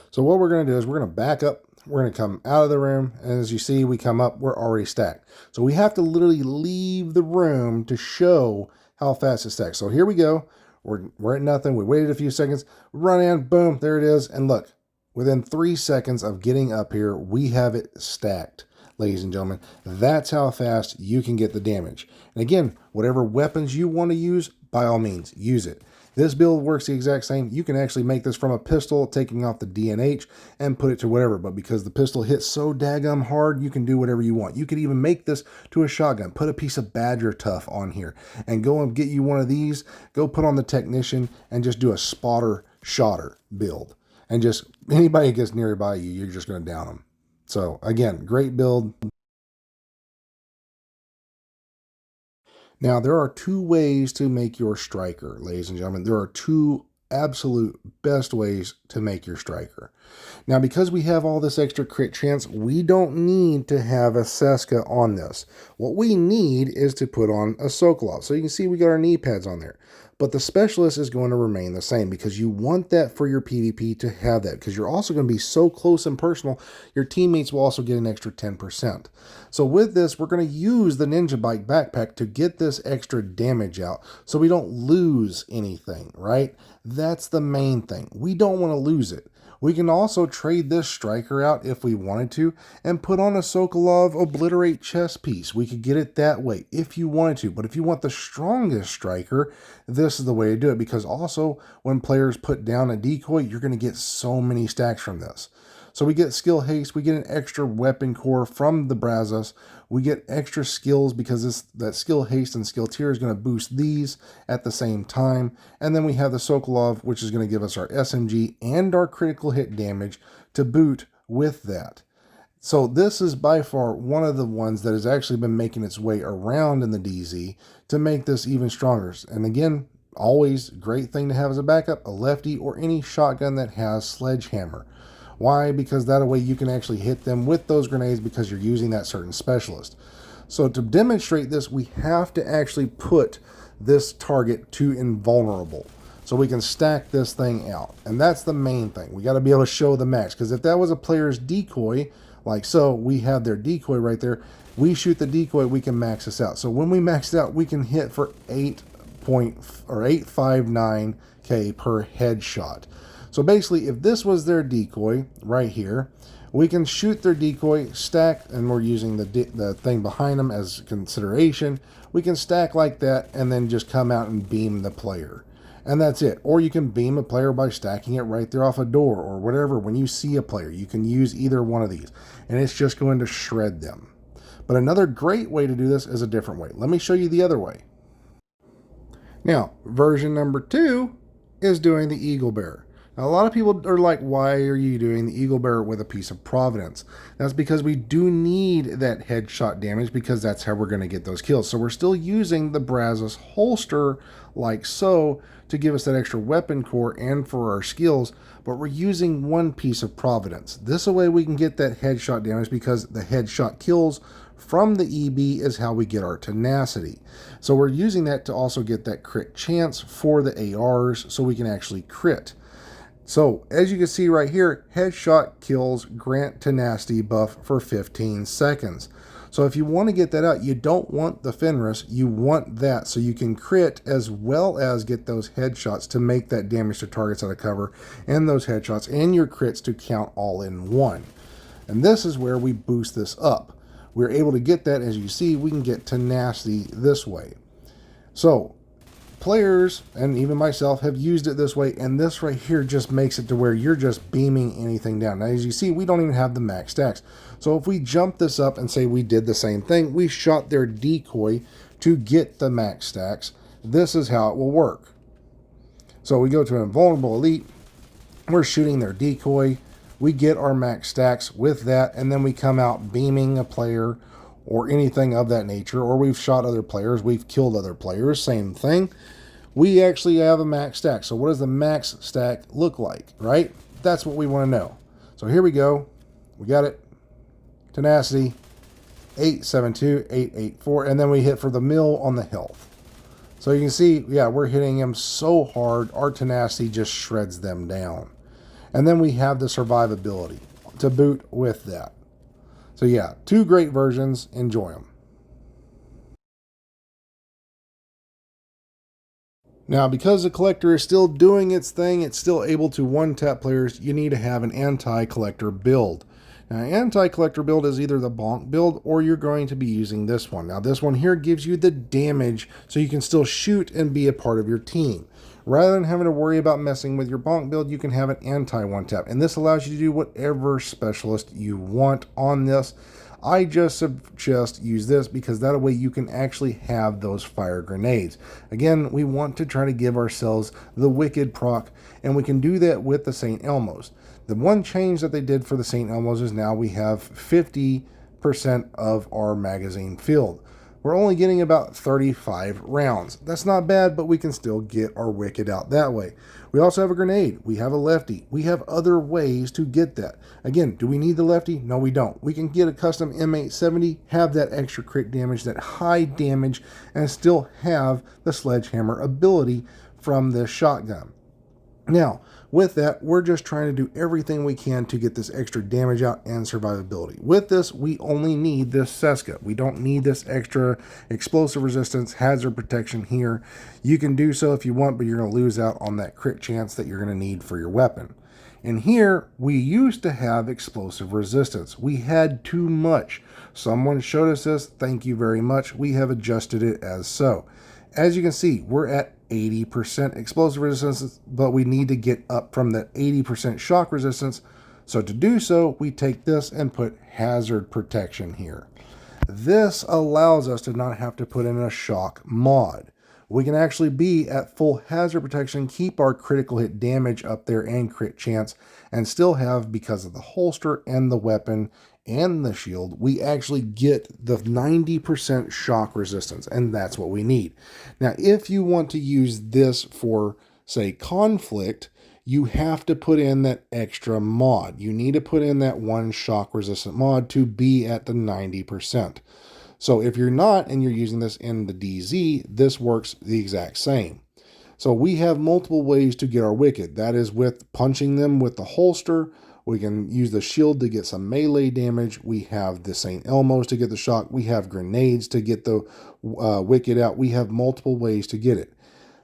[SPEAKER 1] So what we're going to do is we're going to back up. We're going to come out of the room, and as you see, we come up, we're already stacked. So we have to literally leave the room to show how fast it stacks. So here we go. We're at nothing. We waited a few seconds, run in, boom, there it is. And look, within 3 seconds of getting up here, we have it stacked, ladies and gentlemen. That's how fast you can get the damage. And again, whatever weapons you want to use, by all means, use it. This build works the exact same. You can actually make this from a pistol, taking off the DNH, and put it to whatever. But because the pistol hits so daggum hard, you can do whatever you want. You could even make this to a shotgun. Put a piece of Badger Tough on here, and go and get you one of these. Go put on the Technician, and just do a spotter shotter build. And just anybody that gets nearby you, you're just going to down them. So again, great build. Now, there are 2 ways to make your striker, ladies and gentlemen. There are 2 absolute best ways to make your striker. Now, because we have all this extra crit chance, we don't need to have a Seska on this. What we need is to put on a Sokolov. So you can see we got our knee pads on there. But the Specialist is going to remain the same, because you want that for your PvP to have that, because you're also going to be so close and personal, your teammates will also get an extra 10%. So with this, we're going to use the Ninja Bike backpack to get this extra damage out so we don't lose anything, right? That's the main thing. We don't want to lose it. We can also trade this striker out if we wanted to and put on a Sokolov Obliterate chest piece. We could get it that way if you wanted to. But if you want the strongest striker, this is the way to do it, because also when players put down a decoy, you're going to get so many stacks from this. So we get skill haste, we get an extra weapon core from the Brazos, we get extra skills because that skill haste and skill tier is going to boost these at the same time. And then we have the Sokolov, which is going to give us our SMG and our critical hit damage to boot with that. So this is by far one of the ones that has actually been making its way around in the DZ to make this even stronger. And again, always great thing to have as a backup, a lefty or any shotgun that has sledgehammer. Why? Because that way you can actually hit them with those grenades because you're using that certain specialist. So to demonstrate this, we have to actually put this target to invulnerable, so we can stack this thing out. And that's the main thing. We got to be able to show the max, because if that was a player's decoy, like so, we have their decoy right there. We shoot the decoy, we can max this out. So when we max it out, we can hit for 8.859k per headshot. So basically, if this was their decoy right here, we can shoot their decoy, stack, and we're using the thing behind them as consideration. We can stack like that and then just come out and beam the player. And that's it. Or you can beam a player by stacking it right there off a door or whatever. When you see a player, you can use either one of these, and it's just going to shred them. But another great way to do this is a different way. Let me show you the other way. Now, version number 2 is doing the Eagle Bearer. Now, a lot of people are like, why are you doing the Eagle Bearer with a piece of Providence? That's because we do need that headshot damage, because that's how we're going to get those kills. So we're still using the Brazos holster like so to give us that extra weapon core and for our skills, but we're using one piece of Providence. This way we can get that headshot damage, because the headshot kills from the EB is how we get our tenacity. So we're using that to also get that crit chance for the ARs, so we can actually crit. So as you can see right here, headshot kills grant tenacity buff for 15 seconds. So if you want to get that out, you don't want the Fenris, you want that so you can crit as well as get those headshots to make that damage to targets out of cover, and those headshots and your crits to count all in one. And this is where we boost this up. We're able to get that, as you see, we can get tenacity this way. So players, and even myself, have used it this way, and this right here just makes it to where you're just beaming anything down. Now, as you see, we don't even have the max stacks. So if we jump this up and say we did the same thing, we shot their decoy to get the max stacks, this is how it will work. So we go to an invulnerable elite, we're shooting their decoy, we get our max stacks with that, and then we come out beaming a player or anything of that nature, or we've shot other players, we've killed other players, same thing. We actually have a max stack. So what does the max stack look like, right? That's what we want to know. So here we go. We got it. Tenacity, 872, 884, and then we hit for the mill on the health. So you can see, yeah, we're hitting them so hard, our tenacity just shreds them down. And then we have the survivability to boot with that. So yeah, 2 great versions. Enjoy them. Now, because the collector is still doing its thing, it's still able to one-tap players, you need to have an anti-collector build. Now, an anti-collector build is either the Bonk build, or you're going to be using this one. Now, this one here gives you the damage, so you can still shoot and be a part of your team. Rather than having to worry about messing with your Bonk build, you can have an anti-one-tap. And this allows you to do whatever specialist you want on this. I just suggest use this because that way you can actually have those fire grenades. Again, we want to try to give ourselves the wicked proc, and we can do that with the St. Elmo's. The one change that they did for the St. Elmo's is now we have 50% of our magazine filled. We're only getting about 35 rounds. That's not bad, but we can still get our wicked out that way. We also have a grenade. We have a lefty. We have other ways to get that. Again, do we need the lefty? No, we don't. We can get a custom M870, have that extra crit damage, that high damage, and still have the sledgehammer ability from this shotgun. Now, with that, we're just trying to do everything we can to get this extra damage out and survivability. With this, we only need this Seska. We don't need this extra explosive resistance, hazard protection here. You can do so if you want, but you're going to lose out on that crit chance that you're going to need for your weapon. And here, we used to have explosive resistance. We had too much. Someone showed us this. Thank you very much. We have adjusted it as so. As you can see, we're at 80% explosive resistance, but we need to get up from that 80% shock resistance. So to do so, we take this and put hazard protection here. This allows us to not have to put in a shock mod. We can actually be at full hazard protection, keep our critical hit damage up there and crit chance, and still have, because of the holster and the weapon and the shield, we actually get the 90% shock resistance, and that's what we need. Now, if you want to use this for, say, conflict, you have to put in that extra mod. You need to put in that one shock resistant mod to be at the 90%. So if you're not, and you're using this in the DZ, this works the exact same. So we have multiple ways to get our wicked. That is with punching them with the holster. We can use the shield to get some melee damage. We have the St. Elmo's to get the shock. We have grenades to get the wicked out. We have multiple ways to get it.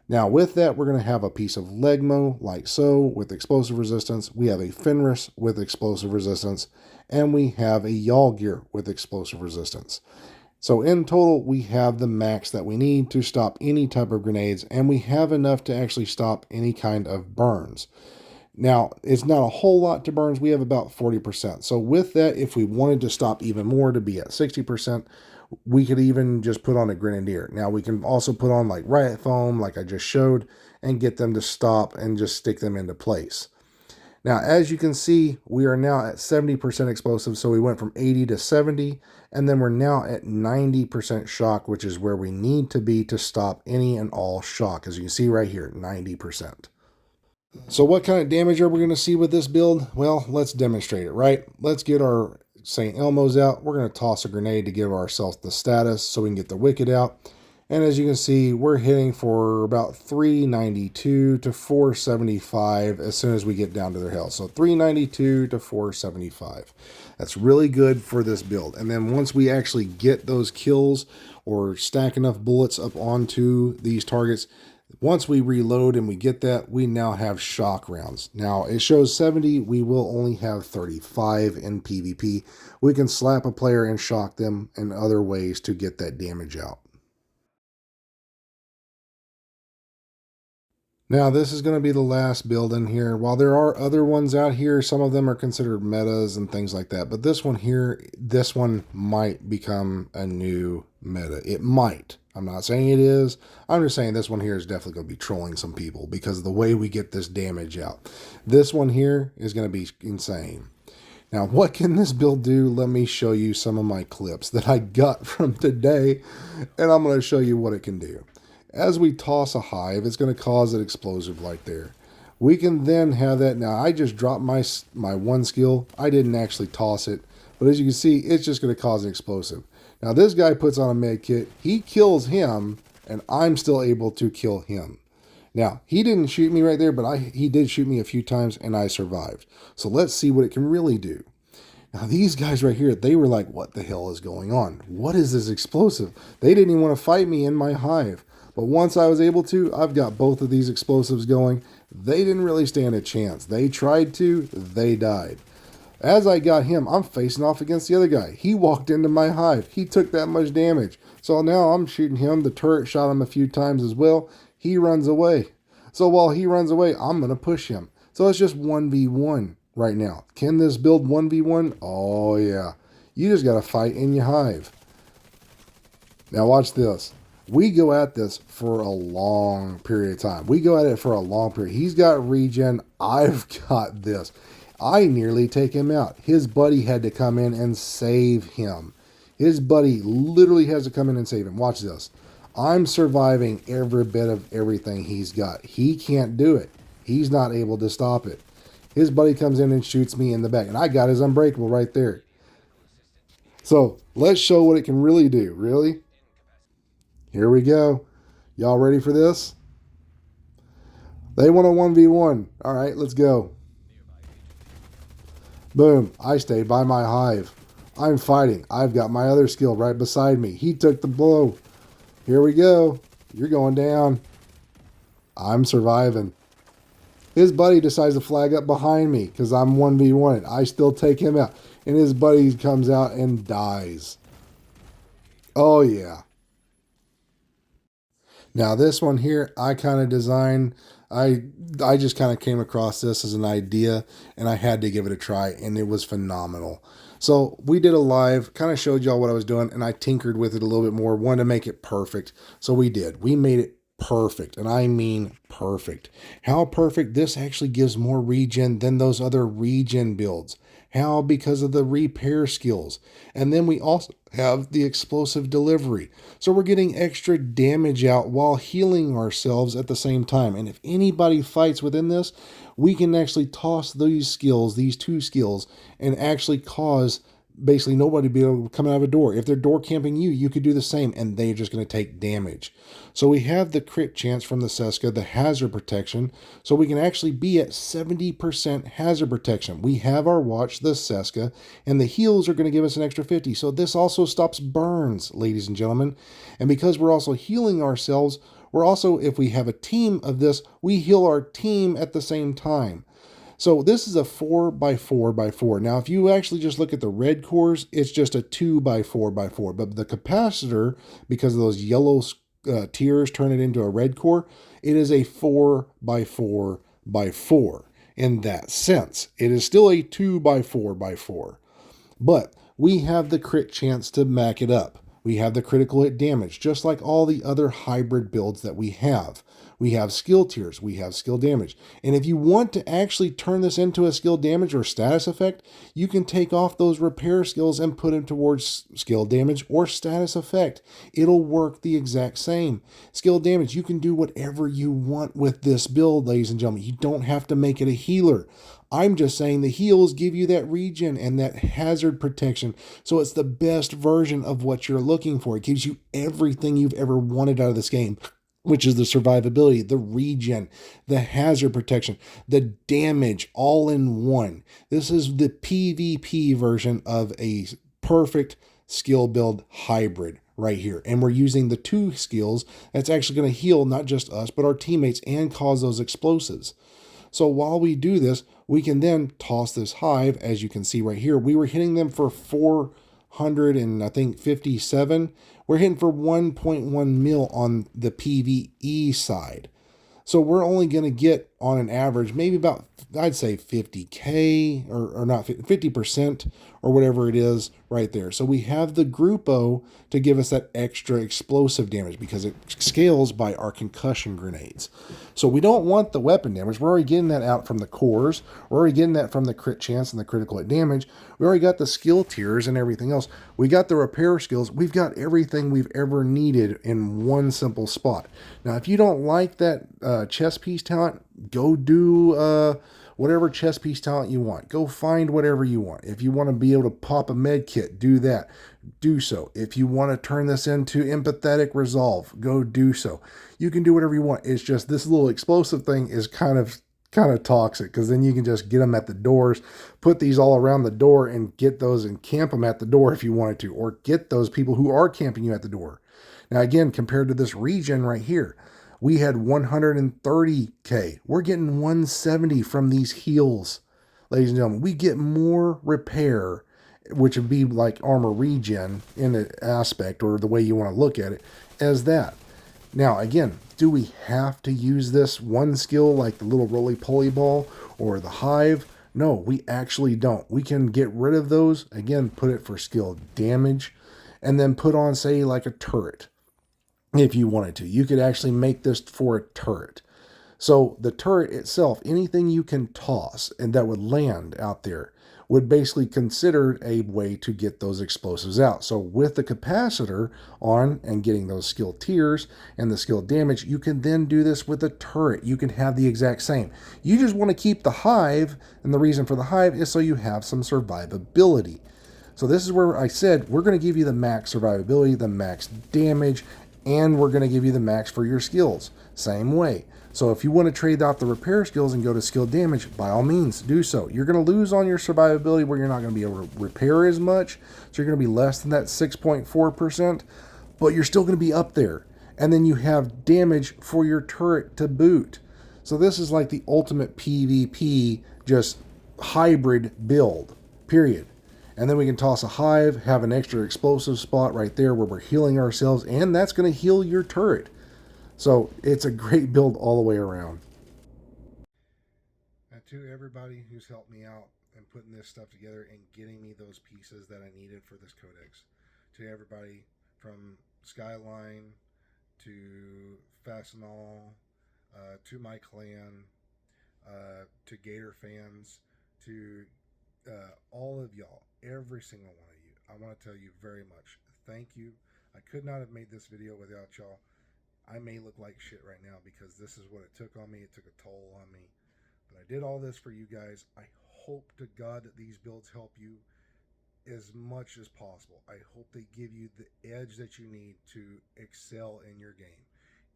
[SPEAKER 1] Now with that, we're going to have a piece of Legmo like so with explosive resistance. We have a Fenris with explosive resistance. And we have a Yaw gear with explosive resistance. So in total, we have the max that we need to stop any type of grenades, and we have enough to actually stop any kind of burns. Now, it's not a whole lot to burns. We have about 40%. So with that, if we wanted to stop even more to be at 60%, we could even just put on a grenadier. Now, we can also put on like riot foam, like I just showed, and get them to stop and just stick them into place. Now, as you can see, we are now at 70% explosive, so we went from 80 to 70, and then we're now at 90% shock, which is where we need to be to stop any and all shock. As you can see right here, 90%. So what kind of damage are we going to see with this build? Well, let's demonstrate it, right? Let's get our St. Elmo's out. We're going to toss a grenade to give ourselves the status so we can get the Wicked out. And as you can see, we're hitting for about 392 to 475 as soon as we get down to their health. So 392 to 475. That's really good for this build. And then once we actually get those kills or stack enough bullets up onto these targets, once we reload and we get that, we now have shock rounds. Now, it shows 70. We will only have 35 in PvP. We can slap a player and shock them in other ways to get that damage out. Now, this is going to be the last build in here. While there are other ones out here, some of them are considered metas and things like that. But this one here, this one might become a new meta. It might. I'm not saying it is. I'm just saying this one here is definitely going to be trolling some people because of the way we get this damage out. This one here is going to be insane. Now, what can this build do? Let me show you some of my clips that I got from today, and I'm going to show you what it can do. As we toss a hive, it's going to cause an explosive right there. We can then have that. Now, I just dropped my one skill. I didn't actually toss it. But as you can see, it's just going to cause an explosive. Now, this guy puts on a med kit. He kills him, and I'm still able to kill him. Now, he didn't shoot me right there, but he did shoot me a few times, and I survived. So let's see what it can really do. Now, these guys right here, they were like, what the hell is going on? What is this explosive? They didn't even want to fight me in my hive. But once I was able to, I've got both of these explosives going. They didn't really stand a chance. They tried to, they died. As I got him, I'm facing off against the other guy. He walked into my hive. He took that much damage. So now I'm shooting him. The turret shot him a few times as well. He runs away. So while he runs away, I'm going to push him. So it's just 1v1 right now. Can this build 1v1? Oh, yeah. You just got to fight in your hive. Now watch this. We go at this for a long period of time. We go at it for a long period. He's got regen. I've got this. I nearly take him out. His buddy had to come in and save him. His buddy literally has to come in and save him. Watch this. I'm surviving every bit of everything he's got. He can't do it. He's not able to stop it. His buddy comes in and shoots me in the back. And I got his unbreakable right there. So let's show what it can really do. Really? Here we go. Y'all ready for this? They want a 1v1. All right, let's go. Boom. I stay by my hive. I'm fighting. I've got my other skill right beside me. He took the blow. Here we go. You're going down. I'm surviving. His buddy decides to flag up behind me because I'm 1v1. I still take him out. And his buddy comes out and dies. Oh, yeah. Now this one here, I kind of designed, I just kind of came across this as an idea and I had to give it a try and it was phenomenal. So we did a live, kind of showed y'all what I was doing and I tinkered with it a little bit more, wanted to make it perfect. So we did. We made it perfect, and I mean perfect. How perfect? This actually gives more regen than those other regen builds. How? Because of the repair skills. And then we also have the explosive delivery. So we're getting extra damage out while healing ourselves at the same time. And if anybody fights within this, we can actually toss these skills, these two skills, and actually cause basically nobody be able to come out of a door. If they're door camping you, you could do the same, and they're just going to take damage. So we have the crit chance from the Seska, the hazard protection, so we can actually be at 70% hazard protection. We have our watch, the Seska, and the heals are going to give us an extra 50. So this also stops burns, ladies and gentlemen. And because we're also healing ourselves, we're also, if we have a team of this, we heal our team at the same time. So this is a 4x4x4. Now, if you actually just look at the red cores, it's just a 2x4x4. But the capacitor, because of those yellow tiers turn it into a red core, it is a 4x4x4 in that sense. It is still a 2x4x4. But we have the crit chance to back it up. We have the critical hit damage, just like all the other hybrid builds that we have. We have skill tiers, we have skill damage. And if you want to actually turn this into a skill damage or status effect, you can take off those repair skills and put them towards skill damage or status effect. It'll work the exact same. Skill damage, you can do whatever you want with this build, ladies and gentlemen. You don't have to make it a healer. I'm just saying the heals give you that regen and that hazard protection. So it's the best version of what you're looking for. It gives you everything you've ever wanted out of this game, which is the survivability, the regen, the hazard protection, the damage all in one. This is the PvP version of a perfect skill build hybrid right here. And we're using the 2 skills that's actually going to heal not just us, but our teammates and cause those explosives. So while we do this, we can then toss this hive. As you can see right here, we were hitting them for 400 and I think 57. We're hitting for 1.1 mil on the PvE side. So we're only going to get on an average, maybe about, I'd say 50K or not 50% or whatever it is right there. So we have the Grupo to give us that extra explosive damage because it scales by our concussion grenades. So we don't want the weapon damage. We're already getting that out from the cores. We're already getting that from the crit chance and the critical hit damage. We already got the skill tiers and everything else. We got the repair skills. We've got everything we've ever needed in one simple spot. Now, if you don't like that chess piece talent, go do whatever chess piece talent you want. Go find whatever you want. If you want to be able to pop a med kit, do that. Do so. If you want to turn this into empathetic resolve, go do so. You can do whatever you want. It's just this little explosive thing is kind of toxic because then you can just get them at the doors, put these all around the door and get those and camp them at the door if you wanted to, or get those people who are camping you at the door. Now, again, compared to this regen right here, we had 130K. We're getting 170 from these heals, ladies and gentlemen. We get more repair, which would be like armor regen in an aspect or the way you want to look at it, as that. Now, again, do we have to use this one skill like the little roly-poly ball or the hive? No, we actually don't. We can get rid of those. Again, put it for skill damage and then put on, say, like a turret. If you wanted to, you could actually make this for a turret. So the turret itself, anything you can toss and that would land out there would basically consider a way to get those explosives out. So with the capacitor on and getting those skill tiers and the skill damage, you can then do this with a turret. You can have the exact same. You just want to keep the hive, and the reason for the hive is so you have some survivability. So this is where I said we're going to give you the max survivability, the max damage, and we're going to give you the max for your skills. Same way. So if you want to trade off the repair skills and go to skill damage, by all means, do so. You're going to lose on your survivability where you're not going to be able to repair as much. So you're going to be less than that 6.4%, but you're still going to be up there. And then you have damage for your turret to boot. So this is like the ultimate PvP, just hybrid build, period. And then we can toss a hive, have an extra explosive spot right there where we're healing ourselves, and that's going to heal your turret. So it's a great build all the way around. And to everybody who's helped me out and putting this stuff together and getting me those pieces that I needed for this codex. To everybody from Skyline to Fastenal, to my clan, to Gator fans, to all of y'all, every single one of you. I want to tell you very much thank you. I could not have made this video without y'all. I may look like shit right now because this is what it took on me. It took a toll on me. But I did all this for you guys. I hope to God that these builds help you as much as possible. I hope they give you the edge that you need to excel in your game.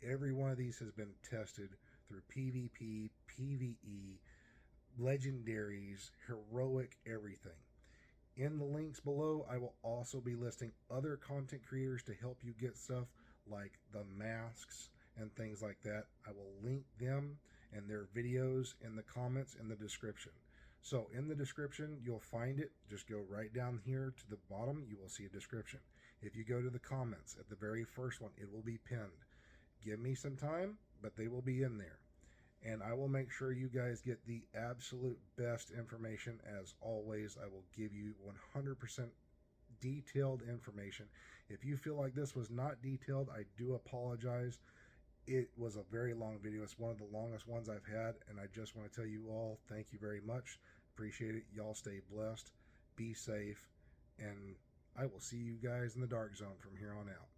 [SPEAKER 1] Every one of these has been tested through PvP, PvE, legendaries, heroic, everything. In the links below, I will also be listing other content creators to help you get stuff like the masks and things like that. I will link them and their videos in the comments in the description. So in the description, you'll find it. Just go right down here to the bottom. You will see a description. If you go to the comments at the very first one, it will be pinned. Give me some time, but they will be in there. And I will make sure you guys get the absolute best information. As always, I will give you 100% detailed information. If you feel like this was not detailed, I do apologize. It was a very long video. It's one of the longest ones I've had, and I just want to tell you all thank you very much. Appreciate it. Y'all stay blessed, be safe, and I will see you guys in the dark zone from here on out.